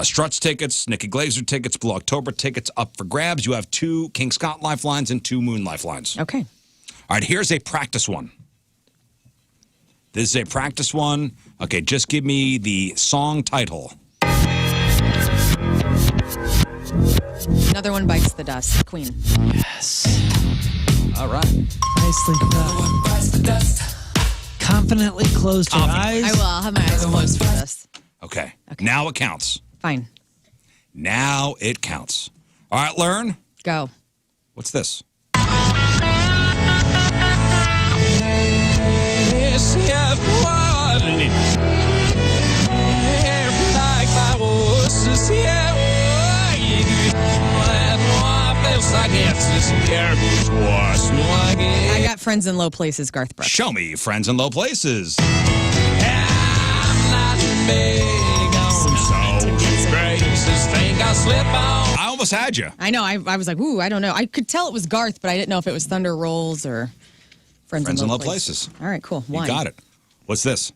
Struts tickets, Nikki Glazer tickets, Blue October tickets up for grabs. You have 2 King Scott lifelines and 2 Moon lifelines. Okay. All right, here's a practice one. This is a practice one. Okay, just give me the song title. Another one bites the dust. Queen. Yes. All right. Nicely done. Confidently closed your eyes. I will. I'll have my eyes closed for this. Okay. Now it counts. Fine. Now it counts. All right, Lern. Go. What's this? I got Friends in Low Places, Garth Brooks. Show me Friends in Low Places. I almost had you. I know. I was like, ooh, I don't know. I could tell it was Garth, but I didn't know if it was Thunder Rolls or Friends in Low Places. All right, cool. You got it. What's this?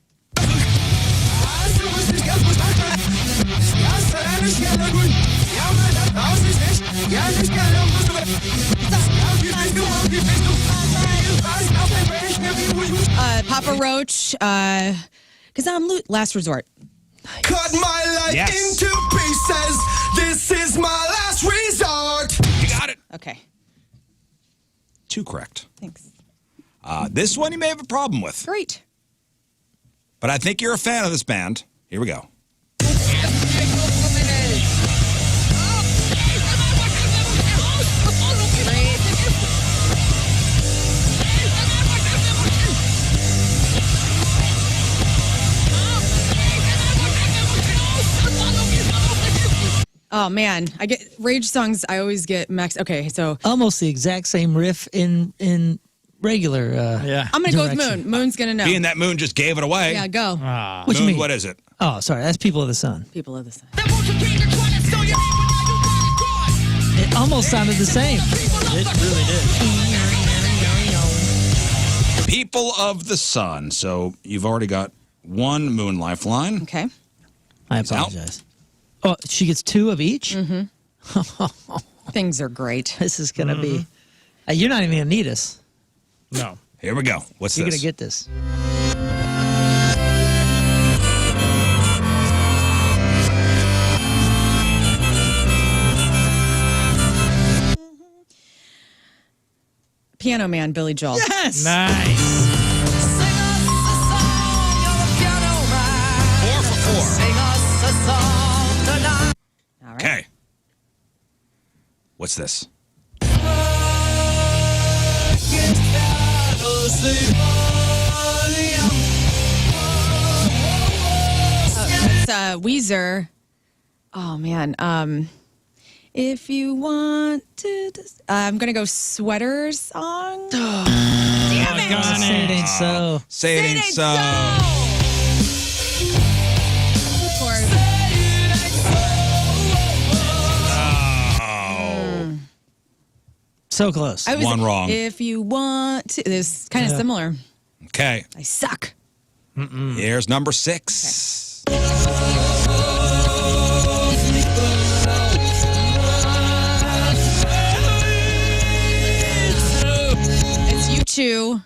Papa Roach, because I'm Last Resort. Cut my life into pieces. This is my last resort. You got it. Okay. 2 correct. Thanks. This one you may have a problem with. Great. But I think you're a fan of this band. Here we go. Oh man, I get rage songs. I always get max. Okay, so almost the exact same riff in regular. I'm gonna go with Moon. Moon's gonna know. Being that Moon just gave it away. Yeah, go. What you Moon, mean? what is it? Oh, sorry, that's People of the Sun. People of the Sun. It almost sounded the same. It really did. People of the Sun. So you've already got 1 Moon lifeline. Okay. I apologize. Oh, she gets 2 of each? Mm-hmm. Things are great. This is going to be... you're not even going to need us. No. Here we go. What's You're this? You're going to get this. Piano Man, Billy Joel. Yes! Nice. 4 for 4. All right. Okay. What's this? It's Weezer. Oh man. If you want to, I'm gonna go Sweater Song. Damn it! God, say it ain't so. Say it ain't so. Of course. Oh. So close. I was, One wrong. If you want to, it's kind of similar. Okay. I suck. Here's number 6. It's U2.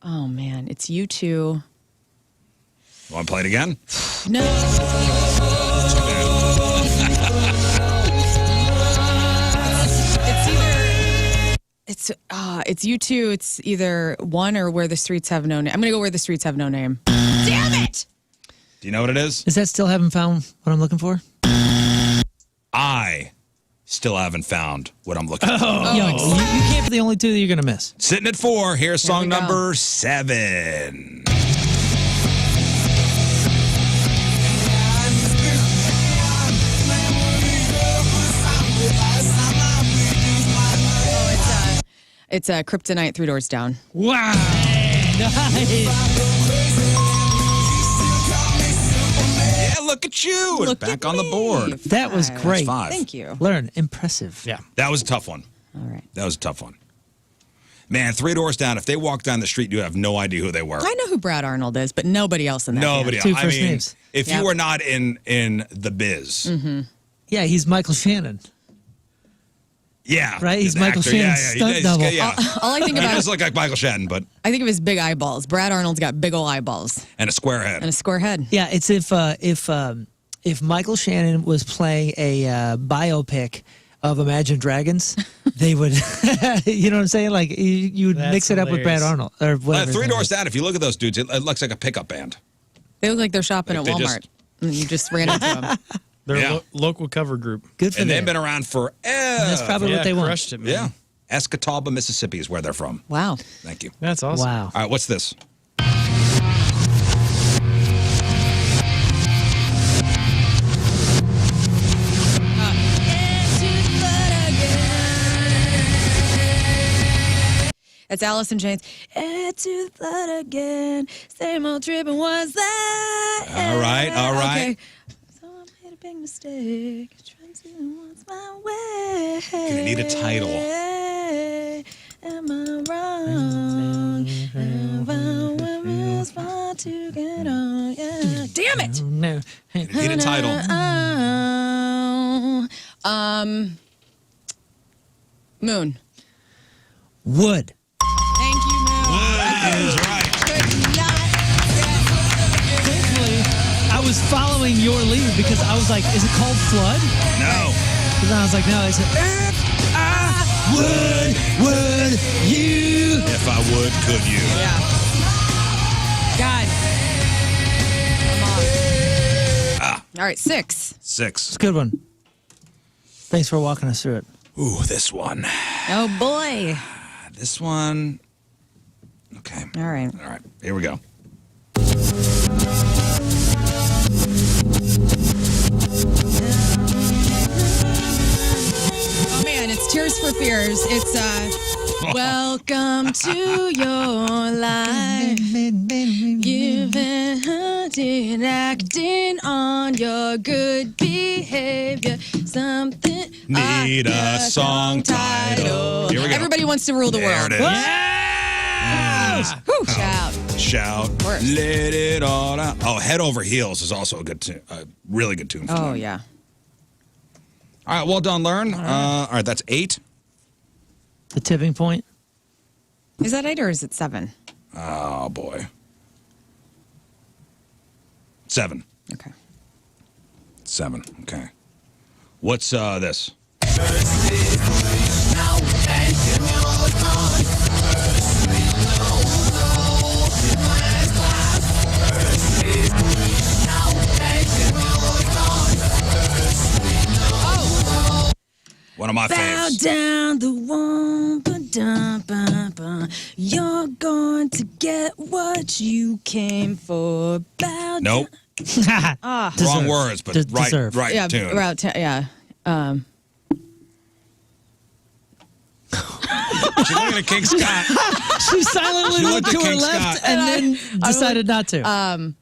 Oh man, it's U2. Want to play it again? No. It's U2. It's either one or Where the Streets Have No Name. I'm gonna go Where the Streets Have No Name. Damn it! Do you know what it is? Is that still haven't found what I'm looking for? I still haven't found what I'm looking for. Yo, you can't be the only 2 that you're going to miss. Sitting at 4. Here's song we go. number 7. It's Kryptonite, Three Doors Down. Wow. Nice. Yeah, look at you. Look Back at on the me. board. That was Five. great. 5. Thank you. Learn. Impressive. Yeah. That was a tough one. All right. That was a tough one. Man, 3 doors down. If they walk down the street, you have no idea who they were. I know who Brad Arnold is, but nobody else in that Nobody band. else. Two I first mean, names. if Yep. you were not in the biz, Yeah, he's Michael Shannon. yeah, Right? He's the Michael actor. Shannon's Yeah, stunt he's- double. Yeah, All I think he about does is, look like Michael Shannon, but I think of his big eyeballs. Brad Arnold's got big ol' eyeballs and a square head. and a square head. Yeah, it's if Michael Shannon was playing a biopic of Imagine Dragons, they would, you know what I'm saying? Like you would That's mix it up with Brad hilarious. Arnold or whatever. his 3 name doors is. down. If you look at those dudes, it looks like a pickup band. They look like they're shopping Like at they Walmart. just- And you just ran into them. They're Yeah. a local cover group. Good for And them. they've been around forever. That's probably Yeah, what they want. crushed it, man. Yeah. Escatawba, Mississippi is where they're from. Wow. Thank you. That's awesome. Wow. All right, what's this? It's Alice in Chains. Head to the flood again. Same old trip and was that? All right, all right. Okay. So I made a big mistake. Trying to do what's my way. Gonna need a title. Am I wrong? Have I was far to get on? Yeah. Damn it! No. Gonna need a title. Moon. Wood. Thank you, Moon. Wood is right. Could not Thankfully, I was following your lead because I was like, is it called Flood? No. And then I was like, no, it's if I would you? If I would, could you? Yeah. God. Come on. All right, 6. 6. It's a good one. Thanks for walking us through it. Ooh, this one. Oh, boy. This one. Okay. All right. All right. Here we go. Oh, man, it's Tears for Fears. It's, welcome to your life. You've been hunting, acting on your good behavior. Something. Need a song title. Here we go. Everybody wants to rule the There world. it is. Whew, shout. Shout. course. Let it all out. Oh, Head Over Heels is also a good tune. A really good tune. Oh, yeah. All right, well done, Lern. All right, that's 8. The tipping point. Is that 8 or is it 7? Oh, boy. 7. Okay. 7. Okay. What's this? One of my Bow faves. down the one, ba-dum-ba-ba. You're going to get what you came for. Bow Nope. Ah. Wrong words, but right, Deserve. right Yeah, tune. yeah. She's looking at King Scott. She silently She looked looked to at her King left Scott. and then decided not to.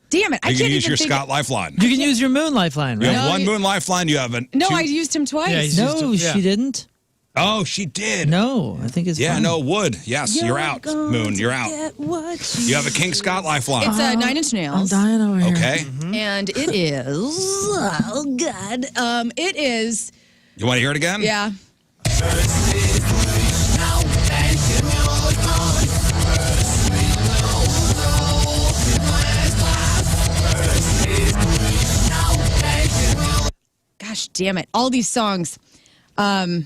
Damn it! I You can't can use even your think. Scott lifeline. you can use your moon lifeline, You right? have No, one you- moon lifeline. You have a No, two- I used him twice. Yeah, he's- No, Yeah. she didn't. Oh, she did. No, I think it's Yeah, fine. no, wood. Yes, you're out. going Moon, to you're out. get what You have a King Scott lifeline. It's 9 Inch I'm Nails. dying over here. Okay. And it is. Oh, God. It is. You want to hear it again? Yeah. Gosh damn it. All these songs.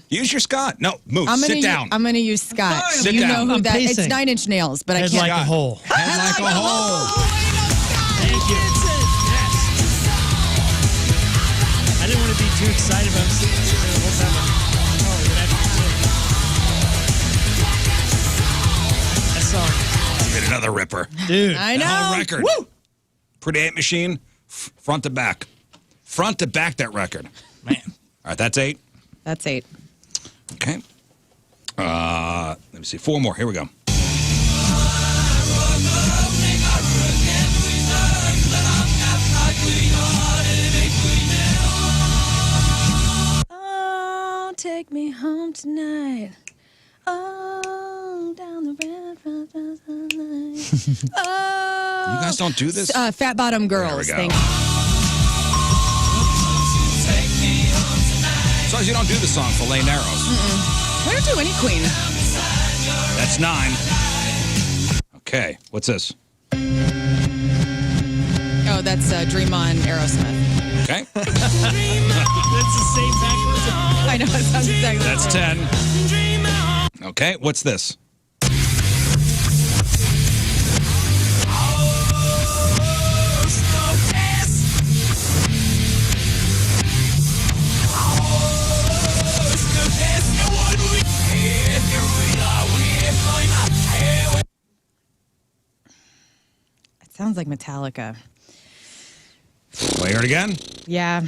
Use your Scott. No, move. I'm gonna Sit down. I'm going to use Scott. Sit you down. know who I'm that It's pacing. 9 Inch Nails, but I Head can't. like a hole. Head like a hole. Thank you. I didn't want to be too excited about it. The whole time. That song. Get another ripper. Dude. I The know. whole record. Woo! Pretty 8 Machine, front to back. Front to back, that record. Man. All right, that's 8. That's 8. Okay. Let me see. 4 more. Here we go. take me home tonight. Oh, down the river. Oh. You guys don't do this? Fat Bottom Girls. There we go. Thank you. As long as you don't do the song Filet Narrows. We don't do any Queen. That's 9. Okay, what's this? Oh, that's Dream On Aerosmith. Okay. That's the same backwards. I know, it sounds exactly That's the same. 10. Okay, what's this? It sounds like Metallica. Want to hear it again? Yeah.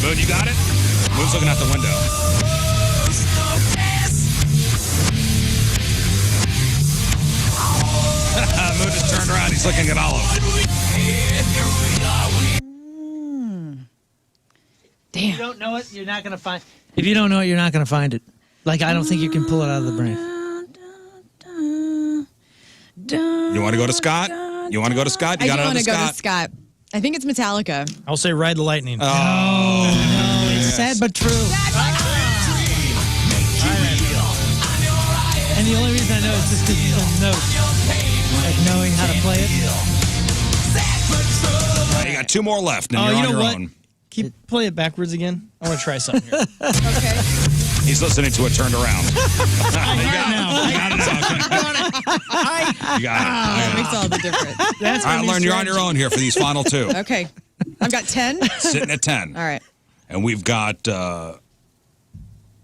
Moon, you got it? Moon's looking out the window. Moon just turned around. He's looking at Olive. If you don't know it, you're not gonna find. If you don't know it, you're not gonna find it. Like I don't think you can pull it out of the brain. You want to go to Scott? You want to go to Scott? You I got do want another to go Scott? to Scott. I think it's Metallica. I'll say Ride the Lightning. No, it's sad but true. And the only reason I know is just because of the notes. Like knowing how to play it. All right, you got 2 more left, and Oh, you're you on know your what? own. Play it backwards again. I want to try something here. Okay. He's listening to it turned around. You got it. That makes all the difference. All right, Lern, you're on your own here for these final 2. Okay. I've got 10. Sitting at 10. All right. And we've got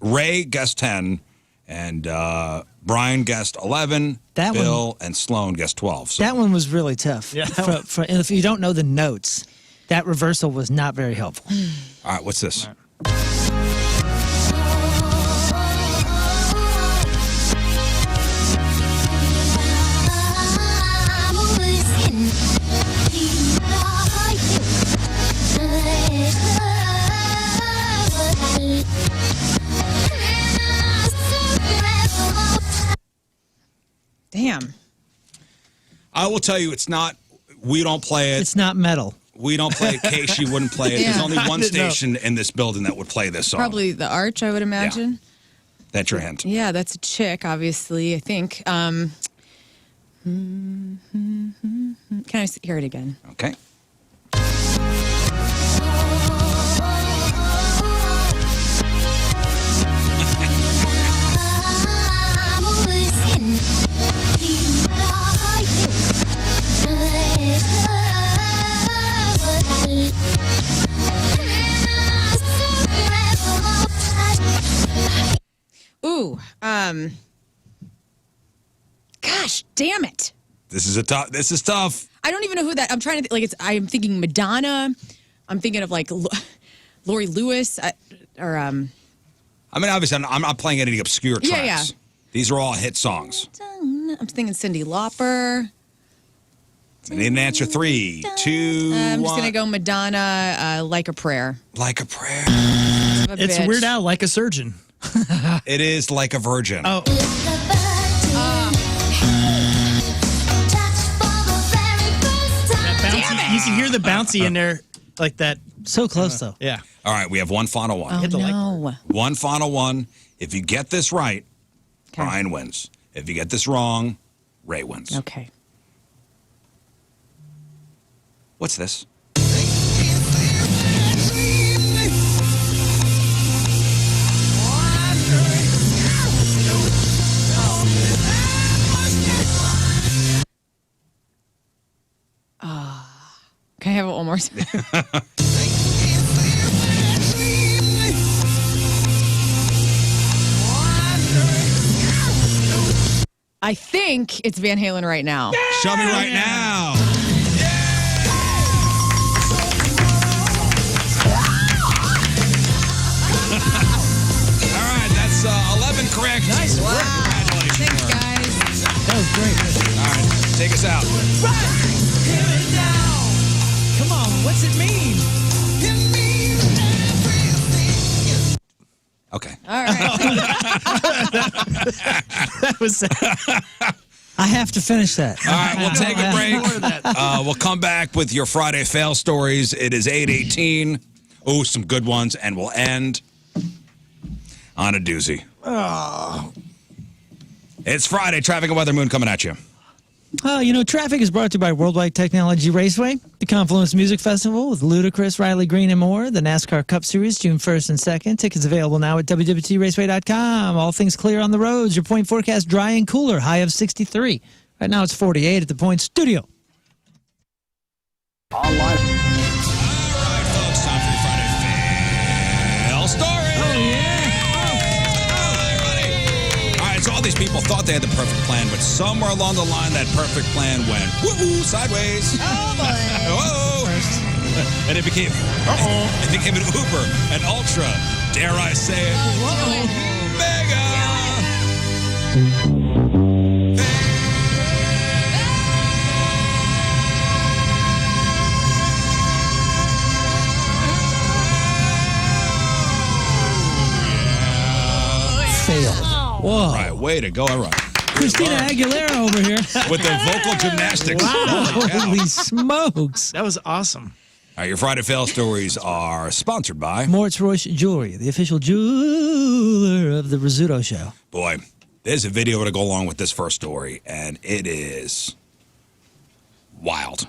Ray guessed 10, and Brian guessed 11. That Bill and Sloan guessed 12. So That one was really tough. Yeah. And if you don't know the notes, that reversal was not very helpful. all right, what's this? Damn. I will tell you, it's not. We don't play it. It's not metal. We don't play it. Casey wouldn't play it. There's Yeah. only one didn't know. station in this building that would play this song. Probably the Arch, I would imagine. That's your hint. Yeah, that's a chick, obviously, I think. Can I hear it again? Okay. Ooh, gosh, damn it. This is tough. I don't even know who that. I'm trying to I'm thinking Madonna. I'm thinking of like Lori Lewis I mean, obviously, I'm not playing any obscure tracks. Yeah, yeah. These are all hit songs. I'm thinking Cyndi Lauper. I need an answer. 3, 2, I'm just 1. gonna go Madonna, Like a Prayer. Like a prayer. It's Weird Al, Like a Surgeon. It is Like a Virgin. Oh. You can hear the bouncy in there, like that. So close, though. Yeah. All right, we have one final one. Oh, Hit the like no. One final one. If you get this right, Brian wins. If you get this wrong, Ray wins. Okay. What's this? Can I have it one more time? I think it's Van Halen right now. Show me right now. All right, that's 11 correct. Nice work. Congratulations. Thanks, guys. That was great. All right, take us out. Come on, what's it mean? Okay. All right. That was. I have to finish that. All right, we'll take a break. We'll come back with your Friday fail stories. It is 8:18. Oh, some good ones, and we'll end on a doozy. Oh. It's Friday. Traffic and weather, Moon coming at you. Traffic is brought to you by Worldwide Technology Raceway, the Confluence Music Festival with Ludacris, Riley Green, and more, the NASCAR Cup Series, June 1st and 2nd. Tickets available now at www.raceway.com. All things clear on the roads. Your point forecast dry and cooler, high of 63. Right now it's 48 at the Point Studio. Online. All right, folks, time for your Friday fail story. Oh, yeah. So all these people thought they had the perfect plan, but somewhere along the line, that perfect plan went woo sideways. Oh boy! Whoa! And it became it became an uber, an ultra, dare I say it, mega. Failed. Whoa. All right, way to go. All right. Christina Aguilera over here. With the vocal gymnastics. Wow. Oh, Holy smokes. That was awesome. All right, your Friday fail stories are sponsored by Moritz Royce Jewelry, the official jeweler of the Rizzuto Show. Boy, there's a video to go along with this first story, and it is wild.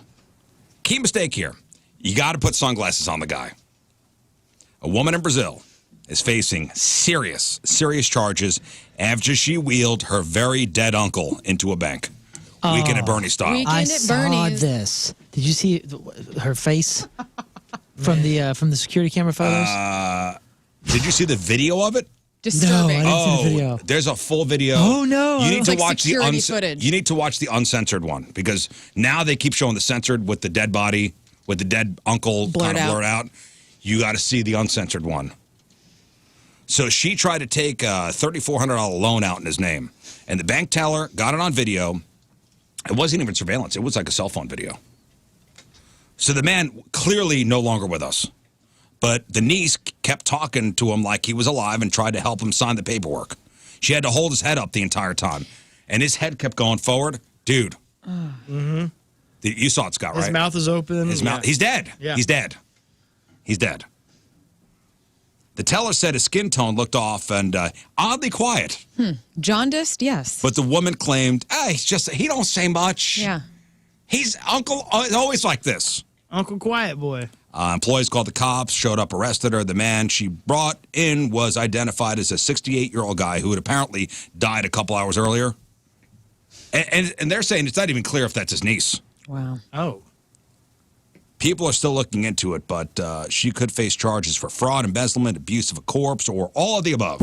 Key mistake here. You got to put sunglasses on the guy. A woman in Brazil is facing serious charges after she wheeled her very dead uncle into a bank. Weekend at Bernie style. Weekend I at saw Bernie's. this. Did you see her face from the security camera photos? Did you see the video of it? Disturbing. No, I didn't see the video. There's a full video. Oh, no. You need to Like watch security footage. You need to watch the uncensored one because now they keep showing the censored with the dead body, with the dead uncle Blurred kind of out. blurred out. You got to see the uncensored one. So she tried to take a $3,400 loan out in his name, and the bank teller got it on video. It wasn't even surveillance. It was like a cell phone video. So the man clearly no longer with us. But the niece kept talking to him like he was alive and tried to help him sign the paperwork. She had to hold his head up the entire time. And his head kept going forward. Dude. Mm-hmm. You saw it, Scott, right? His mouth is open. His mouth. He's dead. Yeah. He's dead. He's dead. The teller said his skin tone looked off and oddly quiet. Jaundiced, yes. But the woman claimed, he don't say much. Yeah. He's uncle always like this. Uncle Quiet Boy. Employees called the cops, showed up, arrested her. The man she brought in was identified as a 68-year-old guy who had apparently died a couple hours earlier. And they're saying it's not even clear if that's his niece. Wow. Oh. People are still looking into it, but she could face charges for fraud, embezzlement, abuse of a corpse, or all of the above.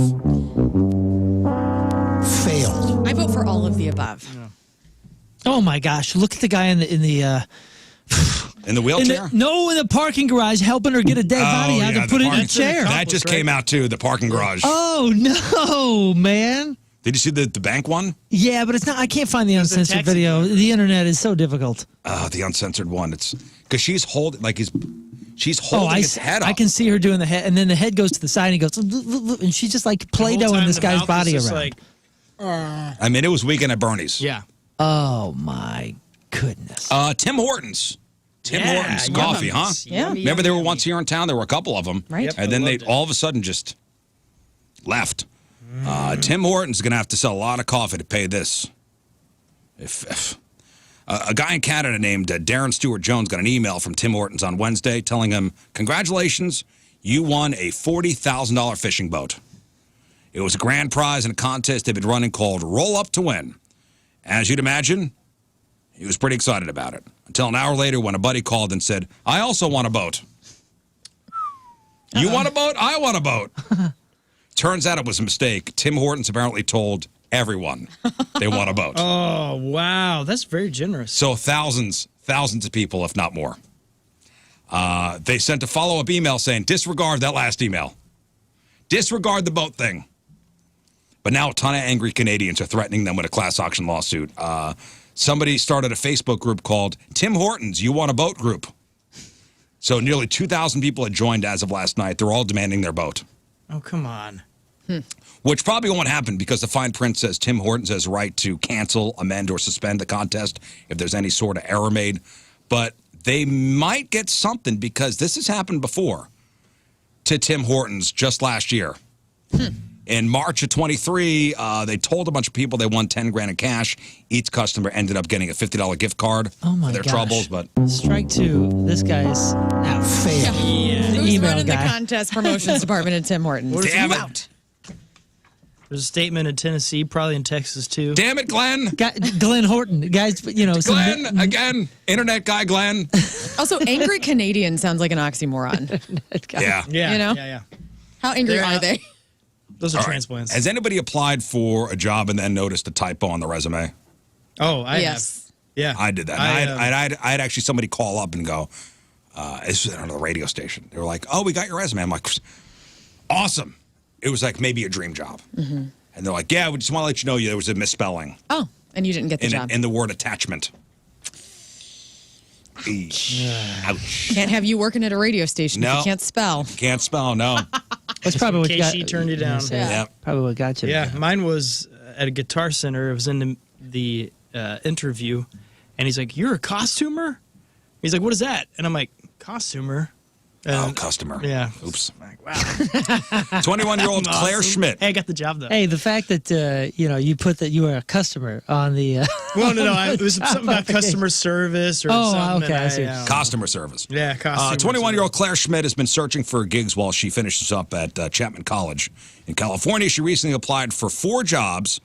Failed. I vote for all of the above. Yeah. Oh my gosh! Look at the guy in the In the wheelchair? in the parking garage helping her get a dead body out and put it in a chair. That just came out too. The parking garage. Oh no, man! Did you see the bank one? Yeah, but it's not. I can't find the uncensored video. The internet is so difficult. The uncensored one. It's because she's holding she's holding his head up. I can see her doing the head, and then the head goes to the side, and he goes, and she's just like Play-Doh in this guy's body around. I mean, it was Weekend at Bernie's. Yeah. Oh my goodness. Tim Hortons. Tim Yeah, Hortons yum. coffee, huh? Yeah. Remember they were once here in town? There were a couple of them. Right. Yep, and then I they loved it. all of a sudden just left. Tim Hortons is going to have to sell a lot of coffee to pay this. If a guy in Canada named Darren Stewart Jones got an email from Tim Hortons on Wednesday telling him, congratulations, you won a $40,000 fishing boat. It was a grand prize in a contest they've been running called Roll Up to Win. As you'd imagine, he was pretty excited about it. Until an hour later when a buddy called and said, I also want a boat. You want a boat? I want a boat. Turns out it was a mistake. Tim Hortons apparently told everyone they want a boat. Oh, wow. That's very generous. So thousands of people, if not more. They sent a follow-up email saying, disregard that last email. Disregard the boat thing. But now a ton of angry Canadians are threatening them with a class action lawsuit. Somebody started a Facebook group called Tim Hortons, You Want a Boat Group. So nearly 2,000 people had joined as of last night. They're all demanding their boat. Oh, come on. Which probably won't happen because the fine print says Tim Hortons has the right to cancel, amend, or suspend the contest if there's any sort of error made. But they might get something because this has happened before to Tim Hortons just last year. In March of 23, they told a bunch of people they won 10 grand in cash. Each customer ended up getting a $50 gift card for their troubles. But strike two. This guy's now failed. Yeah. The Who's email running guy. the contest promotions department at Tim Hortons? damn it. There's a statement in Tennessee, probably in Texas too. Damn it, Glenn. Glenn Horton. Guys, you know. Glenn, again. Internet guy, Glenn. Also, angry Canadian sounds like an oxymoron. Yeah. You know? Yeah. How angry They're are out. they? Those are All right. transplants. Has anybody applied for a job and then noticed a typo on the resume? Oh, I Yes. have. Yeah. I did that. I had actually somebody call up and go, this was on the radio station. They were like, oh, we got your resume. I'm like, awesome. It was like maybe a dream job. Mm-hmm. And they're like, yeah, we just want to let you know there was a misspelling Oh, and you didn't get the job. in the word attachment. Ouch. Can't have you working at a radio station if No. you can't spell. Can't spell, no. That's probably what In got, case she turned you down. Yeah. Probably what got you. Yeah, mine was at a Guitar Center. It was in the interview, and he's like, "You're a costumer?" He's like, "What is that?" And I'm like, "Costumer." Customer. Yeah. Oops. I'm like, wow. 21-year-old I'm Claire awesome. Schmidt. Hey, I got the job though. Hey, the fact that you put that you were a customer on the. Well, no, it was something about customer service or something. okay, I and see. Customer service. Yeah, customer 21-year-old Claire Schmidt has been searching for gigs while she finishes up at Chapman College in California. She recently applied for 4 jobs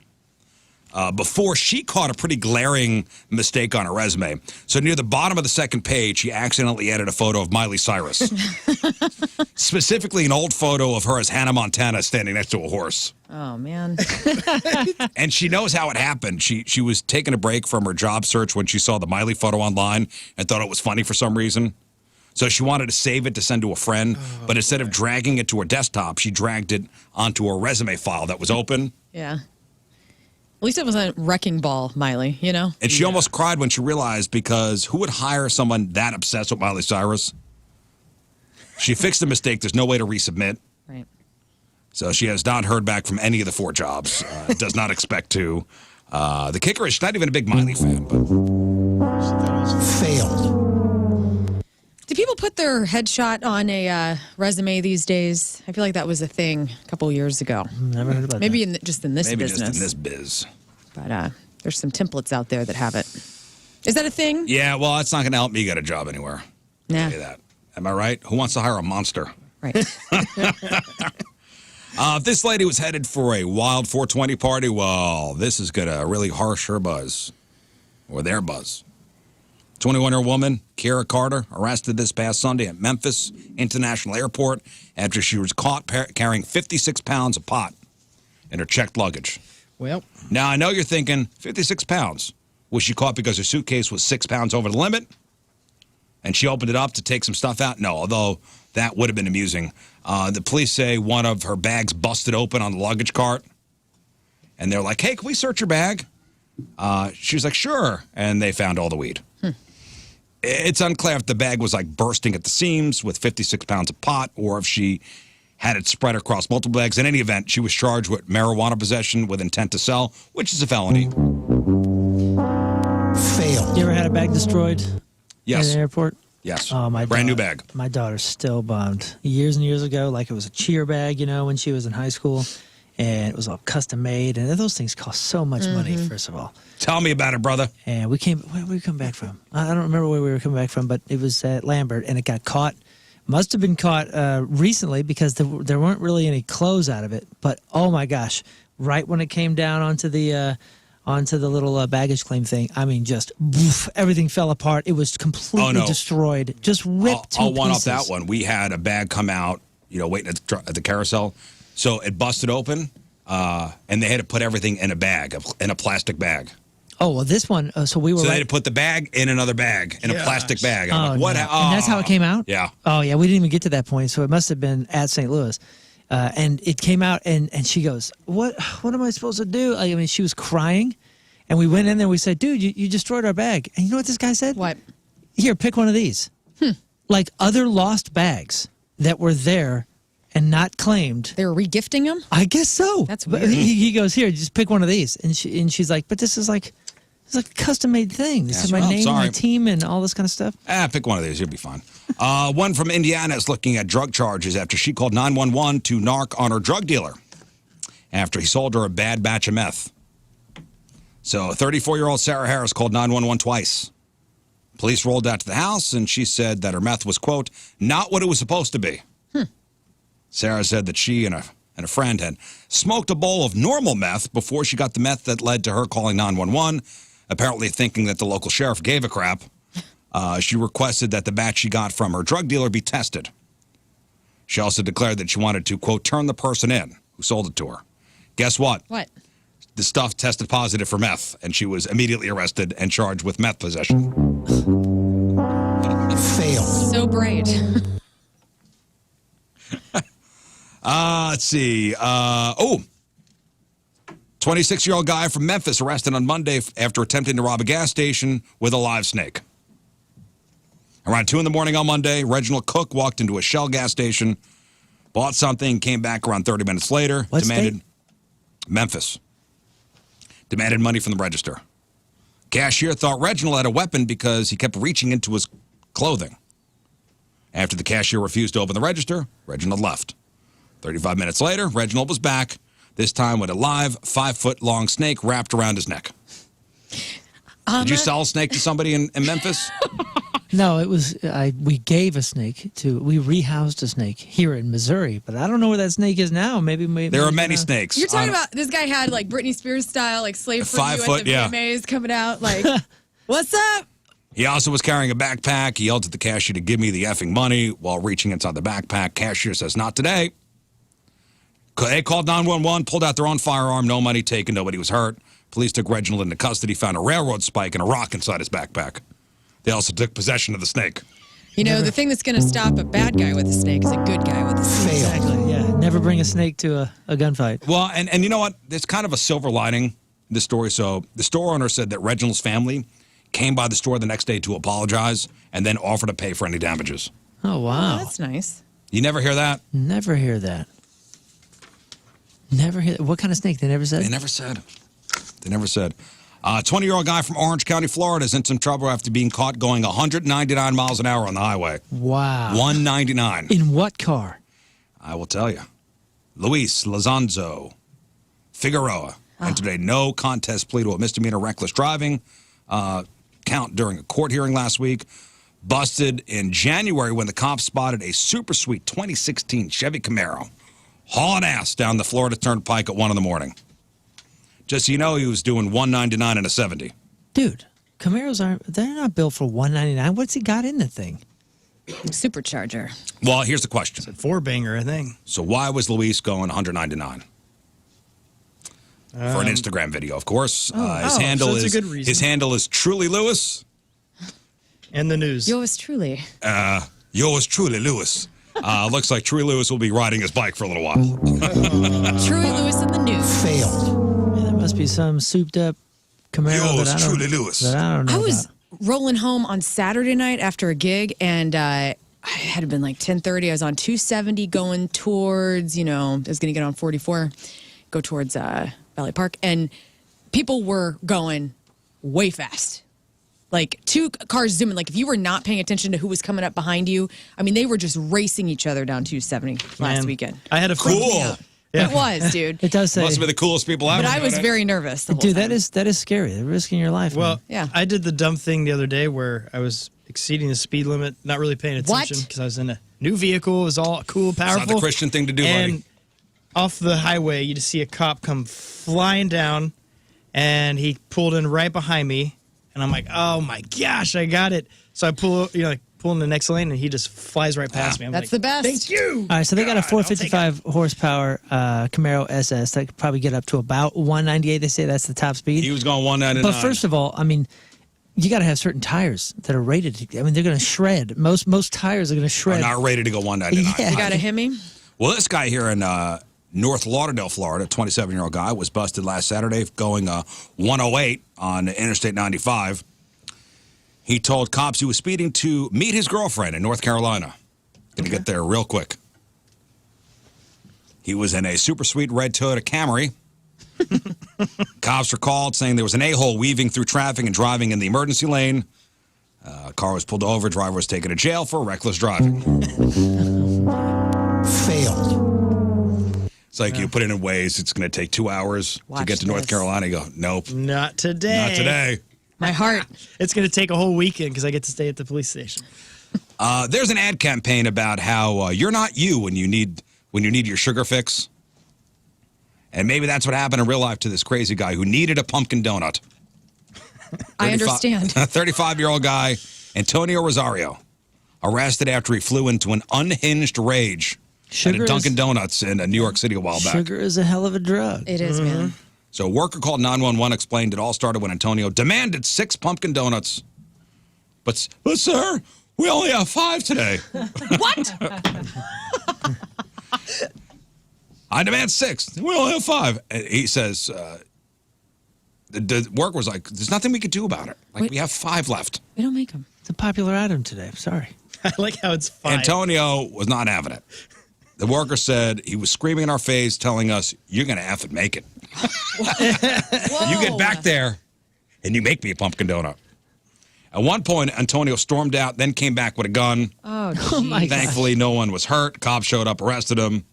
before she caught a pretty glaring mistake on her resume. So near the bottom of the second page, she accidentally added a photo of Miley Cyrus. Specifically an old photo of her as Hannah Montana standing next to a horse. Oh, man. And she knows how it happened. She was taking a break from her job search when she saw the Miley photo online and thought it was funny for some reason. So she wanted to save it to send to a friend, but instead of dragging it to her desktop, she dragged it onto a resume file that was open. Yeah. At least it wasn't Wrecking Ball, Miley, you know? And she almost cried when she realized because who would hire someone that obsessed with Miley Cyrus? She fixed the mistake. There's no way to resubmit. Right. So she has not heard back from any of the 4 jobs. Does not expect to. The kicker is she's not even a big Miley fan. But Failed. Do people put their headshot on a resume these days? I feel like that was a thing a couple years ago. Never heard about Maybe that. just in this maybe business. just in this biz. But there's some templates out there that have it. Is that a thing? Yeah, well, it's not going to help me get a job anywhere. Nah. I'll tell you that. Am I right? Who wants to hire a monster? Right. If this lady was headed for a wild 420 party, well, this is going to really harsh her buzz. Or their buzz. 21-year-old woman, Kira Carter, arrested this past Sunday at Memphis International Airport after she was caught carrying 56 pounds of pot in her checked luggage. Well, Now, I know you're thinking, 56 pounds. Was she caught because her suitcase was 6 pounds over the limit? And she opened it up to take some stuff out? No, although that would have been amusing. The police say one of her bags busted open on the luggage cart. And they're like, hey, can we search your bag? She was like, sure. And they found all the weed. It's unclear if the bag was like bursting at the seams with 56 pounds of pot or if she had it spread across multiple bags. In any event, she was charged with marijuana possession with intent to sell, which is a felony. Failed. You ever had a bag destroyed? Yes. At an airport? Yes. Oh, my Brand new daughter- bag. My daughter's still bummed. Years and years ago, like it was a cheer bag, when she was in high school, and it was all custom made, and those things cost so much money, first of all. Tell me about it, brother. And where did we come back from? I don't remember where we were coming back from, but it was at Lambert, and it got caught. Must have been caught recently because there weren't really any clothes out of it. But oh my gosh, right when it came down onto the little baggage claim thing, I mean, just woof, everything fell apart. It was completely destroyed, just ripped to I'll one up pieces. that one. We had a bag come out, waiting at the carousel. So it busted open, and they had to put everything in a bag, in a plastic bag. Oh, well, this one, so we were So they had to put the bag in another bag, in a plastic bag. And I'm like, what? No. And that's how it came out? Yeah. Oh, yeah, we didn't even get to that point, so it must have been at St. Louis. And it came out, and she goes, what am I supposed to do? I mean, she was crying, and we went in there, we said, dude, you destroyed our bag. And you know what this guy said? What? Here, pick one of these. Like other lost bags that were there, and not claimed. They were regifting him? I guess so. That's But weird. he goes, here, just pick one of these. And she's like, but this is like it's like a custom-made thing. This is my name, my team, and all this kind of stuff. Pick one of these. You'll be fine. One from Indiana is looking at drug charges after she called 911 to narc on her drug dealer after he sold her a bad batch of meth. So 34-year-old Sarah Harris called 911 twice. Police rolled out to the house, and she said that her meth was, quote, not what it was supposed to be. Sarah said that she and a friend had smoked a bowl of normal meth before she got the meth that led to her calling 911, apparently thinking that the local sheriff gave a crap. She requested that the batch she got from her drug dealer be tested. She also declared that she wanted to, quote, turn the person in who sold it to her. Guess what? What? The stuff tested positive for meth, and she was immediately arrested and charged with meth possession. Fail. So bright. Let's see. 26-year-old guy from Memphis arrested on Monday after attempting to rob a gas station with a live snake. Around 2 in the morning on Monday, Reginald Cook walked into a Shell gas station, bought something, came back around 30 minutes later, Memphis. Demanded money from the register. Cashier thought Reginald had a weapon because he kept reaching into his clothing. After the cashier refused to open the register, Reginald left. 35 minutes later, Reginald was back, this time with a live 5-foot-long snake wrapped around his neck. Did you sell a snake to somebody in Memphis? No, it was we gave a snake to we rehoused a snake here in Missouri, but I don't know where that snake is now. Maybe there are many snakes. You're talking about this guy had like Britney Spears style, like slave for 5 you foot, at the yeah. VMAs coming out, like, what's up? He also was carrying a backpack. He yelled at the cashier to give me the effing money while reaching inside the backpack. Cashier says, not today. They called 911, pulled out their own firearm, no money taken, nobody was hurt. Police took Reginald into custody, found a railroad spike and a rock inside his backpack. They also took possession of the snake. You know, the thing that's going to stop a bad guy with a snake is a good guy with a snake. Exactly, yeah. Never bring a snake to a gunfight. Well, and you know what? There's kind of a silver lining in this story. So the store owner said that Reginald's family came by the store the next day to apologize and then offer to pay for any damages. Oh, wow. Oh, that's nice. You never hear that? Never hear that. Never hear that. What kind of snake? They never said? They never said. They never said. 20-year-old guy from Orange County, Florida is in some trouble after being caught going 199 miles an hour on the highway. Wow. 199. In what car? I will tell you. Luis Lozanzo Figueroa entered a no contest plea to a misdemeanor reckless driving count during a court hearing last week. Busted in January when the cops spotted a super sweet 2016 Chevy Camaro hauling ass down the Florida Turnpike at 1 in the morning. Just so you know, he was doing 199 and a 70. Dude, Camaros they're not built for 199. What's he got in the thing? Supercharger. Well, here's the question. It's a 4-banger, I think. So why was Luis going 199? For an Instagram video, of course. His handle so it's is a good reason. his handle is Truly Lewis. And the news. Yours truly. Yours truly, Lewis. Looks like Truly Lewis will be riding his bike for a little while. Truly Lewis in the news. Failed. Yeah, there must be some souped up Camaro Yours that I don't, truly, Lewis. that I don't know I was about. rolling home on Saturday night after a gig, and it had been like 10:30. I was on 270 going towards, I was going to get on 44, go towards Valley Park, and people were going way fast. Like 2 cars zooming. Like if you were not paying attention to who was coming up behind you, I mean, they were just racing each other down 270 last weekend. I had a friend. Cool. It was, dude. It does say. Must have been the coolest people out. But I was very nervous the whole Dude, time. that is scary. They're risking your life. Well, man. Yeah. I did the dumb thing the other day where I was exceeding the speed limit, not really paying attention because I was in a new vehicle. It was all cool, powerful. It's not the Christian thing to do, and buddy. off the highway, you just see a cop come flying down, and he pulled in right behind me, and I'm like, oh my gosh, I got it. So I pull in the next lane, and he just flies right past me. I'm That's like, the best. Thank you. All right, so they got a 455 horsepower Camaro SS that could probably get up to about 198. They say that's the top speed. He was going 199. But first of all, I mean, you got to have certain tires that are rated. I mean, they're going to shred. Most tires are going to shred. Are not rated to go 199. Yeah. You got to hit me? Well, this guy here in North Lauderdale, Florida, a 27-year-old guy, was busted last Saturday going 108 on Interstate 95. He told cops he was speeding to meet his girlfriend in North Carolina. Gonna get there real quick. He was in a super sweet red Toyota Camry. Cops were called saying there was an a-hole weaving through traffic and driving in the emergency lane. Car was pulled over. Driver was taken to jail for reckless driving. Failed. It's like you put it in Waze. It's going to take 2 hours to get to North Carolina. You go, nope. Not today. Not today. My heart. It's going to take a whole weekend because I get to stay at the police station. There's an ad campaign about how you're not you when you need your sugar fix. And maybe that's what happened in real life to this crazy guy who needed a pumpkin donut. I understand. 35-year-old guy, Antonio Rosario, arrested after he flew into an unhinged rage at a Dunkin' Donuts in New York City a while back. Sugar is a hell of a drug. It is, man. So a worker called 911, explained it all started when Antonio demanded 6 pumpkin donuts. But sir, we only have 5 today. What? I demand 6. We only have 5. And he says, the worker was like, there's nothing we could do about it. Like, we have 5 left. We don't make them. It's a popular item today. Sorry. I like how it's 5. Antonio was not having it. The worker said he was screaming in our face, telling us, you're going to have to make it. You get back there, and you make me a pumpkin donut. At one point, Antonio stormed out, then came back with a gun. Oh, my God. Thankfully, no one was hurt. Cops showed up, arrested him.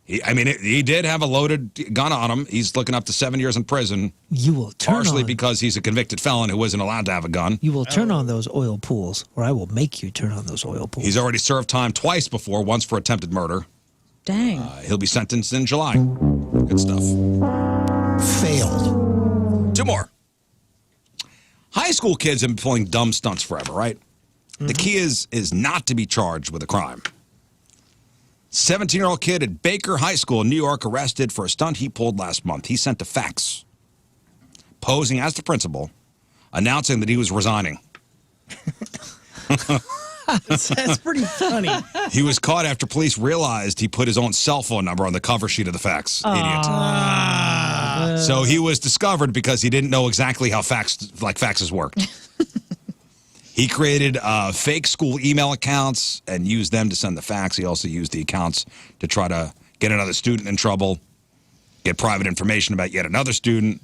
He did have a loaded gun on him. He's looking up to 7 years in prison. You will turn partially on. because he's a convicted felon who isn't allowed to have a gun. You will turn on those oil pools, or I will make you turn on those oil pools. He's already served time twice before, once for attempted murder. Dang. He'll be sentenced in July. Good stuff. Failed. 2 more. High school kids have been pulling dumb stunts forever, right? The key is not to be charged with a crime. 17-year-old kid at Baker High School in New York arrested for a stunt he pulled last month. He sent a fax posing as the principal, announcing that he was resigning. That's pretty funny. He was caught after police realized he put his own cell phone number on the cover sheet of the fax. Idiot. So he was discovered because he didn't know exactly how faxes worked. He created fake school email accounts and used them to send the fax. He also used the accounts to try to get another student in trouble, get private information about yet another student.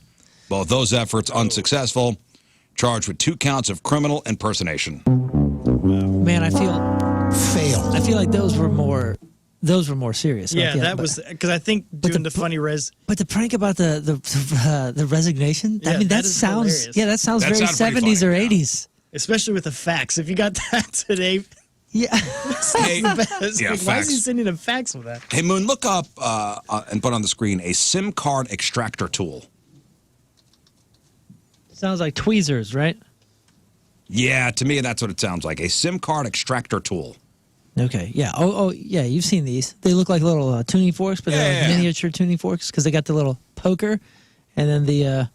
Both those efforts unsuccessful. Charged with 2 counts of criminal impersonation. Man, I feel Failed. I feel like those were more serious. Yeah, Like, that was because I think doing the funny res. But the prank about the resignation, Yeah, I mean, that that is sounds hilarious. that sounds That very sounded pretty 70s or funny, yeah. 80s. Especially with a fax. If you got that today, Yeah. Hey, best. yeah, Like, why is he fax. sending a fax with that? Hey, Moon, look up and put on the screen a SIM card extractor tool. Sounds like tweezers, right? Yeah, to me, that's what it sounds like. A SIM card extractor tool. Okay. Yeah. Oh, yeah. You've seen these. They look like little tuning forks, but they're like Yeah. miniature tuning forks because they got the little poker, and then the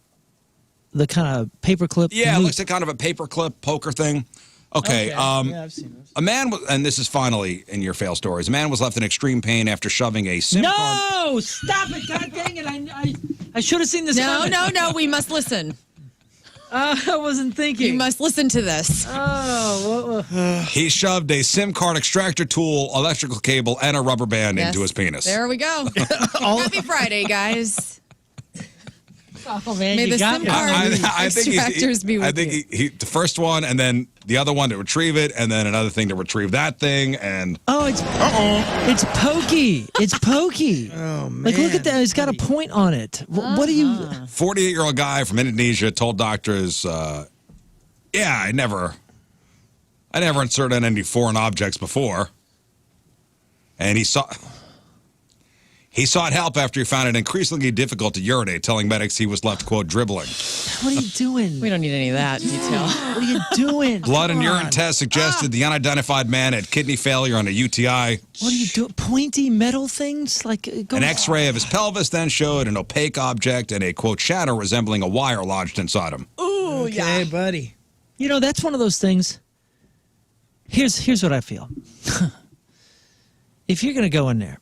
kind of paperclip. Yeah, it loop. looks like kind of a paperclip poker thing. Okay. Yeah, I've seen those. A man, and this is finally in your fail stories, a man was left in extreme pain after shoving a SIM card. No! Stop it! God dang it! I should have seen this. No, coming. no. We must listen. I wasn't thinking. You must listen to this. Oh, He shoved a SIM card extractor tool, electrical cable, and a rubber band Yes. into his penis. There we go. Happy Friday, guys. oh man, May you the got SIM me. card I think extractors be with I think you. he the first one, and then the other one to retrieve it, and then another thing to retrieve that thing, and Oh, it's pokey. It's pokey. Oh man! Like, look at that. It's got a point on it. What do you? 48-year-old guy from Indonesia told doctors, "Yeah, I never inserted any foreign objects before," and he sought help after he found it increasingly difficult to urinate, telling medics he was left, quote, dribbling. What are you doing? We don't need any of that detail. What are you doing? Blood and Come urine on. tests suggested the unidentified man had kidney failure and a UTI. What are you doing? Pointy metal things? Like go An X-ray of his pelvis then showed an opaque object and a, quote, shadow resembling a wire lodged inside him. Ooh, Okay, buddy. You know, that's one of those things. Here's what I feel. If you're gonna go in there,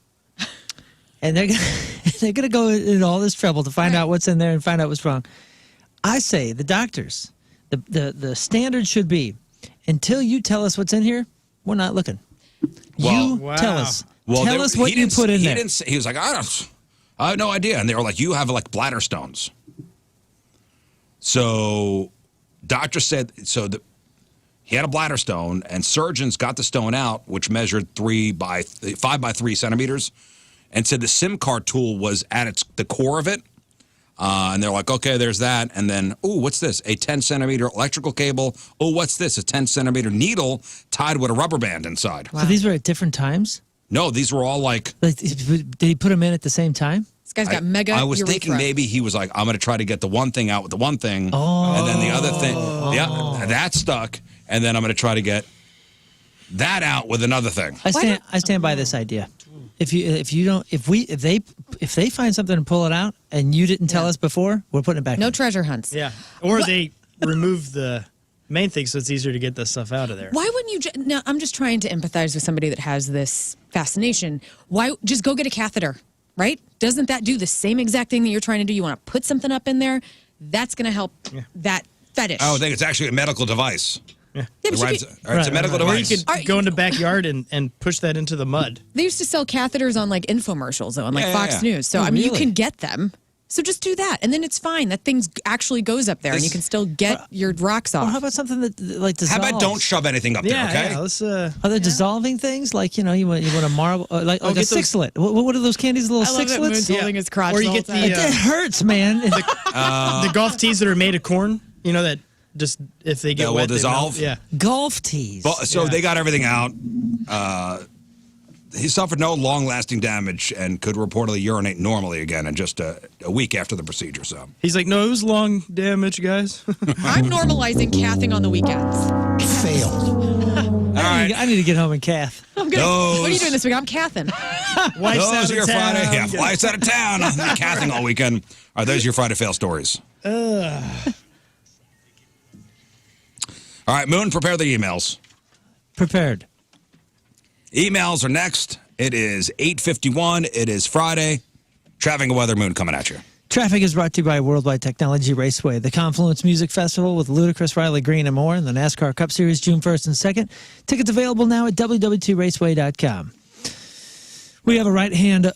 and they're gonna go in all this trouble to find out what's in there and find out what's wrong, I say the doctors, the standard should be, until you tell us what's in here, we're not looking. Well, you tell us. Well, Tell us what he you didn't- put in he there. Didn't say, he was like, I have no idea. And they were like, you have like bladder stones. So doctor said, he had a bladder stone, and surgeons got the stone out, which measured 5 by 3 centimeters, and said the SIM card tool was at the core of it. And they're like, okay, there's that. And then, what's this? A 10-centimeter electrical cable. Oh, what's this? A 10-centimeter needle tied with a rubber band inside. So these were at different times? No, these were all like... Did he put them in at the same time? This guy's got mega I was urethra. thinking maybe he was like, I'm going to try to get the one thing out with the one thing. And then the other thing. Yeah, that stuck. And then I'm going to try to get that out with another thing. I stand by this idea. If they find something and pull it out and you didn't tell us before, we're putting it back. No treasure hunts. Yeah. Or they remove the main thing so it's easier to get the stuff out of there. Why wouldn't you? Now, I'm just trying to empathize with somebody that has this fascination. Why just go get a catheter, right? Doesn't that do the same exact thing that you're trying to do? You want to put something up in there? That's going to help that fetish. I think it's actually a medical device. Yeah, but it's a medical Or device. you could go in the backyard and push that into the mud. They used to sell catheters on like infomercials, though, on like Fox News. So, I mean, you can get them. So just do that, and then it's fine. That thing actually goes up there, and you can still get your rocks off. Or how about something that like dissolves? How about don't shove anything up there, okay? Yeah, let's, Are there dissolving things like you want a marble like a sixlet? What are those candies? Little I love that sixlets? Moon's holding his crotch. Or you the get whole time. It hurts, man. the golf tees that are made of corn. You know that just if they get That will wet, dissolve? They melt. Yeah. Golf tees. So they got everything out. He suffered no long-lasting damage and could reportedly urinate normally again in just a week after the procedure. So He's like, no, it was long damage, guys. I'm normalizing cathing on the weekends. All right. I need to get home and cath. What are you doing this week? I'm cathing. Wife's Those out are your of town. Friday. Yeah, wife's out of town. Cathing all weekend. Are those your Friday fail stories? All right, Moon, prepare the emails. Prepared. Emails are next. It is 8:51. It is Friday. Traffic and weather, Moon coming at you. Traffic is brought to you by Worldwide Technology Raceway, the Confluence Music Festival with Ludacris, Riley Green, and more, and the NASCAR Cup Series June 1st and 2nd. Tickets available now at www.raceway.com. We have a right-hand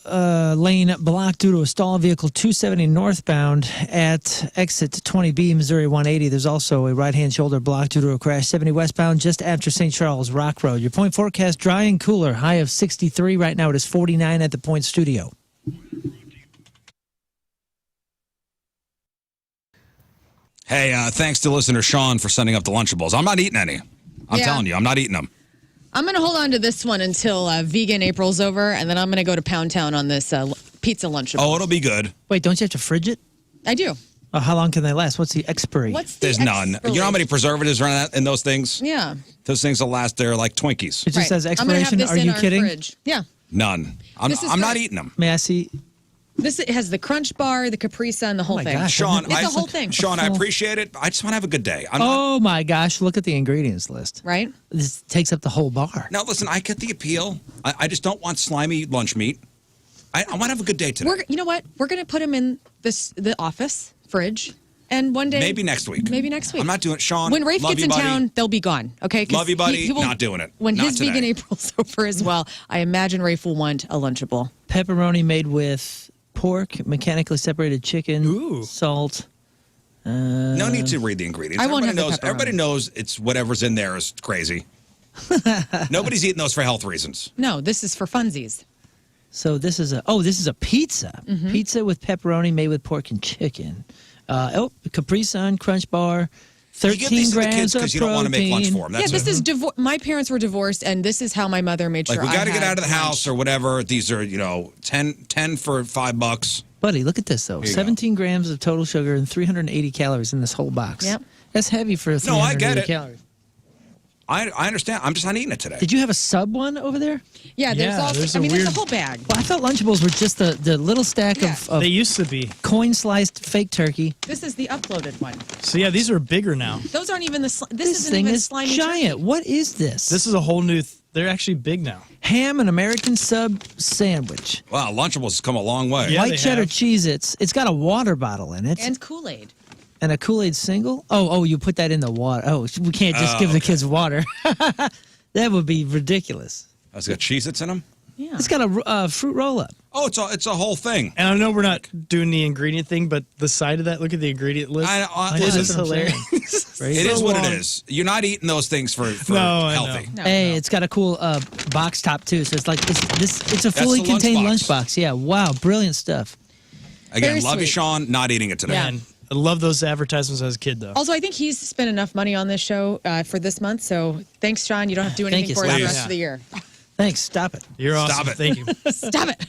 lane blocked due to a stall vehicle 270 northbound at exit 20B, Missouri 180. There's also a right-hand shoulder blocked due to a crash 70 westbound just after St. Charles Rock Road. Your point forecast, dry and cooler, high of 63. Right now it is 49 at the Point Studio. Hey, thanks to listener Sean for sending up the Lunchables. I'm not eating any. I'm telling you, I'm not eating them. I'm going to hold on to this one until vegan April's over, and then I'm going to go to Pound Town on this pizza Lunchable. Oh, it'll be good. Wait, don't you have to fridge it? I do. How long can they last? What's the expiry? There's none. You know how many preservatives are in those things? Yeah. Those things will last. They're like Twinkies. It just says I'm gonna have expiration. this Are in you our kidding? fridge. Yeah. None. This is I'm not good. eating them. May I see? It has the Crunch Bar, the Capri Sun, the whole thing. gosh, Sean, it's the whole thing. Sean, I appreciate it. I just want to have a good day. Oh my gosh, look at the ingredients list. Right? This takes up the whole bar. Now, listen, I get the appeal. I just don't want slimy lunch meat. I want to have a good day today. You know what? We're going to put them in the office fridge, and one day. Maybe next week. Maybe next week. I'm not doing it. Sean, When Rafe love gets you, in buddy. town, they'll be gone. Okay? 'Cause Love you, buddy. he will- Not doing it. When Not his today. vegan April's over as well, I imagine Rafe will want a Lunchable. Pepperoni made with pork, mechanically separated chicken, salt. No need to read the ingredients. I won't have the knows. pepperoni. Everybody knows it's whatever's in there is crazy. Nobody's eating those for health reasons. No, this is for funsies. So this is a pizza. Mm-hmm. Pizza with pepperoni made with pork and chicken. Capri Sun, Crunch Bar, 13 You give these to the grams kids of because you don't want to make lunch protein. for them. That's Yeah, this it. is my parents were divorced, and this is how my mother made sure Like, we got to I get had out of the lunch. house or whatever. These are, 10 for $5. Buddy, look at this though. Here you 17 grams of total sugar and 380 calories in this whole box. Yep. That's heavy for 380 No, I get it. calories. I understand. I'm just not eating it today. Did you have a sub one over there? Yeah, there's also. there's I a mean, there's weird- a whole bag. Well, I thought Lunchables were just the little stack of They used to be. coin sliced fake turkey. This is the uploaded one. So yeah, these are bigger now. Those aren't even this This isn't thing even is slimy giant. turkey. What is this? This is a whole new. They're actually big now. Ham and American sub sandwich. Wow, Lunchables has come a long way. Yeah, White they cheddar have. cheese. It's got a water bottle in it And Kool-Aid. and a Kool-Aid single. Oh, you put that in the water. Oh, we can't just give the kids water. That would be ridiculous. It's got Cheez-Its in them? Yeah. It's got a fruit roll-up. Oh, it's a whole thing. And I know we're not doing the ingredient thing, but the side of that, look at the ingredient list. It is hilarious. It is what it is. You're not eating those things for healthy. Hey, it's got a cool box top too. So it's like it's a fully the contained lunchbox. lunchbox. Yeah, wow, brilliant stuff. Again, Very love you, sweet. Sean. Not eating it today. Man, I love those advertisements as a kid, though. Also, I think he's spent enough money on this show for this month. So thanks, Sean. You don't have to do Thank anything you, for it the Steve. rest of the year. Thanks. Stop it. You're awesome. Stop it. Thank you. Stop it.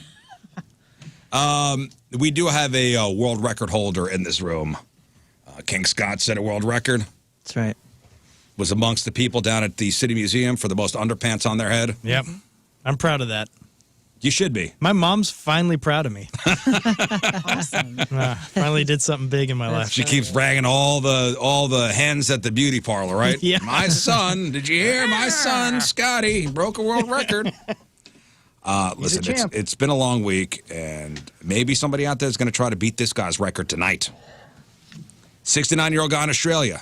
We do have a world record holder in this room. King Scott set a world record. That's right. Was amongst the people down at the City Museum for the most underpants on their head. Yep. I'm proud of that. You should be. My mom's finally proud of me. Awesome. Finally did something big in my life. She keeps bragging all the hens at the beauty parlor, right? Yeah. My son, did you hear? My son, Scotty, broke a world record. Listen, it's been a long week, and maybe somebody out there is going to try to beat this guy's record tonight. 69-year-old guy in Australia,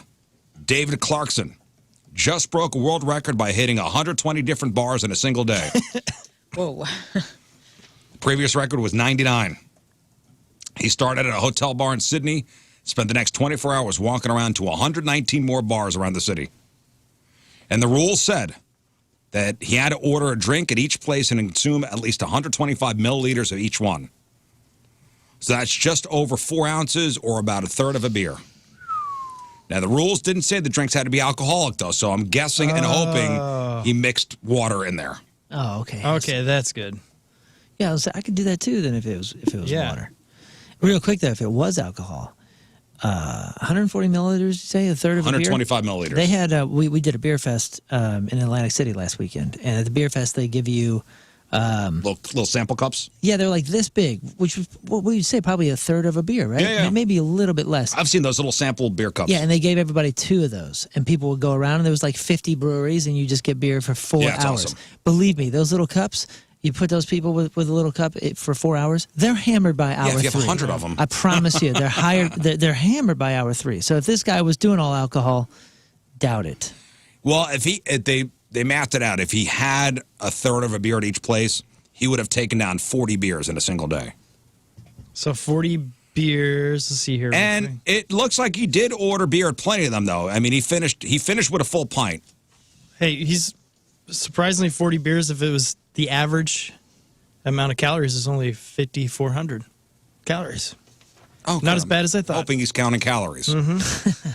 David Clarkson, just broke a world record by hitting 120 different bars in a single day. Whoa. The previous record was 99. He started at a hotel bar in Sydney, spent the next 24 hours walking around to 119 more bars around the city. And the rules said that he had to order a drink at each place and consume at least 125 milliliters of each one. So that's just over 4 ounces or about a third of a beer. Now, the rules didn't say the drinks had to be alcoholic, though, so I'm guessing and hoping he mixed water in there. Oh, okay. Okay, that's good. Yeah, I could do that too. Then if it was Yeah. water. Real quick though, if it was alcohol, 140 milliliters. You say a third of a beer. 125 milliliters. They had we did a beer fest in Atlantic City last weekend, and at the beer fest they give you little sample cups. Yeah, they're like this big, which was what would you say, probably a third of a beer, right? Yeah. Maybe a little bit less. I've seen those little sample beer cups. Yeah, and they gave everybody 2 of those, and people would go around, and there was like 50 breweries, and you just get beer for 4 Yeah, it's hours. awesome. Believe me, those little cups, you put those people with a little cup for 4 hours, they're hammered by hour 3. Yeah, if you have 100 of them. I promise you, they're higher. They're hammered by hour 3. So if this guy was doing all alcohol, doubt it. Well, if they mathed it out. If he had a third of a beer at each place, he would have taken down 40 beers in a single day. So 40 beers. Let's see here. And it looks like he did order beer at plenty of them, though. I mean, he finished with a full pint. Hey, he's surprisingly 40 beers. If it was the average amount of calories, is only 5,400 calories. Oh, not as bad as I thought. Hoping he's counting calories. Mm-hmm.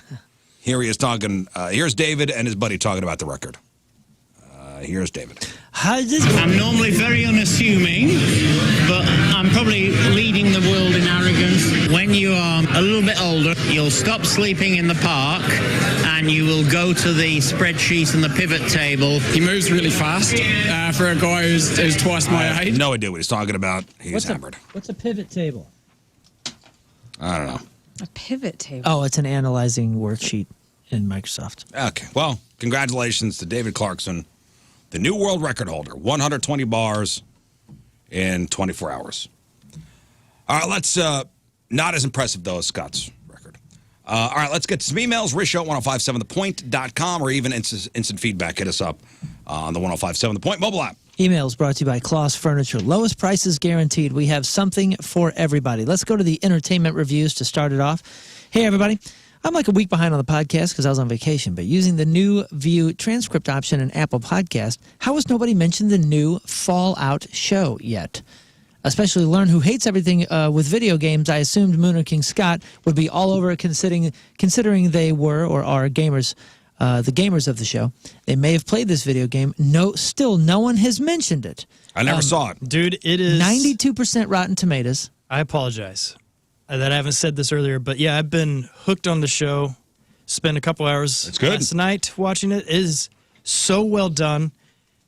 Here he is talking. Here's David and his buddy talking about the record. Here's David. I'm normally very unassuming, but I'm probably leading the world in arrogance. When you are a little bit older, you'll stop sleeping in the park and you will go to the spreadsheet and the pivot table. He moves really fast for a guy who's twice my age. I have no idea what he's talking about. He's hammered. What's a pivot table? I don't know. A pivot table. Oh, it's an analyzing worksheet in Microsoft. Okay. Well, congratulations to David Clarkson, the new world record holder, 120 bars in 24 hours. All right, let's, not as impressive, though, as Scott's record. All right, let's get some emails, risshow1057thepoint.com, or even instant feedback. Hit us up on the 1057 The Point mobile app. Emails brought to you by Kloss Furniture. Lowest prices guaranteed. We have something for everybody. Let's go to the entertainment reviews to start it off. Hey, everybody. I'm like a week behind on the podcast because I was on vacation, but using the new view transcript option in Apple Podcast, how has nobody mentioned the new Fallout show yet? Especially Lern, who hates everything with video games. I assumed Moon and King Scott would be all over it, considering they were or are gamers, the gamers of the show. They may have played this video game. Still no one has mentioned it. I never saw it. Dude, it is 92% Rotten Tomatoes. I apologize that I haven't said this earlier, but yeah, I've been hooked on the show. Spent a couple hours last night watching it. It is so well done,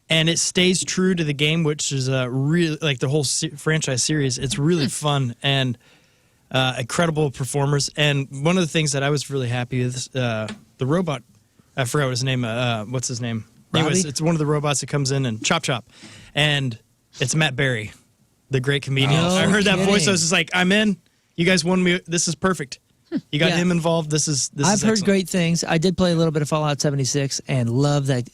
and it stays true to the game, which is really like the whole franchise series. It's really fun and incredible performers. And one of the things that I was really happy with, the robot, I forgot what his name. What's his name? Anyways, it's one of the robots that comes in and chop, and it's Matt Berry, the great comedian. I heard that voice. I was just like, I'm in. You guys won me. This is perfect. You got Yeah. him involved. This is I've heard excellent. great things. I did play a little bit of Fallout 76 and love that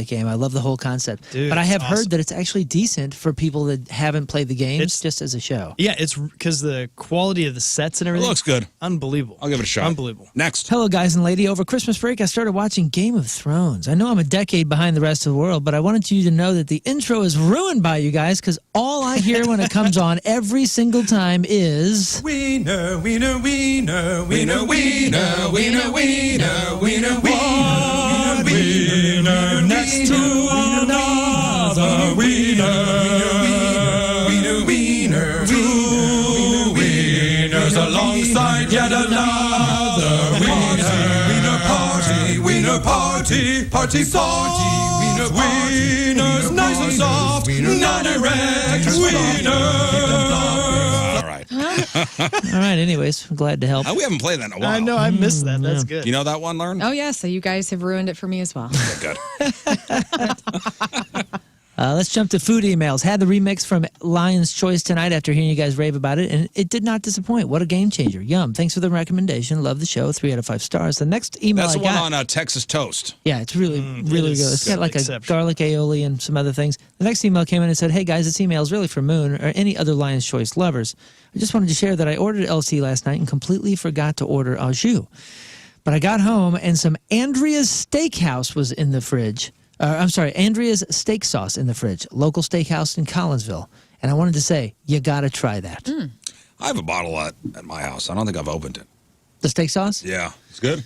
game. I love the whole concept. Dude, but I have it's heard awesome. that it's actually decent for people that haven't played the games It's- just as a show. Yeah, it's because the quality of the sets and It everything. looks good. Unbelievable. I'll give it a shot. Unbelievable. Next. Hello, guys and lady. Over Christmas break, I started watching Game of Thrones. I know I'm a decade behind the rest of the world, but I wanted you to know that the intro is ruined by you guys because all I hear when it comes on every single time is... Wiener, wiener, wiener, wiener, wiener, wiener, wiener, wiener, wiener, wiener, next to another wiener, wiener, wiener, two wieners alongside yet another wiener, party, wiener party, party party, wiener wieners nice and soft, not erect, wiener. All right, anyways, I'm glad to help. We haven't played that in a while. I know. I missed that. That's good. You know that one, Lern? Oh, yeah. So you guys have ruined it for me as well. Good. Let's jump to food emails. Had the remix from Lion's Choice tonight after hearing you guys rave about it, and it did not disappoint. What a game changer. Yum. Thanks for the recommendation. Love the show. 3 out of 5 stars. The next email That's I the one got... on Texas toast. Yeah, it's really good. It's got like a exceptional. garlic aioli and some other things. The next email came in and said, hey guys, this email is really for Moon or any other Lion's Choice lovers. I just wanted to share that I ordered LC last night and completely forgot to order au jus. But I got home and some Andrea's Steakhouse was in the fridge. Andrea's Steak Sauce in the fridge. Local steakhouse in Collinsville. And I wanted to say, you got to try that. I have a bottle at my house. I don't think I've opened it. The steak sauce? Yeah. It's good.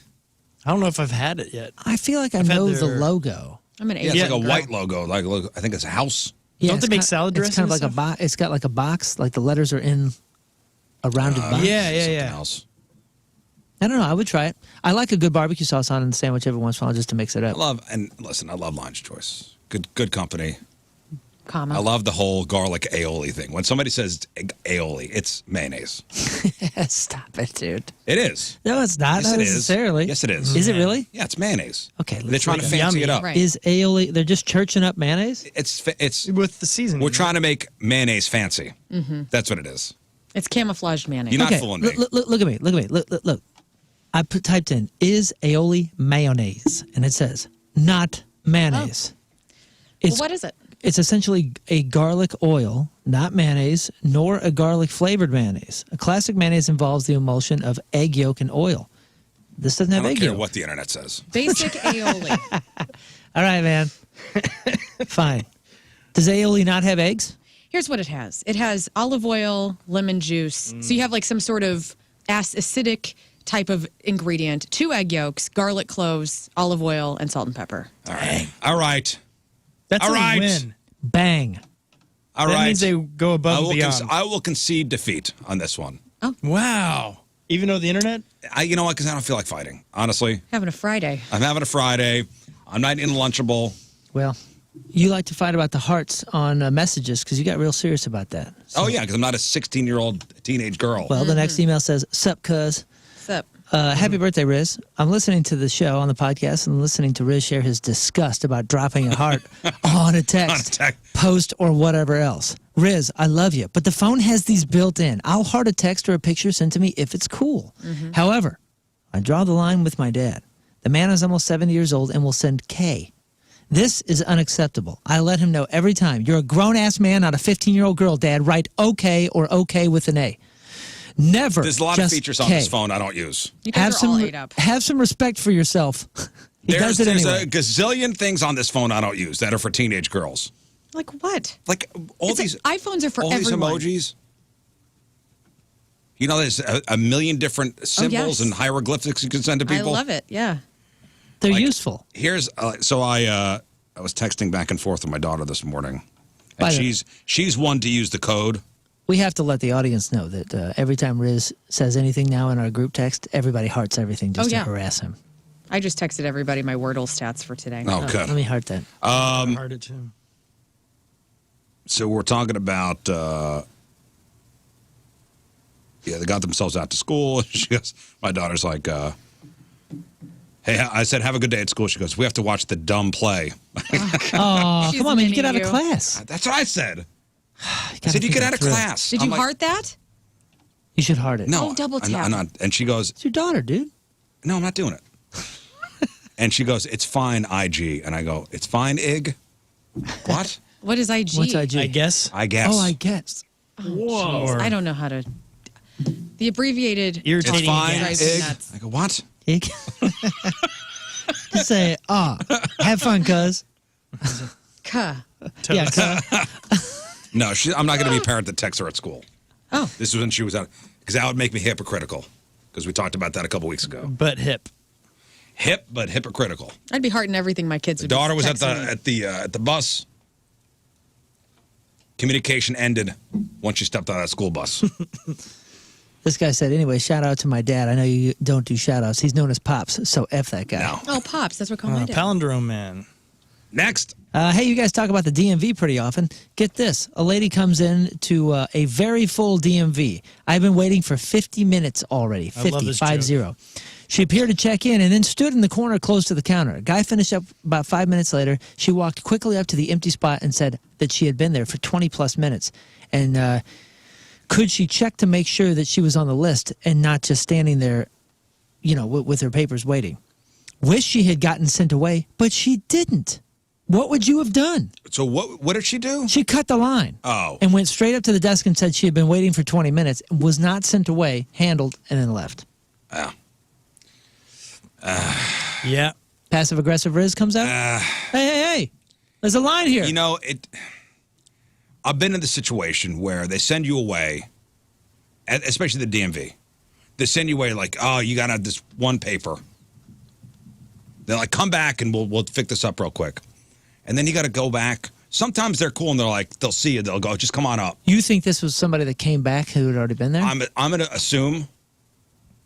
I don't know if I've had it yet. I feel like I I've had know the their- logo. I'm an Yeah, it's like a white logo. Like I think it's a house. Yeah, Don't they it's make kind- salad It's kind of like dressing a and box. It's got like a box, like the letters are in a rounded box. Something else. I don't know. I would try it. I like a good barbecue sauce on the sandwich every once in a while just to mix it up. I love Lion's Choice. Good company. Comma. I love the whole garlic aioli thing. When somebody says aioli, it's mayonnaise. Stop it, dude. It is. No, it's not. Yes, Not it is. necessarily. Yes, it is. Is it really? Yeah, it's mayonnaise. Okay. They're trying to fancy it up. Right. Is aioli? They're just churching up mayonnaise. It's with the seasoning. We're trying to make mayonnaise fancy. That's what it is. It's camouflaged mayonnaise. You're not fooling me. Look at me. Look. I typed in is aioli mayonnaise, and it says not mayonnaise. Well, what is it? It's essentially a garlic oil, not mayonnaise, nor a garlic flavored mayonnaise. A classic mayonnaise involves the emulsion of egg yolk and oil. This doesn't I have don't egg care yolk. what the internet says. Basic aioli. All right, man. Fine. Does aioli not have eggs? Here's what it has. It has olive oil, lemon juice. So you have like some sort of acidic type of ingredient, 2 egg yolks, garlic cloves, olive oil, and salt and pepper. All right. All right. That's All a right. win. Bang. All That right. means they go above and beyond. I will concede defeat on this one. Wow. Even though the internet? You know what? Because I don't feel like fighting. Honestly, Having a Friday. I'm having a Friday. I'm not eating Lunchable. Well, you like to fight about the hearts on messages because you got real serious about that. Oh yeah, because I'm not a 16-year-old teenage girl. Well, the next email says, sup, cuz. Sup? Happy birthday, Riz. I'm listening to the show on the podcast and listening to Riz share his disgust about dropping a heart on a text, post, or whatever else. Riz, I love you, but the phone has these built in. I'll heart a text or a picture sent to me if it's cool. However, I draw the line with my dad. The man is almost 70 years old and will send K. This is unacceptable. I let him know every time. You're a grown-ass man, not a 15-year-old girl, Dad. Write okay or okay with an A. Never. There's a lot just of features on K. this phone I don't use. You guys are all ate up. Have some respect for yourself. He does it There's anyway. a gazillion things on this phone I don't use that are for teenage girls. Like what? Like all It's these iPhones are for all everyone. these emojis. You know, there's a million different symbols yes. and hieroglyphics you can send to people. I love it. Yeah. They're useful. Here's so I was texting back and forth with my daughter this morning, By and the- she's one to use the code. We have to let the audience know that every time Riz says anything now in our group text, everybody hearts everything just Oh, yeah. to harass him. I just texted everybody my Wordle stats for today. Oh, good. Let me heart that. Heart it too. So we're talking about they got themselves out to school. She goes, my daughter's like, hey, I said, have a good day at school. She goes, we have to watch the dumb play. Oh, She's come on, man. You get out meaning of you. class. That's what I said. I gotta said, you think get it out of through. class. Did I'm you like, heart that? You should heart it. No. Oh, double I'm tap. not. And she goes, It's your daughter, dude. no, I'm not doing it. And she goes, it's fine, IG. And I go, it's fine, IG? What? What is IG? What's IG? I guess. I guess. Oh, I guess. Whoa. I don't know how to. The abbreviated. Irritating It's fine, drives me IG. nuts. I go, what? Ig. Just say, have fun, cuz. Cuh. Yeah, cuz. No, I'm not going to be a parent that texts her at school. Oh. This was when she was out. Because that would make me hypocritical. Because we talked about that a couple weeks ago. But hip. Hip, but hypocritical. I'd be hearting everything my kids The would daughter was at texting me. the bus. Communication ended once she stepped out of that school bus. This guy said, anyway, shout out to my dad. I know you don't do shout outs. He's known as Pops, so F that guy. No. Oh, Pops. That's what I call my dad. Palindrome man. Next. Hey, you guys talk about the DMV pretty often. Get this. A lady comes in to a very full DMV. I've been waiting for 50 minutes already. I love this 50. She appeared to check in and then stood in the corner close to the counter. A guy finished up about 5 minutes later. She walked quickly up to the empty spot and said that she had been there for 20 plus minutes. And could she check to make sure that she was on the list and not just standing there, you know, with her papers waiting? Wish she had gotten sent away, but she didn't. What would you have done? So what did she do? She cut the line. Oh. And went straight up to the desk and said she had been waiting for 20 minutes, was not sent away, handled, and then left. Oh. Yeah. Passive aggressive Riz comes out. Hey. There's a line here. You know, I've been in the situation where they send you away, especially the DMV. They send you away like, oh, you got to have this one paper. They're like, come back and we'll fix this up real quick. And then you got to go back. Sometimes they're cool and they're like, they'll see you. They'll go, just come on up. You think this was somebody that came back who had already been there? I'm going to assume.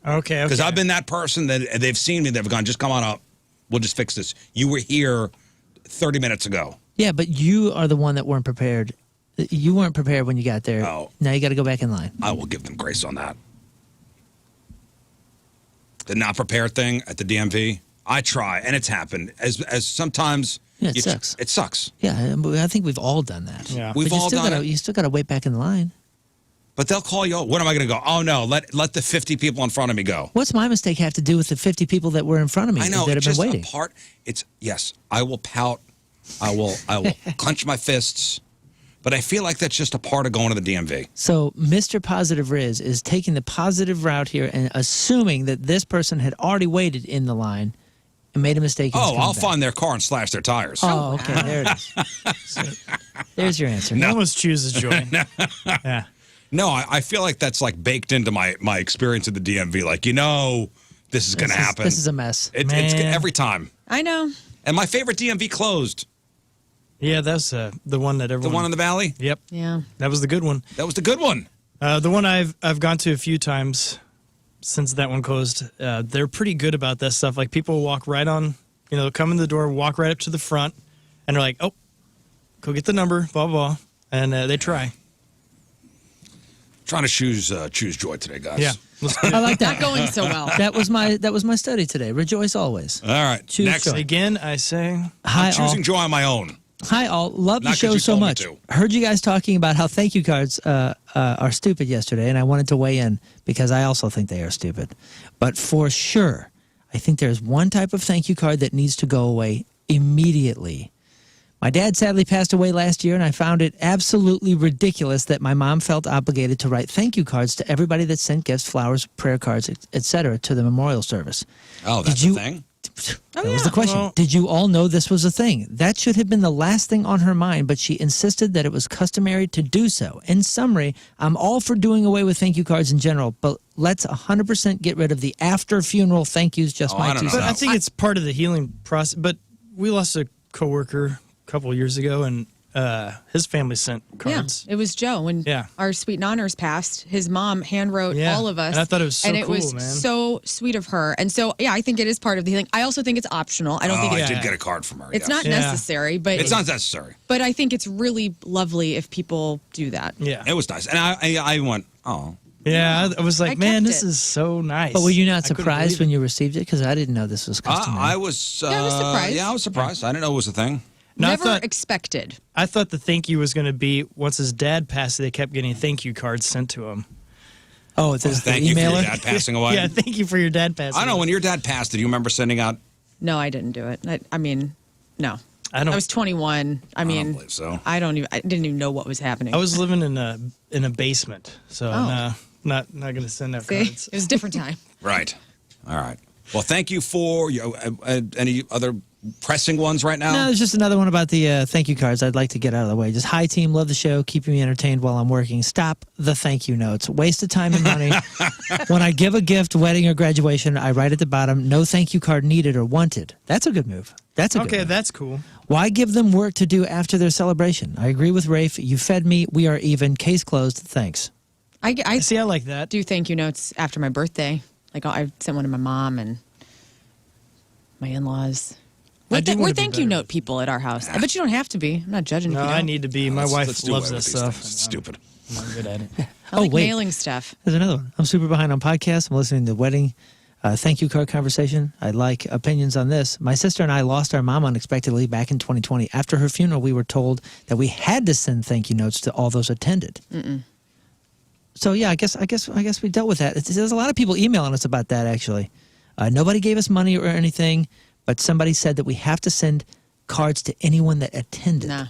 Okay. Because I've been that person that they've seen me. They've gone, just come on up. We'll just fix this. You were here 30 minutes ago. Yeah, but you are the one that weren't prepared. You weren't prepared when you got there. Oh. Now you got to go back in line. I will give them grace on that. The not prepared thing at the DMV, I try, and it's happened. As sometimes Yeah, it sucks. It sucks. Yeah, I think we've all done that. Yeah. We've But all done it. You still got to wait back in line. But they'll call you. What am I going to go? Oh no, let the 50 people in front of me go. What's my mistake have to do with the 50 people that were in front of me I know. that have It's been just waiting? a part. It's yes. I will pout. I will clench my fists. But I feel like that's just a part of going to the DMV. So Mr. Positive Riz is taking the positive route here and assuming that this person had already waited in the line and made a mistake. Oh, I'll find their car and slash their tires. Oh, okay. There it is. So, there's your answer. No. Almost chooses joy. Yeah. No, I feel like that's like baked into my experience at the DMV. Like, this is going to happen. This is a mess. It's every time. I know. And my favorite DMV closed. Yeah, that's the one that everyone. The one in the valley? Yep. Yeah. That was the good one. That was the good one. The one I've gone to a few times since that one closed. They're pretty good about that stuff. Like people walk right on, they'll come in the door, walk right up to the front, and they're like, "Oh, go get the number, blah blah," and they try. Trying to choose joy today, guys. Yeah. I like that. Not going so well. That was my study today. Rejoice always. All right. Choose Next. joy. Again, I say, Hi, I'm choosing all. joy on my own. Hi, all. Love the Not 'cause show you so told me much. to. Heard you guys talking about how thank you cards are stupid yesterday, and I wanted to weigh in because I also think they are stupid. But for sure, I think there's one type of thank you card that needs to go away immediately. My dad sadly passed away last year, and I found it absolutely ridiculous that my mom felt obligated to write thank you cards to everybody that sent gifts, flowers, prayer cards, etc. to the memorial service. Oh, that's you- the thing? That was the question. Well- Did you all know this was a thing? That should have been the last thing on her mind, but she insisted that it was customary to do so. In summary, I'm all for doing away with thank you cards in general, but let's 100% get rid of the after-funeral thank yous, just Oh, my I don't two know. but cents. I think it's part of the healing process. But we lost a coworker a couple of years ago, and his family sent cards. Yeah, it was Joe. When Yeah. our sweet nonners passed, his mom hand wrote Yeah, all of us. and I thought it was so and it cool, was man. so sweet of her. And so, yeah, I think it is part of the healing. I also think it's optional. I don't think I it's, did get a card from her. it's yes. not necessary, but It's not necessary. But I think it's really lovely if people do that. Yeah. It was nice. And I went, oh. Yeah, I was like, I man, kept this it. is so nice. But were you not I couldn't surprised believe when it. you received it? Because I didn't know this was customary. I was. Yeah, I was surprised. Yeah, I was surprised. I didn't know it was a thing. No, Never expected. I thought the thank you was going to be once his dad passed, they kept getting thank you cards sent to him. Oh, it's the Thank you for your emailer? dad passing away. Yeah, thank you for your dad passing I know, when your dad passed, did you remember sending out? No, I didn't do it. I mean, no. I don't. I was 21. I mean, don't believe so. I didn't even know what was happening. I was living in a basement, so Oh. no, not going to send out See? cards. It was a different time. Right. All right. Well, thank you for any other pressing ones right now? No, there's just another one about the thank you cards I'd like to get out of the way. Just, hi, team, love the show, keeping me entertained while I'm working. Stop the thank you notes. Waste of time and money. When I give a gift, wedding, or graduation, I write at the bottom, no thank you card needed or wanted. That's a good move. That's a good move. That's cool. Why give them work to do after their celebration? I agree with Rafe. You fed me. We are even. Case closed. Thanks. I see. I like that. Do thank you notes after my birthday. Like I sent one to my mom and my in-laws. We're thank you note people at our house. I bet you don't have to be. I'm not judging. No, if you don't. I need to be. My wife loves this stuff. It's stupid. I'm not good at it. I like mailing stuff. There's another one. I'm super behind on podcasts. I'm listening to the wedding thank you card conversation. I'd like opinions on this. My sister and I lost our mom unexpectedly back in 2020. After her funeral, we were told that we had to send thank you notes to all those attended. So yeah, I guess we dealt with that. There's a lot of people emailing us about that actually. Nobody gave us money or anything, but somebody said that we have to send cards to anyone that attended. Nah.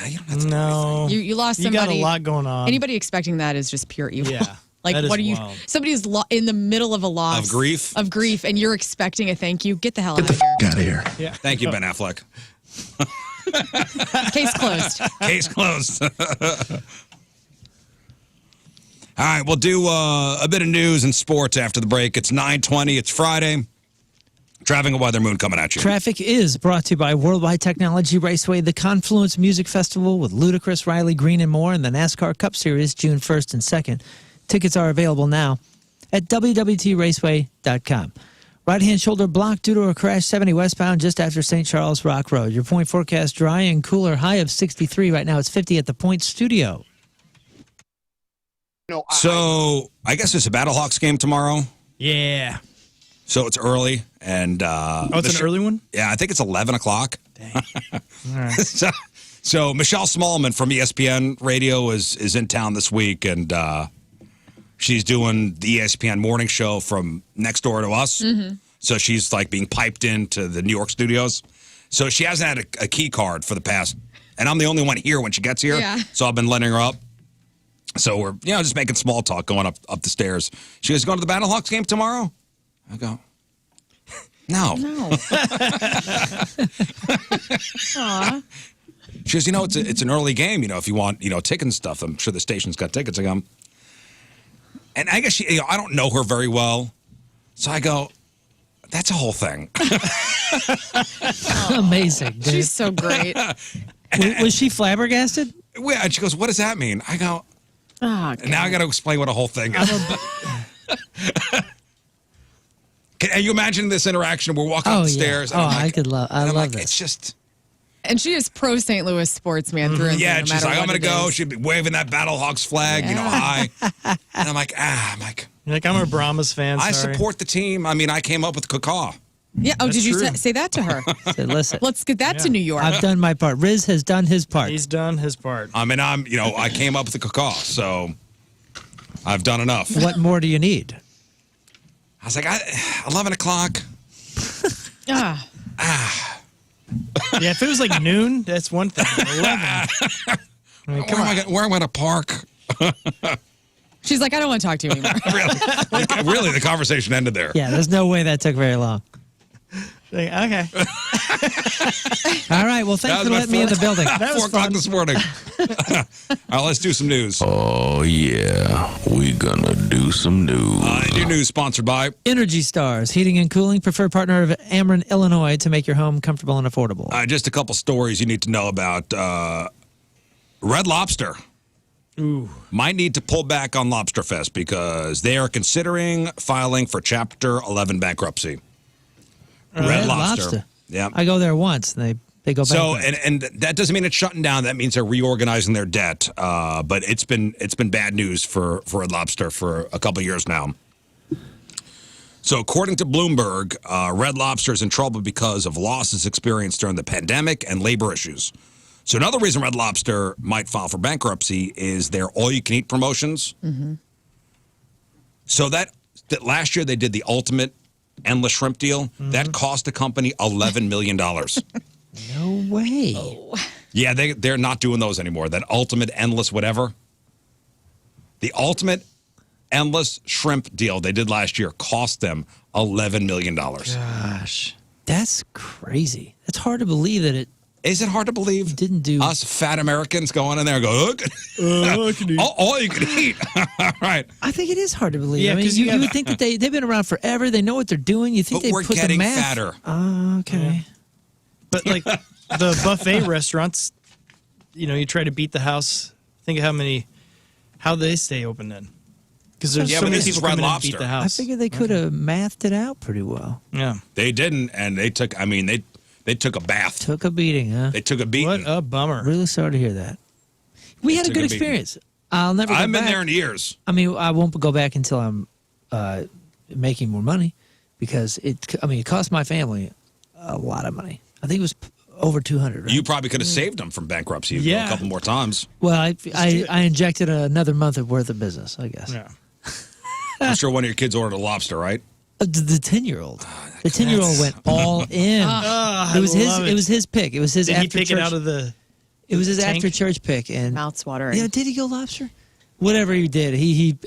You don't have to No. You lost You somebody. got a lot going on. Anybody expecting that is just pure evil. Yeah. Like, that is what are you? wild. Somebody's in the middle of a loss Of grief? of grief, and you're expecting a thank you. Get the hell out of here. Out of here. Thank you, Ben Affleck. Case closed. Case closed. All right, we'll do a bit of news and sports after the break. It's 9:20. It's Friday. Traffic and weather, Moon, coming at you. Traffic is brought to you by Worldwide Technology Raceway, the Confluence Music Festival with Ludacris, Riley Green, and more, and the NASCAR Cup Series June 1st and 2nd. Tickets are available now at www.raceway.com. Right-hand shoulder block due to a crash 70 westbound just after St. Charles Rock Road. Your point forecast dry and cooler, high of 63. Right now it's 50 at the Point Studio. So, I guess it's a Battlehawks game tomorrow. Yeah. So it's early, and it's an early one? Yeah, I think it's 11 o'clock. All right. so Michelle Smallman from ESPN Radio is in town this week, and she's doing the ESPN morning show from next door to us. So she's like being piped into the New York studios. So she hasn't had a key card for the past, and I'm the only one here when she gets here. Yeah. So I've been letting her up. So we're just making small talk going up the stairs. She goes, going to the Battlehawks game tomorrow? I go, no. Aw. She goes, it's an early game. If you want, tickets and stuff. I'm sure the station's got tickets. I go, and I guess I don't know her very well, so I go, that's a whole thing. Amazing. Dude. She's so great. Was she flabbergasted? Yeah, and she goes, what does that mean? I go, Oh, and now I got to explain what a whole thing is. Can you imagine this interaction? We're walking up the stairs. Yeah. And I'm like, I love this. It's just. And she is pro St. Louis sports, man. Through and through, Yeah, no she's matter like, I'm what going to it go. is. She'd be waving that Battlehawks flag, high. And I'm like, You're like, I'm a Brahmas fan. I sorry. support the team. I mean, I came up with cacaw. Yeah. Oh, That's did you true. say that to her? Say, listen, Let's get that to New York. I've done my part. Riz has done his part. He's done his part. I mean, I came up with the cacaw, so I've done enough. What more do you need? I was like, 11 o'clock. Ah. Yeah, if it was like noon, that's one thing. 11. I mean, Where am I going to park? She's like, I don't want to talk to you anymore. Really, the conversation ended there. Yeah, there's no way that took very long. Like, okay. All right, well, thanks for letting me in the building. That was 4 o'clock fun. this morning. All right, let's do some news. Oh, yeah. We gonna do some news. New news sponsored by Energy Stars, heating and cooling, preferred partner of Ameren, Illinois, to make your home comfortable and affordable. just a couple stories you need to know about. Red Lobster. Ooh. Might need to pull back on Lobster Fest because they are considering filing for Chapter 11 bankruptcy. Red Lobster. Yeah. I go there once. They go back. So and that doesn't mean it's shutting down. That means they're reorganizing their debt. But it's been bad news for Red Lobster for a couple of years now. So according to Bloomberg, Red Lobster is in trouble because of losses experienced during the pandemic and labor issues. So another reason Red Lobster might file for bankruptcy is their all-you-can-eat promotions. So that last year they did the ultimate endless shrimp deal. That cost the company $11 million. No way. Oh. Yeah, they're not doing those anymore. That ultimate endless whatever. The ultimate endless shrimp deal they did last year cost them $11 million. Gosh. That's crazy. It's hard to believe that it... Is it hard to believe? Didn't do... Us fat Americans going in there and go, I can eat. all you can eat. All right. I think it is hard to believe. Yeah, I mean, 'cause you you would think that they've been around forever. They know what they're doing. You think But they we're put the getting math... fatter. Oh, okay. But like the buffet restaurants, you try to beat the house. Think of how they stay open then. Because there's Yeah, so but many this is people Red coming in and beat Lobster. the I house. figured they could have mathed it out pretty well. Yeah. They didn't, and they took, they took a bath. Took a beating, huh? They took a beating. What a bummer. Really sorry to hear that. We had a took good a beating. experience. I'll never go I've been back. there in years. I mean, I won't go back until I'm making more money because it cost my family a lot of money. I think it was over $200. Right? You probably could have saved them from bankruptcy a couple more times. Well, I injected another month of worth of business, I guess. Yeah. I'm sure one of your kids ordered a lobster, right? The 10-year-old. The 10-year-old went all in. It was his. It was his pick. It was his. Did after he pick church, it out of the? It was his tank? after church pick, and Mouth's watering. yeah, did he go lobster? Whatever he did,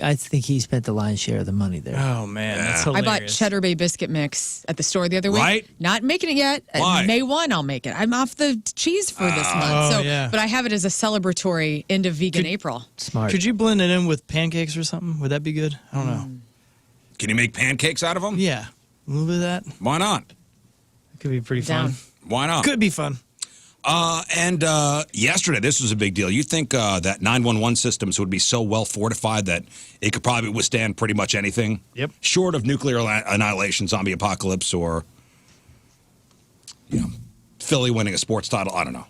I think he spent the lion's share of the money there. Oh man, that's I hilarious. bought Cheddar Bay biscuit mix at the store the other week. Right? Not making it yet. Why? May 1, I'll make it. I'm off the cheese for this month. So, yeah. but I have it as a celebratory end of vegan April. Smart. Could you blend it in with pancakes or something? Would that be good? I don't know. Can you make pancakes out of them? Yeah, a little bit of that. Why not? It could be pretty Down. fun. Why not? Could be fun. And yesterday, this was a big deal. You'd think that 911 systems would be so well fortified that it could probably withstand pretty much anything. Yep. Short of nuclear annihilation, zombie apocalypse, or Philly winning a sports title. I don't know.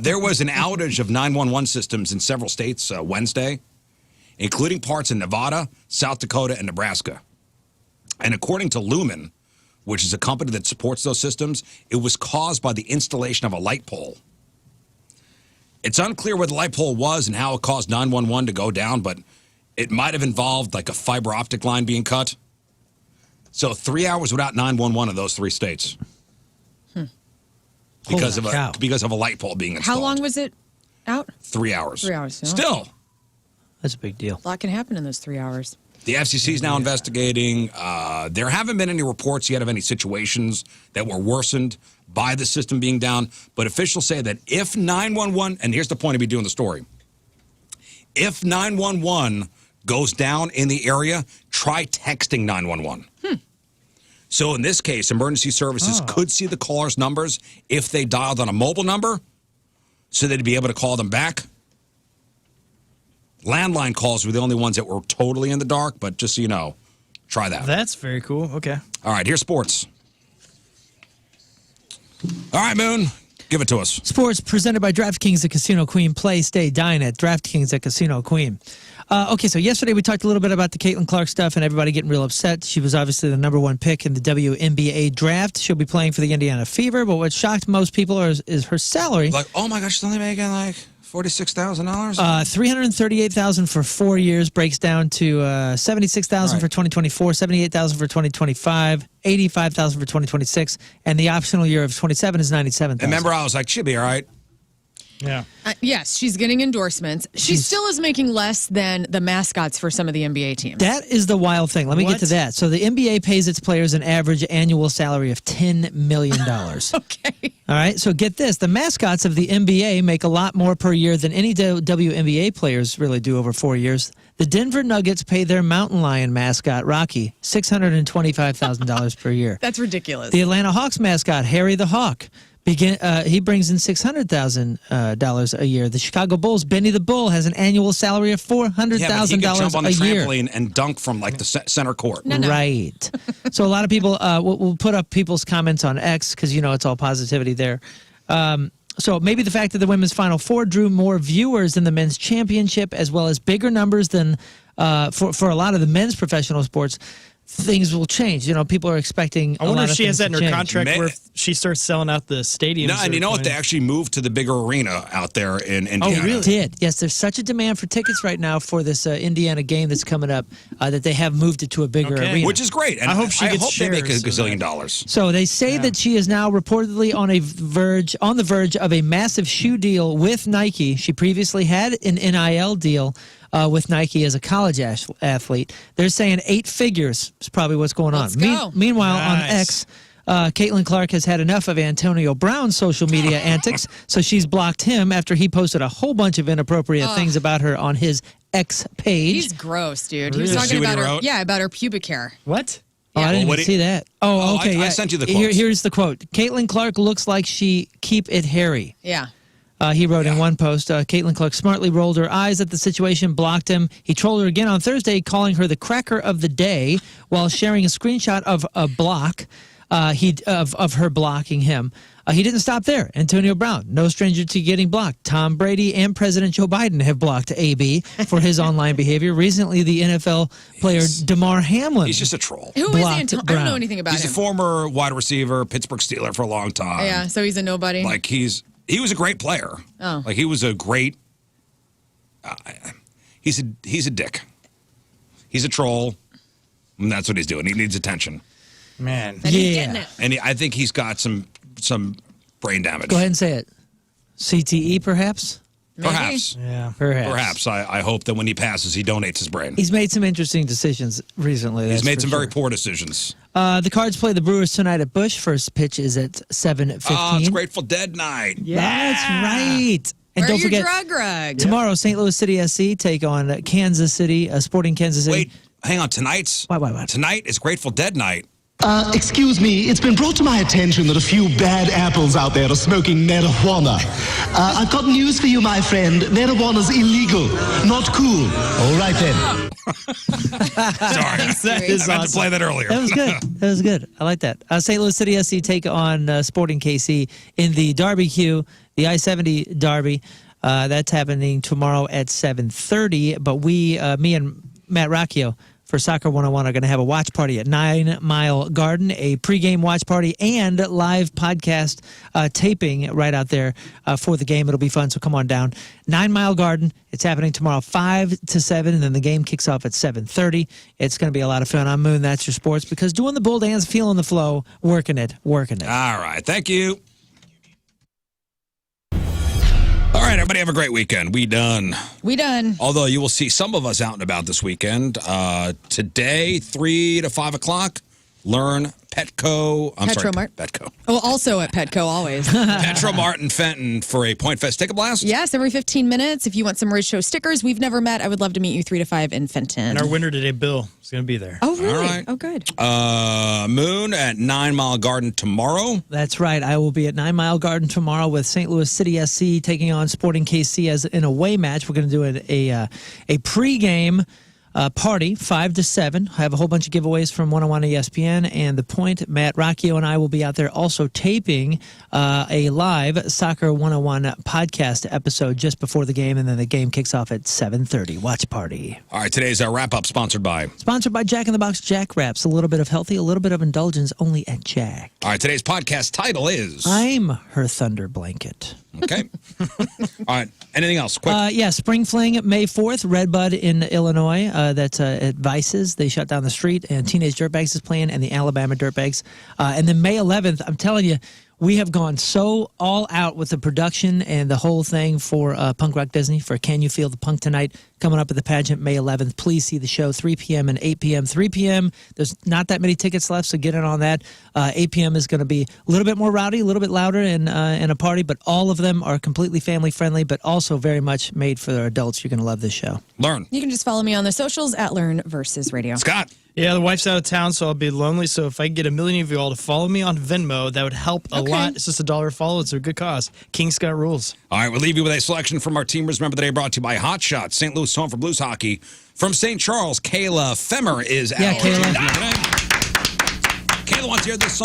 There was an outage of 911 systems in several states Wednesday, including parts in Nevada, South Dakota, and Nebraska. And according to Lumen, which is a company that supports those systems, it was caused by the installation of a light pole. It's unclear where the light pole was and how it caused 911 to go down, but it might have involved like a fiber optic line being cut. So 3 hours without 911 in those 3 states. Because of a light pole being installed. How long was it out? 3 hours. 3 hours. yeah. Still. That's a big deal. A lot can happen in those 3 hours. The FCC is now investigating. There haven't been any reports yet of any situations that were worsened by the system being down. But officials say that if 911, and here's the point of me doing the story, if 911 goes down in the area, try texting 911. So in this case, emergency services could see the caller's numbers if they dialed on a mobile number, so they'd be able to call them back. Landline calls were the only ones that were totally in the dark, but just so you know, try that. That's very cool. Okay. All right, here's sports. All right, Moon, give it to us. Sports presented by DraftKings at Casino Queen. Play, stay, dine at DraftKings at Casino Queen. Okay, so yesterday we talked a little bit about the Caitlin Clark stuff and everybody getting real upset. She was obviously the #1 pick in the WNBA draft. She'll be playing for the Indiana Fever, but what shocked most people is her salary. Like, oh my gosh, she's only making like $46,000? $338,000 for 4 years breaks down to $76,000 for 2024, $78,000 for 2025, $85,000 for 2026, and the optional year of 27 is $97,000. Remember, I was like, she'll be all right. Yeah. Yes, she's getting endorsements. She still is making less than the mascots for some of the NBA teams. That is the wild thing. Let me get to that. So the NBA pays its players an average annual salary of $10 million. Okay. All right, so get this. The mascots of the NBA make a lot more per year than any WNBA players really do over 4 years. The Denver Nuggets pay their mountain lion mascot, Rocky, $625,000 per year. That's ridiculous. The Atlanta Hawks mascot, Harry the Hawk, he brings in $600,000 a year. The Chicago Bulls, Benny the Bull, has an annual salary of $400,000 Yeah, but he could jump on the a year. trampoline and dunk from like the center court. Right. So a lot of people, we'll put up people's comments on X because, it's all positivity there. So maybe the fact that the women's Final Four drew more viewers than the men's championship, as well as bigger numbers than for a lot of the men's professional sports. things will change. You know, people are expecting. I wonder a lot if of she has things that in to her change. contract where if she starts selling out the stadiums. No, and you know what? They actually moved to the bigger arena out there in Indiana. Oh, really? Did. Yes, there's such a demand for tickets right now for this Indiana game that's coming up that they have moved it to a bigger arena. Which is great. And I hope she gets they make a shares of gazillion dollars. So they say that she is now reportedly on the verge of a massive shoe deal with Nike. She previously had an NIL deal with Nike as a college athlete. They're saying 8 figures is probably what's going on. Let's go. Meanwhile, on X, Caitlin Clark has had enough of Antonio Brown's social media antics, so she's blocked him after he posted a whole bunch of inappropriate things about her on his X page. He's gross, dude. He Really? was See talking what about he her. wrote? Yeah, about her pubic hair. What? Oh, I didn't even see that. Oh, okay. I yeah. sent you the quotes. Here's the quote. Caitlin Clark looks like she keep it hairy. Yeah. He wrote in one post, Caitlin Clark smartly rolled her eyes at the situation, blocked him. He trolled her again on Thursday, calling her the cracker of the day while sharing a screenshot of a block of her blocking him. He didn't stop there. Antonio Brown, no stranger to getting blocked. Tom Brady and President Joe Biden have blocked AB for his online behavior. Recently, the NFL player DeMar Hamlin. He's just a troll. Who is blocked Antonio? I don't know Brown. anything about He's him. a former wide receiver, Pittsburgh Steeler for a long time. Yeah, so he's a nobody. Like he was a great player. Oh. Like he was a great. He's a dick. He's a troll, and that's what he's doing. He needs attention. Man. And he's getting it. And I think he's got some brain damage. Go ahead and say it. CTE, perhaps? Perhaps. Yeah. Perhaps. I hope that when he passes, he donates his brain. He's made some interesting decisions recently. He's that's made for some sure. very poor decisions. The Cards play the Brewers tonight at Busch. First pitch is at 7:15. Oh, it's Grateful Dead night. That's right. And Where don't are your forget, drug rugs? tomorrow, St. Louis City SC take on Kansas City, Sporting Kansas City. Wait, hang on. Tonight's What? Tonight is Grateful Dead night. Excuse me, it's been brought to my attention that a few bad apples out there are smoking marijuana. I've got news for you, my friend. Marijuana's illegal, not cool. All right then. Sorry. I meant to play that earlier. That was good. That was good. I like that. St. Louis City SC take on Sporting KC in the Derby Q, the I-70 Derby. That's happening tomorrow at 7:30. But me and Matt Rocchio for Soccer 101 are going to have a watch party at 9 Mile Garden, a pregame watch party and live podcast taping right out there for the game. It'll be fun, so come on down. 9 Mile Garden. It's happening tomorrow 5 to 7, and then the game kicks off at 7:30. It's going to be a lot of fun. I'm Moon, that's your sports, because doing the bull dance, feeling the flow, working it. All right. Thank you. All right, everybody have a great weekend. We done. Although you will see some of us out and about this weekend. Today, 3 to 5 o'clock, Lern, Petco. Petromart. Petco. Oh, also at Petco, always. Petromart and Fenton for a Point Fest Ticket Blast. Yes, every 15 minutes. If you want some Riz Show stickers, we've never met. I would love to meet you 3 to 5 in Fenton. And our winner today, Bill, is going to be there. Oh, really? All right. Oh, good. Moon at 9 Mile Garden tomorrow. That's right. I will be at 9 Mile Garden tomorrow with St. Louis City SC taking on Sporting KC as an away match. We're going to do a pregame party, 5 to 7. I have a whole bunch of giveaways from 101 ESPN and The Point. Matt Rocchio and I will be out there also taping a live Soccer 101 podcast episode just before the game, and then the game kicks off at 7:30. Watch party. All right, today's wrap-up sponsored by Jack in the Box Jack Wraps. A little bit of healthy, a little bit of indulgence only at Jack. All right, today's podcast title is I'm her thunder blanket. Okay. All right. Anything else? Quick. Spring Fling, May 4th, Redbud in Illinois. That's at Vices. They shut down the street, and Teenage Dirtbags is playing, and the Alabama Dirtbags. And then May 11th, I'm telling you, we have gone so all out with the production and the whole thing for Punk Rock Disney for Can You Feel the Punk Tonight coming up at the pageant May 11th. Please see the show 3 p.m. and 8 p.m. 3 p.m. There's not that many tickets left, so get in on that. 8 p.m. is going to be a little bit more rowdy, a little bit louder and a party, but all of them are completely family friendly, but also very much made for adults. You're going to love this show. Learn. You can just follow me on the socials at Lern versus Radio. Scott. Yeah, the wife's out of town, so I'll be lonely. So if I can get 1 million of you all to follow me on Venmo, that would help a lot. It's just $1 follow. It's a good cause. King Scott rules. All right, we'll leave you with a selection from our Teamers Member the Day brought to you by Hot Shot, St. Louis home for blues hockey. From St. Charles, Kayla Femmer is Yeah, our Kayla. Teamers Member today. Kayla wants to hear this song.